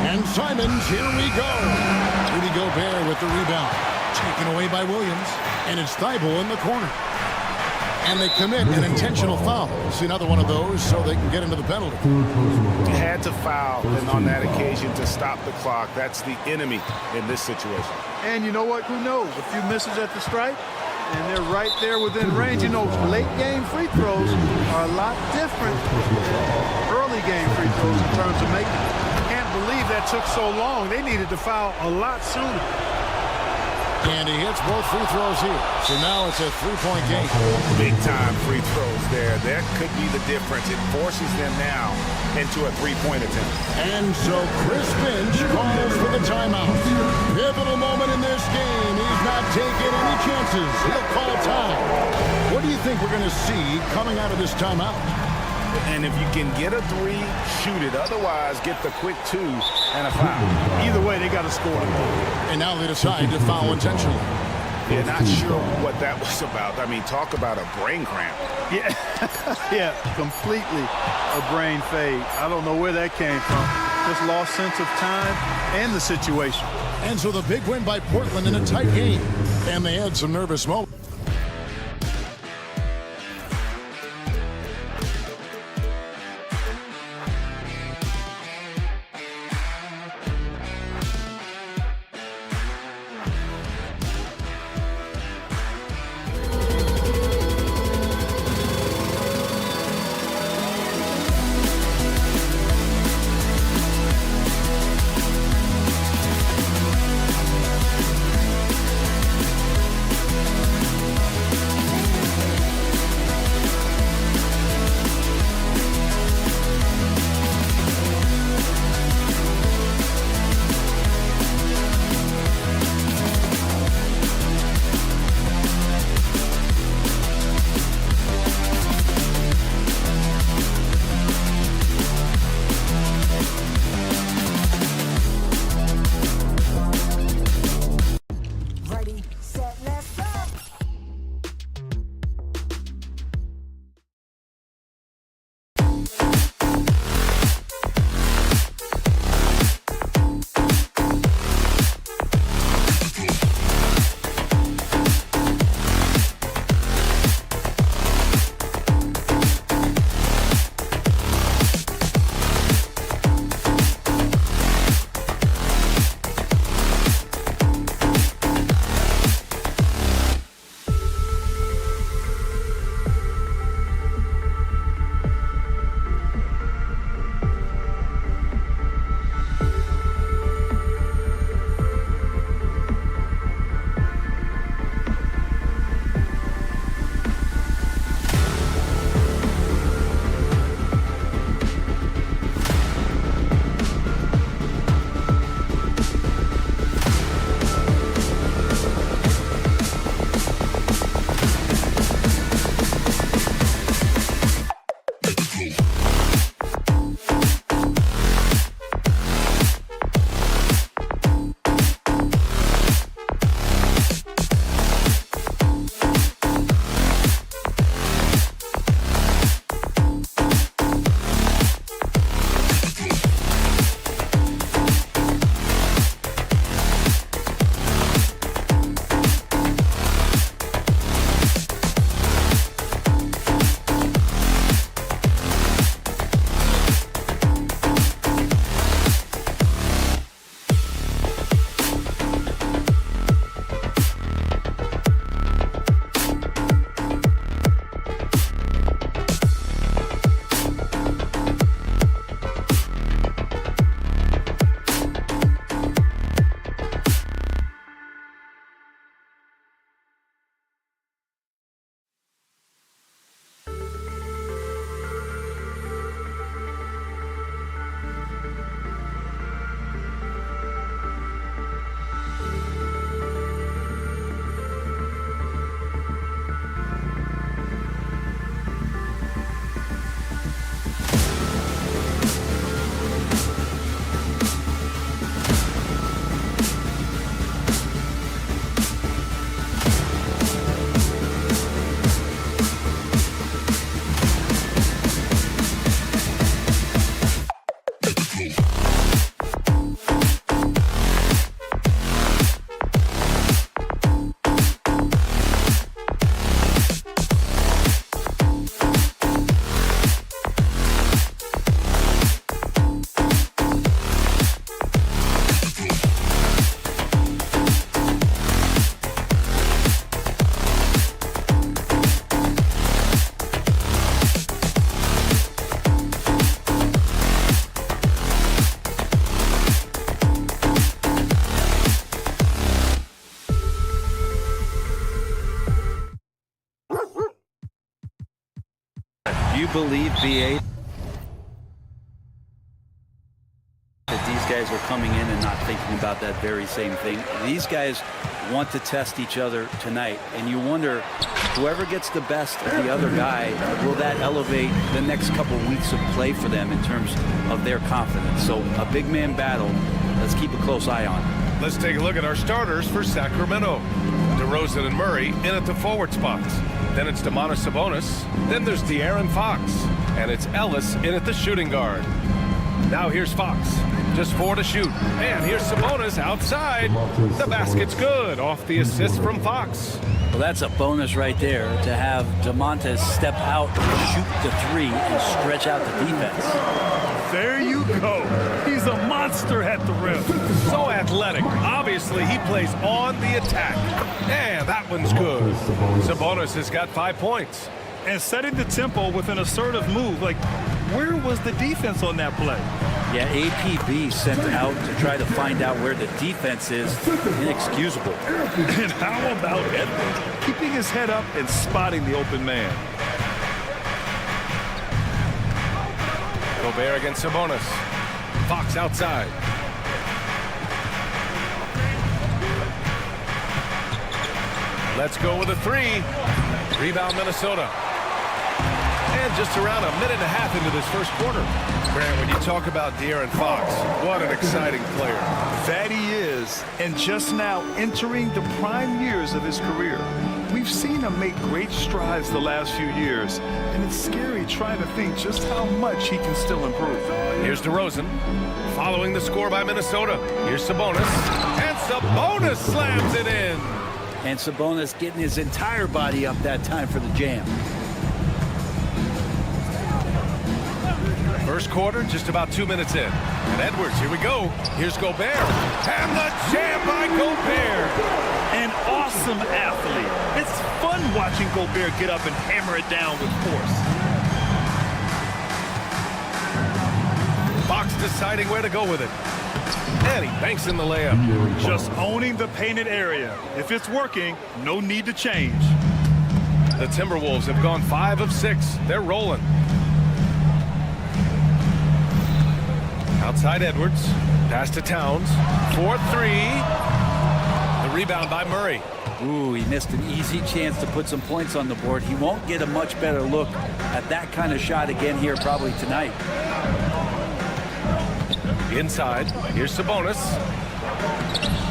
Speaker 1: And Simons, here we go. Rudy Gobert with the rebound. Taken away by Williams. And it's Thibault in the corner. And they commit an intentional foul. See another one of those so they can get into the penalty.
Speaker 5: Had to foul and on that occasion to stop the clock. That's the enemy in this situation.
Speaker 12: And you know what? Who knows? A few misses at the stripe, and they're right there within range. You know, late game free throws are a lot different than early game free throws in terms of making it. Can't believe that took so long. They needed to foul a lot sooner.
Speaker 1: And he hits both free throws here. So now it's a 3-point game.
Speaker 5: Big-time free throws there. That could be the difference. It forces them now into a 3-point attempt.
Speaker 1: And so Chris Finch calls for the timeout. Pivotal moment in this game. He's not taking any chances. He'll call time. What do you think we're going to see coming out of this timeout?
Speaker 5: And if you can get a 3, shoot it. Otherwise, get the quick 2 and a foul.
Speaker 12: Either way, they got to score.
Speaker 1: And now they decide to foul intentionally.
Speaker 5: Yeah, not sure what that was about. I mean, talk about a brain cramp.
Speaker 12: Yeah, yeah, completely a brain fade. I don't know where that came from. Just lost sense of time and the situation.
Speaker 1: And so the big win by Portland in a tight game. And they had some nervous moments.
Speaker 3: Do you believe, B.A., that these guys are coming in and not thinking about that very same thing? These guys want to test each other tonight, and you wonder, whoever gets the best of the other guy, will that elevate the next couple weeks of play for them in terms of their confidence? So a big man battle. Let's keep a close eye on it.
Speaker 2: Let's take a look at our starters for Sacramento. DeRozan and Murray in at the forward spots. Then it's Domantas Sabonis. Then there's De'Aaron Fox. And it's Ellis in at the shooting guard. Now here's Fox. Just 4 to shoot. And here's Sabonis outside. The basket's good off the assist from Fox.
Speaker 3: Well, that's a bonus right there to have Domantas step out, shoot the 3, and stretch out the defense.
Speaker 8: There you go. He's a monster at the rim.
Speaker 2: So athletic. Obviously, he plays on the attack. And that one's good. Sabonis has got 5 points.
Speaker 8: And setting the tempo with an assertive move. Like, where was the defense on that play?
Speaker 3: Yeah, APB sent out to try to find out where the defense is. Inexcusable.
Speaker 8: And how about Edwards keeping his head up and spotting the open man?
Speaker 2: Gobert against Sabonis. Fox outside. Let's go with a 3. Rebound Minnesota. And just around a minute and a half into this first quarter. Grant, when you talk about De'Aaron Fox, what an exciting player.
Speaker 8: That he is, and just now entering the prime years of his career. We've seen him make great strides the last few years, and it's scary trying to think just how much he can still improve.
Speaker 2: Here's DeRozan, following the score by Minnesota. Here's Sabonis, and Sabonis slams it in.
Speaker 3: And Sabonis getting his entire body up that time for the jam.
Speaker 2: First quarter, just about 2 minutes in. And Edwards, here we go. Here's Gobert. And the jam by Gobert.
Speaker 8: An awesome athlete. It's fun watching Gobert get up and hammer it down with force.
Speaker 2: Fox deciding where to go with it. And he banks in the layup.
Speaker 8: Just owning the painted area. If it's working, no need to change.
Speaker 2: The Timberwolves have gone 5 of 6. They're rolling. Outside Edwards. Pass to Towns. 4-3. The rebound by Murray.
Speaker 3: Ooh, he missed an easy chance to put some points on the board. He won't get a much better look at that kind of shot again here probably tonight.
Speaker 2: Inside. Here's Sabonis.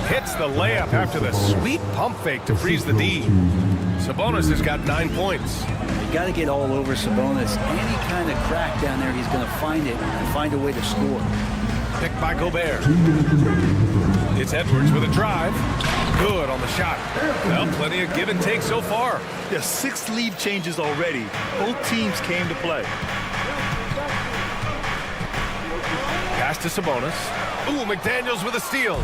Speaker 2: Hits the layup after the sweet pump fake to freeze the D. Sabonis has got 9 points.
Speaker 3: You got to get all over Sabonis. Any kind of crack down there, he's going to find it and find a way to score.
Speaker 2: Picked by Gobert. It's Edwards with a drive. Good on the shot. Well, plenty of give and take so far.
Speaker 8: There's 6 lead changes already. Both teams came to play.
Speaker 2: Pass to Sabonis. Ooh, McDaniels with a steal.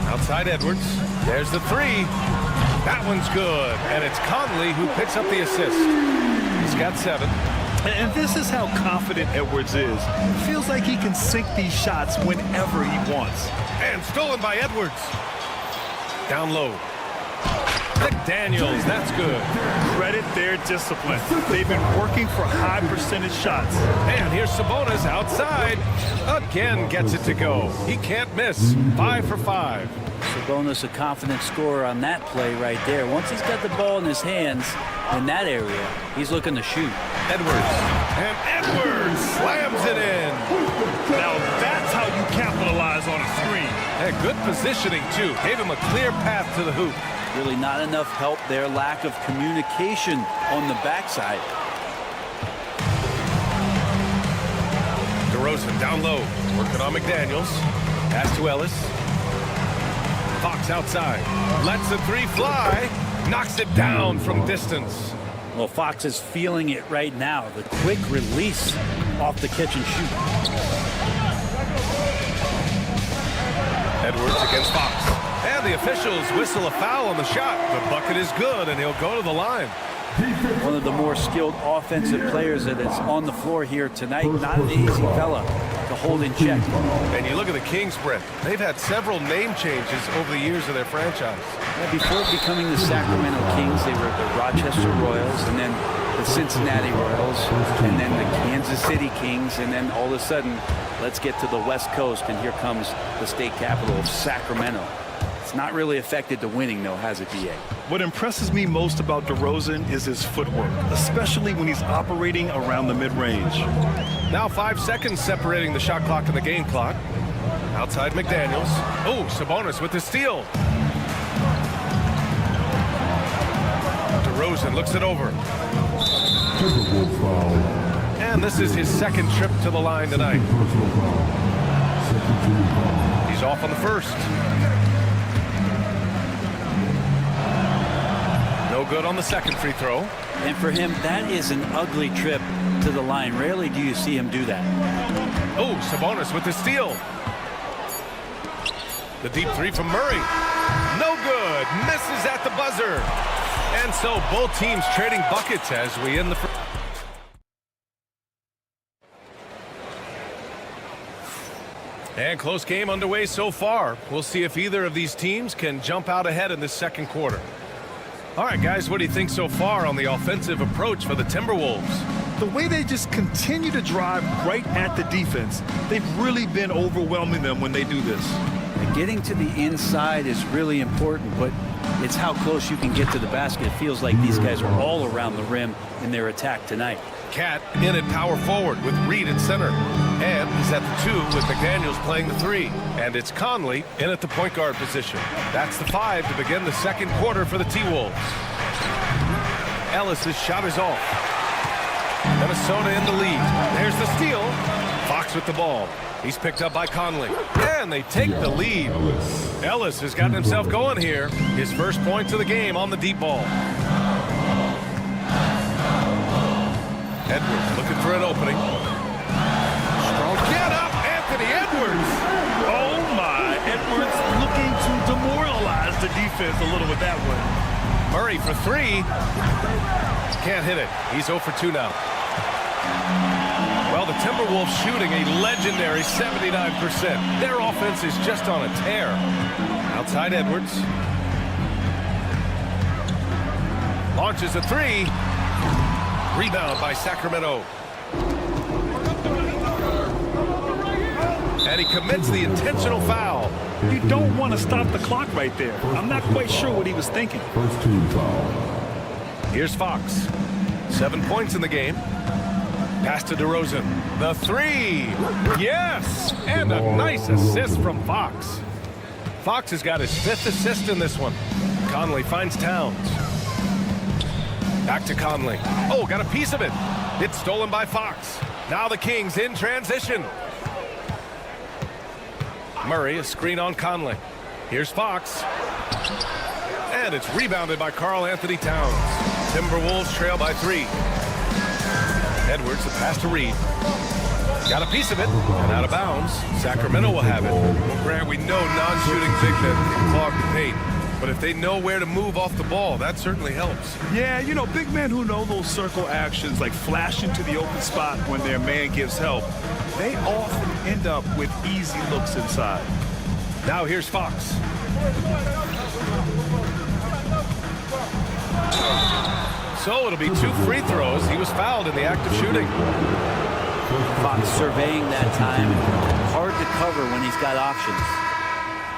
Speaker 2: Outside Edwards. There's the 3. That one's good. And it's Conley who picks up the assist. He's got 7.
Speaker 8: And this is how confident Edwards is. Feels like he can sink these shots whenever he wants.
Speaker 2: And stolen by Edwards. Down low. McDaniels, that's good.
Speaker 8: Credit their discipline. They've been working for high percentage shots.
Speaker 2: And here's Sabonis outside. Again gets it to go. He can't miss. 5 for 5.
Speaker 3: Sabonis a confident scorer on that play right there. Once he's got the ball in his hands in that area, he's looking to shoot.
Speaker 2: Edwards. And Edwards slams it in.
Speaker 8: Now that's how you capitalize on a screen.
Speaker 2: And good positioning, too. Gave him a clear path to the hoop.
Speaker 3: Really not enough help there. Lack of communication on the backside.
Speaker 2: DeRozan down low. Working on McDaniels. Pass to Ellis. Fox outside. Lets the 3 fly. Knocks it down from distance.
Speaker 3: Well, Fox is feeling it right now. The quick release off the catch and shoot.
Speaker 2: Edwards against Fox. And the officials whistle a foul on the shot. The bucket is good, and he'll go to the line.
Speaker 3: One of the more skilled offensive players that is on the floor here tonight. Not an easy fella to hold in check.
Speaker 2: And you look at the Kings, Brent. They've had several name changes over the years of their franchise.
Speaker 3: Yeah, before becoming the Sacramento Kings, they were the Rochester Royals, and then the Cincinnati Royals, and then the Kansas City Kings, and then all of a sudden, let's get to the West Coast, and here comes the state capital of Sacramento. It's not really affected the winning, though, has it, D.A.?
Speaker 8: What impresses me most about DeRozan is his footwork, especially when he's operating around the mid-range.
Speaker 2: Now 5 seconds separating the shot clock and the game clock. Outside McDaniels. Oh, Sabonis with the steal. DeRozan looks it over.
Speaker 10: Timberwolves foul.
Speaker 2: And this is his second trip to the line tonight.
Speaker 10: Personal foul. Second team foul.
Speaker 2: He's off on the first. No good on the second free throw.
Speaker 3: And for him, that is an ugly trip to the line. Rarely do you see him do that.
Speaker 2: Oh, Sabonis with the steal. The deep three from Murray. No good. Misses at the buzzer. And so both teams trading buckets as we end the first. And close game underway so far. We'll see if either of these teams can jump out ahead in this second quarter. All right, guys, what do you think so far on the offensive approach for the Timberwolves?
Speaker 8: The way they just continue to drive right at the defense, they've really been overwhelming them when they do this.
Speaker 3: And getting to the inside is really important, but it's how close you can get to the basket. It feels like these guys are all around the rim in their attack tonight.
Speaker 2: Cat in at power forward with Reed at center. And he's at the 2 with McDaniels playing the 3. And it's Conley in at the point guard position. That's the 5 to begin the second quarter for the T-Wolves. Ellis's shot is off. Minnesota in the lead. There's the steal. Fox with the ball. He's picked up by Conley. And they take the lead. Ellis has gotten himself going here. His first points of the game on the deep ball. Edwards looking for an opening. Strong get up, Anthony Edwards.
Speaker 8: Oh my, Edwards looking to demoralize the defense a little with that one.
Speaker 2: Murray for 3. Can't hit it. He's 0 for 2 now. Well, the Timberwolves shooting a legendary 79%. Their offense is just on a tear. Outside Edwards. Launches a 3. Rebound by Sacramento. And he commits the intentional foul.
Speaker 8: You don't want to stop the clock right there. I'm not quite sure what he was thinking.
Speaker 10: First team foul.
Speaker 2: Here's Fox. 7 points in the game. Pass to DeRozan. The 3. Yes! And a nice assist from Fox. Fox has got his 5th assist in this one. Conley finds Towns. Back to Conley. Oh, got a piece of it. It's stolen by Fox. Now the Kings in transition. Murray, a screen on Conley. Here's Fox. And it's rebounded by Karl Anthony Towns. Timberwolves trail by 3. Edwards, the pass to Reed. Got a piece of it, and out of bounds. Sacramento will have it. Well, Grant, we know non-shooting big men can clog the paint. But if they know where to move off the ball, that certainly helps.
Speaker 8: Yeah, you know, big men who know those circle actions, like flashing to the open spot when their man gives help, they often end up with easy looks inside.
Speaker 2: Now here's Fox. So it'll be 2 free throws. He was fouled in the act of shooting.
Speaker 3: Fox surveying that time. Hard to cover when he's got options.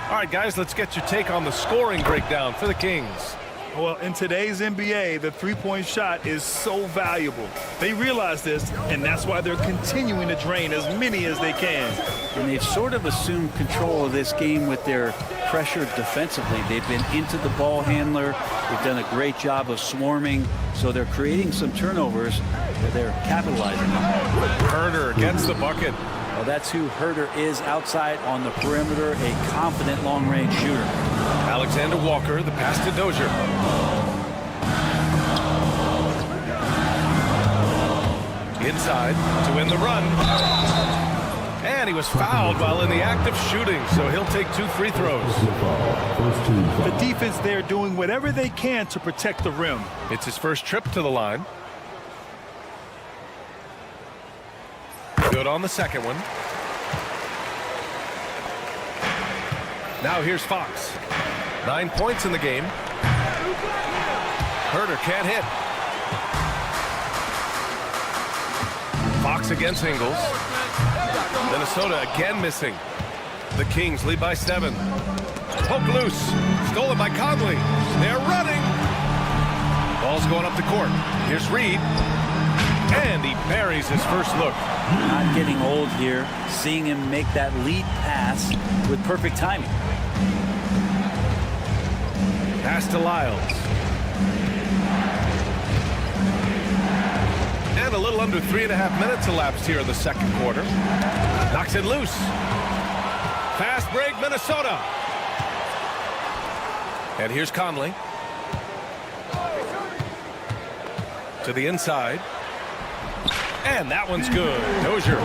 Speaker 2: All right, guys, let's get your take on the scoring breakdown for the Kings.
Speaker 8: Well, in today's NBA, the three-point shot is so valuable. They realize this, and that's why they're continuing to drain as many as they can.
Speaker 3: And they've sort of assumed control of this game with their pressure defensively. They've been into the ball handler. They've done a great job of swarming, so they're creating some turnovers that they're capitalizing on.
Speaker 2: Herder gets the bucket.
Speaker 3: Well, that's who Herder is outside on the perimeter, a confident long-range shooter.
Speaker 2: Alexander Walker, the pass to Dozier. Inside to win the run. And he was fouled while in the act of shooting, so he'll take 2 free throws.
Speaker 8: The defense there doing whatever they can to protect the rim.
Speaker 2: It's his first trip to the line. Good on the second one. Now here's Fox. 9 points in the game. Herder can't hit. Fox against Ingles. Minnesota again missing. The Kings lead by 7. Poke loose. Stolen by Conley. They're running. Ball's going up the court. Here's Reed. And he buries his first look.
Speaker 3: Not getting old here. Seeing him make that lead pass with perfect timing.
Speaker 2: Pass to Lyles. And a little under 3.5 minutes elapsed here in the second quarter. Knocks it loose. Fast break, Minnesota. And here's Conley. To the inside. And that one's good. Dozier.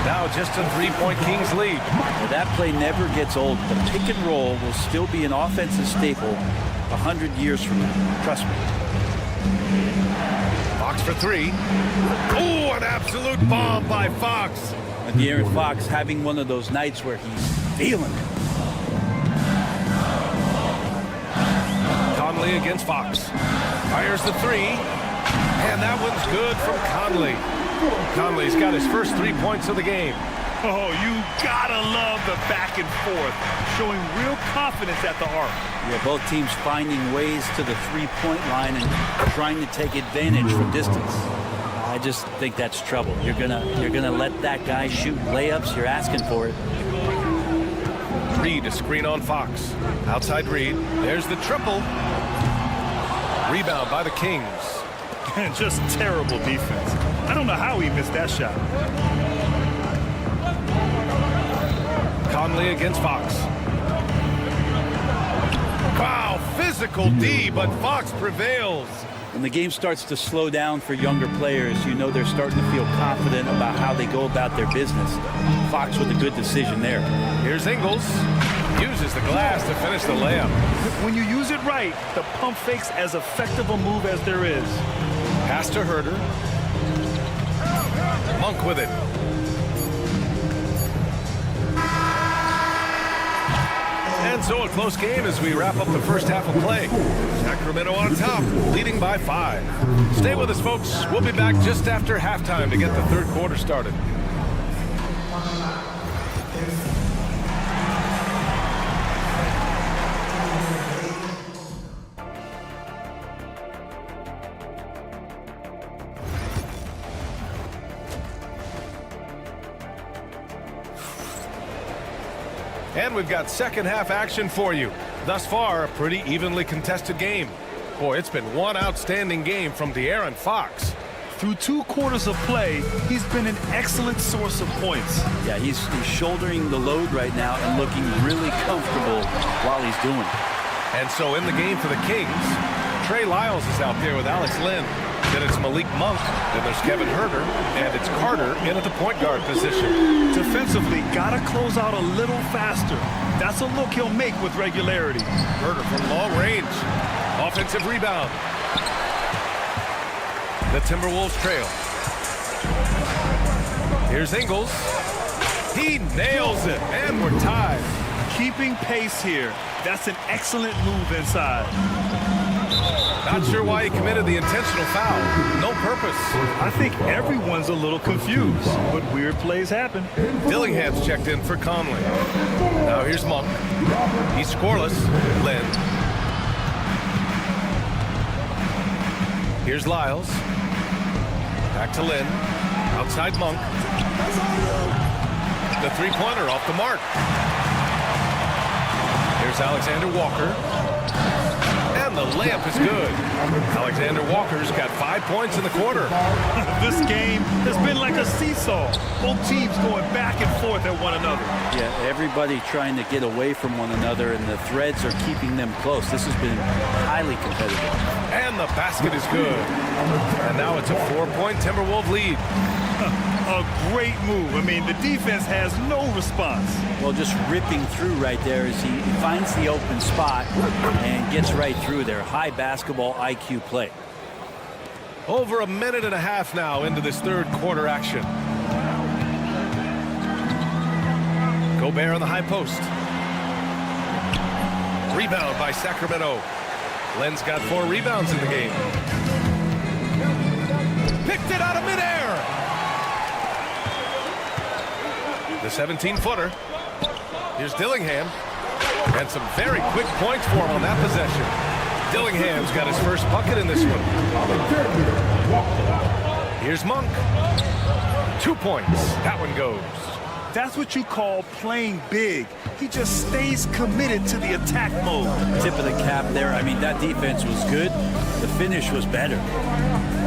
Speaker 2: Now just a 3-point Kings lead.
Speaker 3: Well, that play never gets old. The pick and roll will still be an offensive staple 100 years from now. Trust me.
Speaker 2: Fox for 3. Oh, an absolute bomb by Fox.
Speaker 3: And De'Aaron Fox having one of those nights where he's feeling it.
Speaker 2: Conley against Fox. Fires the 3. And that one's good from Conley. Conley's got his first 3 points of the game.
Speaker 8: Oh, you gotta love the back and forth, showing real confidence at the arc.
Speaker 3: Yeah, both teams finding ways to the three-point line and trying to take advantage from distance. I just think that's trouble. You're gonna let that guy shoot layups. You're asking for it.
Speaker 2: Reed, a screen on Fox. Outside Reed. There's the triple. Rebound by the Kings.
Speaker 8: And just terrible defense. I don't know how he missed that shot.
Speaker 2: Conley against Fox. Wow, physical D, but Fox prevails.
Speaker 3: When the game starts to slow down for younger players, you know they're starting to feel confident about how they go about their business. Fox with a good decision there.
Speaker 2: Here's Ingles. Uses the glass to finish the layup.
Speaker 8: When you use it right, the pump fake's as effective a move as there is.
Speaker 2: Pass to Herder. Monk with it. And so a close game as we wrap up the first half of play. Sacramento on top, leading by 5. Stay with us, folks. We'll be back just after halftime to get the third quarter started. And we've got second half action for you. Thus far, a pretty evenly contested game. Boy, it's been one outstanding game from De'Aaron Fox.
Speaker 8: Through 2 quarters of play, he's been an excellent source of points.
Speaker 3: Yeah, he's shouldering the load right now and looking really comfortable while he's doing it.
Speaker 2: And so in the game for the Kings, Trey Lyles is out there with Alex Len. Then it's Malik Monk. Then there's Kevin Herder. And it's Carter in at the point guard position.
Speaker 8: Defensively, gotta close out a little faster. That's a look he'll make with regularity.
Speaker 2: Herder from long range. Offensive rebound. The Timberwolves trail. Here's Ingles. He nails it. And we're tied.
Speaker 8: Keeping pace here. That's an excellent move inside.
Speaker 2: Not sure why he committed the intentional foul. No purpose.
Speaker 8: I think everyone's a little confused, but weird plays happen.
Speaker 2: Dillingham's checked in for Conley. Now here's Monk. He's scoreless. Len. Here's Lyles. Back to Len. Outside Monk. The three-pointer off the mark. Here's Alexander Walker. And the layup is good. Alexander Walker's got 5 points in the quarter.
Speaker 8: This game has been like a seesaw. Both teams going back and forth at one another.
Speaker 3: Yeah, everybody trying to get away from one another, and the threads are keeping them close. This has been highly competitive.
Speaker 2: And the basket is good. And now it's a 4-point Timberwolves lead.
Speaker 8: A great move. I mean, the defense has no response.
Speaker 3: Well, just ripping through right there as he finds the open spot and gets right through there. High basketball IQ play.
Speaker 2: Over a minute and a half now into this third quarter action. Gobert on the high post. Rebound by Sacramento. Len's got 4 rebounds in the game. Picked it out of midair. The 17-footer. Here's Dillingham. And some very quick points for him on that possession. Dillingham's got his first bucket in this one. Here's Monk. 2 points. That one goes.
Speaker 8: That's what you call playing big. He just stays committed to the attack mode.
Speaker 3: Tip of the cap there. I mean, that defense was good. The finish was better.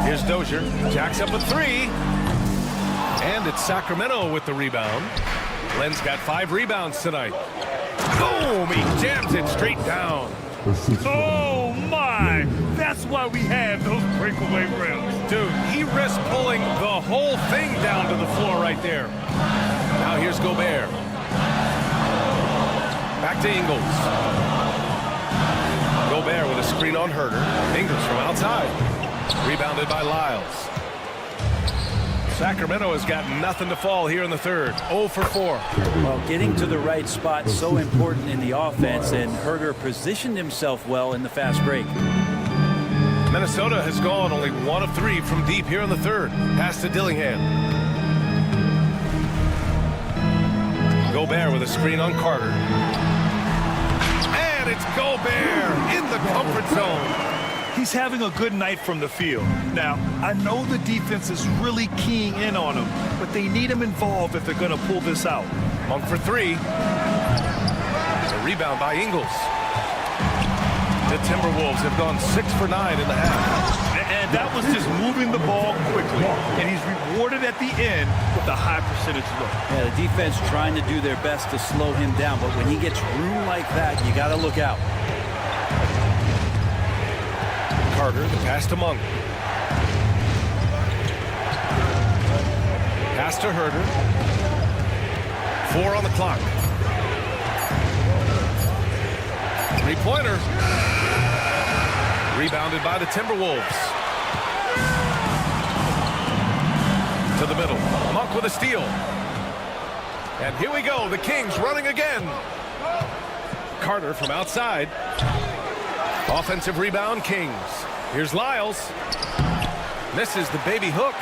Speaker 2: Here's Dozier. Jacks up a 3. And it's Sacramento with the rebound. Len's got 5 rebounds tonight. Boom! He jams it straight down.
Speaker 8: Oh, my! That's why we have those breakaway rims.
Speaker 2: Dude, he risked pulling the whole thing down to the floor right there. Now here's Gobert. Back to Ingles. Gobert with a screen on Herter. Ingles from outside. Rebounded by Lyles. Sacramento has got nothing to fall here in the third. 0 for 4.
Speaker 3: Well, getting to the right spot so important in the offense, and Herter positioned himself well in the fast break.
Speaker 2: Minnesota has gone only 1 of 3 from deep here in the third. Pass to Dillingham. Gobert with a screen on Carter. And it's Gobert in the comfort zone.
Speaker 8: He's having a good night from the field. Now, I know the defense is really keying in on him, but they need him involved if they're going to pull this out.
Speaker 2: Monk for 3. A rebound by Ingles. The Timberwolves have gone 6 for 9 in the half.
Speaker 8: And that was just moving the ball quickly. And he's rewarded at the end with a high percentage look.
Speaker 3: Yeah, the defense trying to do their best to slow him down, but when he gets room like that, you got to look out.
Speaker 2: Carter, the pass to Monk. Pass to Herter. 4 on the clock. 3-pointer. Rebounded by the Timberwolves. To the middle. Monk with a steal. And here we go. The Kings running again. Carter from outside. Offensive rebound, Kings. Here's Lyles. Misses the baby hook.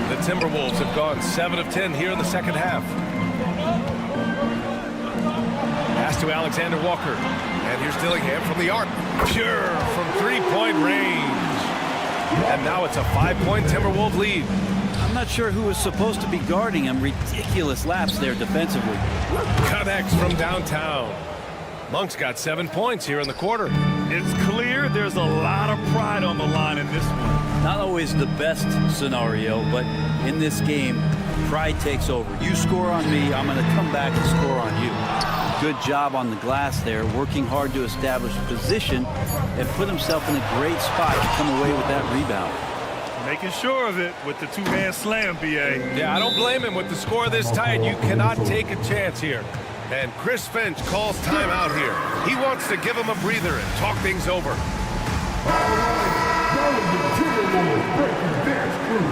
Speaker 2: The Timberwolves have gone 7 of 10 here in the second half. Pass to Alexander Walker. And here's Dillingham from the arc. Pure from 3-point range. And now it's a 5-point Timberwolves lead.
Speaker 3: I'm not sure who was supposed to be guarding him. Ridiculous lapse there defensively.
Speaker 2: Connects from downtown. Monk's got 7 points here in the quarter.
Speaker 8: It's clear there's a lot of pride on the line in this one.
Speaker 3: Not always the best scenario, but in this game, pride takes over. You score on me, I'm going to come back and score on you. Good job on the glass there, working hard to establish position and put himself in a great spot to come away with that rebound.
Speaker 8: Making sure of it with the 2-hand slam, B.A.
Speaker 2: Yeah, I don't blame him with the score this tight. You cannot take a chance here. And Chris Finch calls timeout here. He wants to give him a breather and talk things over.
Speaker 10: All right, now the Timberwolves breaking dance crew.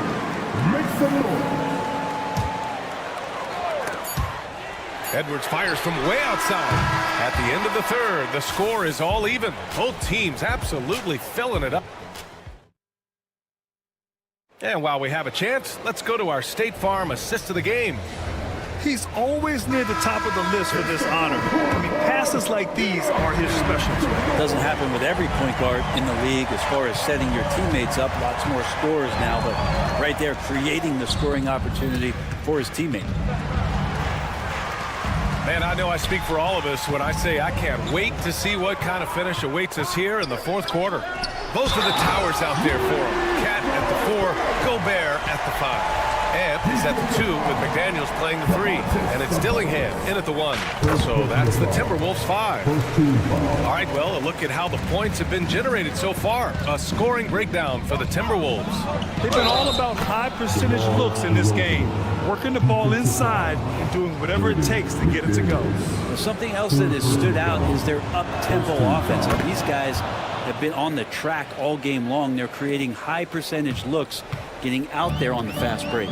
Speaker 10: Make some noise.
Speaker 2: Edwards fires from way outside. At the end of the third, the score is all even. Both teams absolutely filling it up. And while we have a chance, let's go to our State Farm assist of the game.
Speaker 8: He's always near the top of the list for this honor. I mean, passes like these are his specialty.
Speaker 3: Doesn't happen with every point guard in the league as far as setting your teammates up. Lots more scorers now, but right there creating the scoring opportunity for his teammate.
Speaker 2: Man, I know I speak for all of us when I say I can't wait to see what kind of finish awaits us here in the fourth quarter. Both of the towers out there for him. Cat at the 4, Gobert at the 5. Ant is at the 2 with McDaniels playing the 3. And it's Dillingham in at the 1. So that's the Timberwolves 5. All right, well, a look at how the points have been generated so far. A scoring breakdown for the Timberwolves.
Speaker 8: They've been all about high percentage looks in this game, working the ball inside and doing whatever it takes to get it to go.
Speaker 3: Well, something else that has stood out is their up-tempo offense. And these guys have been on the track all game long. They're creating high percentage looks, getting out there on the fast break.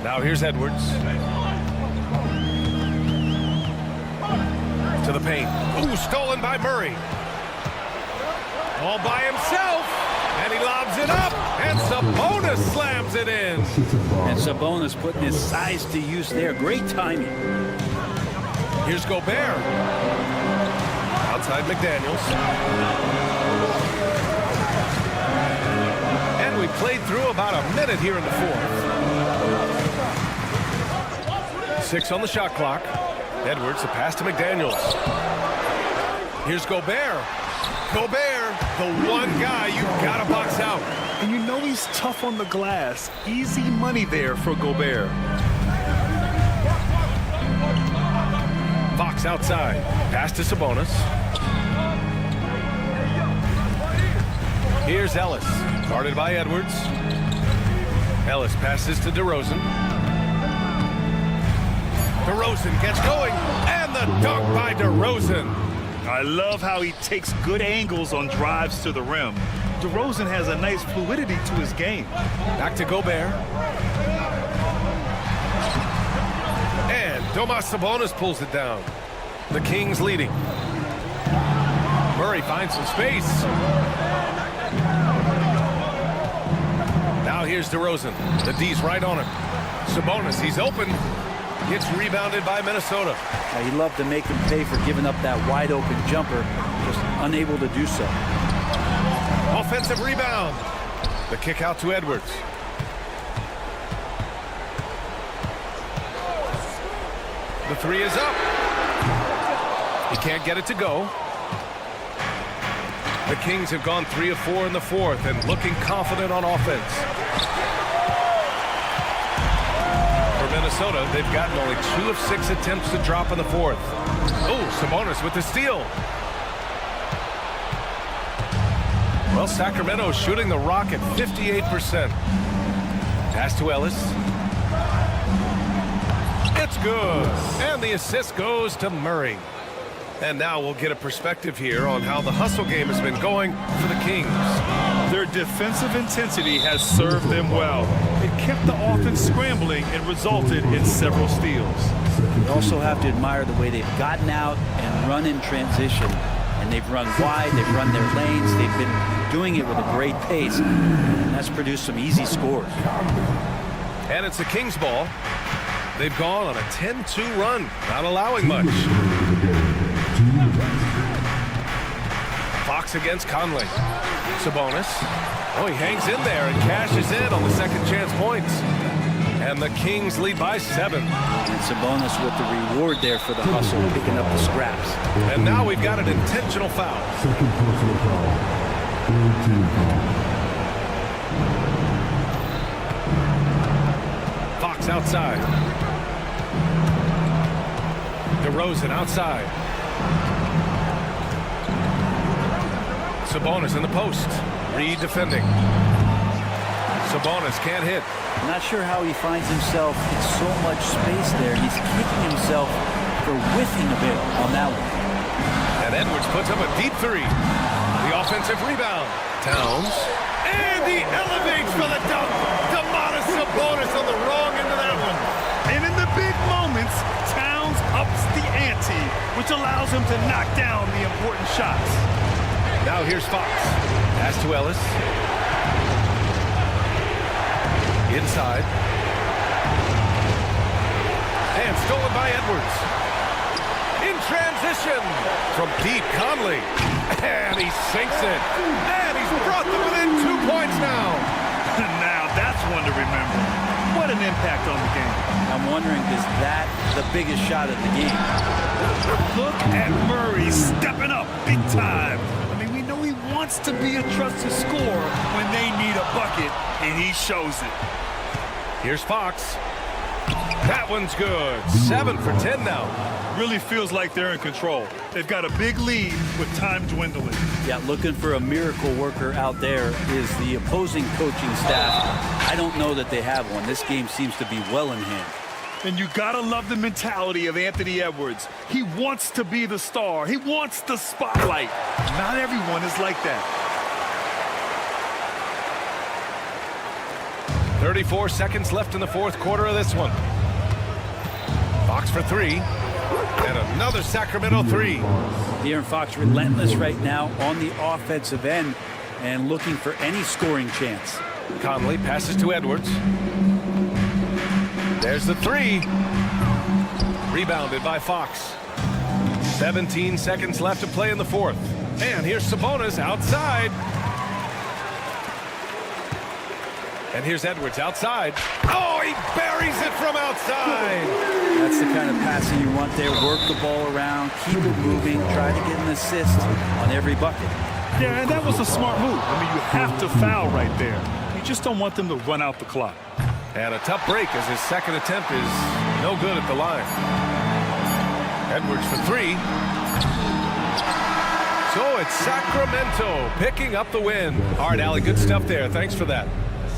Speaker 2: Now here's Edwards. To the paint. Ooh, stolen by Murray. All by himself. And he lobs it up. And Sabonis slams it in.
Speaker 3: And Sabonis putting his size to use there. Great timing.
Speaker 2: Here's Gobert. Outside McDaniels. And we played through about a minute here in the 4th. 6 on the shot clock. Edwards, the pass to McDaniels. Here's Gobert. Gobert, the one guy you've got to box out.
Speaker 8: And you know he's tough on the glass. Easy money there for Gobert.
Speaker 2: Fox outside. Pass to Sabonis. Here's Ellis. Guarded by Edwards. Ellis passes to DeRozan. DeRozan gets going. And the dunk by DeRozan.
Speaker 8: I love how he takes good angles on drives to the rim. DeRozan has a nice fluidity to his game.
Speaker 2: Back to Gobert. And Domas Sabonis pulls it down. The Kings leading. Murray finds some space. Now here's DeRozan. The D's right on him. Sabonis, he's open. Gets rebounded by Minnesota.
Speaker 3: He loved to make them pay for giving up that wide open jumper. Just unable to do so.
Speaker 2: Offensive rebound. The kick out to Edwards. The 3 is up. He can't get it to go. The Kings have gone 3 of 4 in the 4th and looking confident on offense. For Minnesota, they've gotten only 2 of 6 attempts to drop in the 4th. Oh, Sabonis with the steal. Well, Sacramento shooting the rock at 58%. Pass to Ellis. It's good. And the assist goes to Murray. And now we'll get a perspective here on how the hustle game has been going for the Kings.
Speaker 8: Their defensive intensity has served them well. It kept the offense scrambling and resulted in several steals.
Speaker 3: You also have to admire the way they've gotten out and run in transition. And they've run wide, they've run their lanes, they've been doing it with a great pace. And that's produced some easy scores.
Speaker 2: And it's the Kings' ball. They've gone on a 10-2 run, not allowing much. Fox against Conley. Sabonis. Oh, he hangs in there and cashes in on the second chance points. And the Kings lead by 7.
Speaker 3: And Sabonis with the reward there for the hustle, picking up the scraps.
Speaker 2: And now we've got an intentional foul.
Speaker 10: Second personal foul. Team foul.
Speaker 2: Fox outside. DeRozan outside. Sabonis in the post. Reed defending. Sabonis can't hit.
Speaker 3: I'm not sure how he finds himself in so much space there. He's kicking himself for whiffing a bit on that one.
Speaker 2: And Edwards puts up a deep 3. The offensive rebound. Towns. And he elevates for the dunk. Domantas Sabonis on the wrong end of that one.
Speaker 8: And in the big moments, Towns ups the ante, which allows him to knock down the important shots.
Speaker 2: Now here's Fox. Pass to Ellis. Inside. And stolen by Edwards. In transition. From deep, Conley. And he sinks it. And he's brought them within 2 points now.
Speaker 8: Now that's one to remember. What an impact on the game.
Speaker 3: I'm wondering, is that the biggest shot of the game?
Speaker 8: Look at Murray stepping up big time. I mean, we know he wants wants to be a trusted scorer when they need a bucket, and he shows it.
Speaker 2: Here's Fox. That one's good. 7 for 10 now.
Speaker 8: Really feels like they're in control. They've got a big lead with time dwindling.
Speaker 3: Yeah, looking for a miracle worker out there is the opposing coaching staff. I don't know that they have one. This game seems to be well in hand.
Speaker 8: And you gotta love the mentality of Anthony Edwards. He wants to be the star. He wants the spotlight. Not everyone is like that.
Speaker 2: 34 seconds left in the fourth quarter of this one. Fox for 3. And another Sacramento 3.
Speaker 3: De'Aaron Fox relentless right now on the offensive end and looking for any scoring chance.
Speaker 2: Conley passes to Edwards. There's the 3. Rebounded by Fox. 17 seconds left to play in the fourth. And here's Sabonis outside. And here's Edwards outside. Oh, he buries it from outside.
Speaker 3: That's the kind of passing you want there. Work the ball around, keep it moving, try to get an assist on every bucket.
Speaker 8: Yeah, and that was a smart move. I mean, you have to foul right there. You just don't want them to run out the clock.
Speaker 2: And a tough break as his second attempt is no good at the line. Edwards for 3. So it's Sacramento picking up the win. All right, Allie, good stuff there. Thanks for that.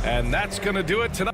Speaker 2: And that's going to do it tonight.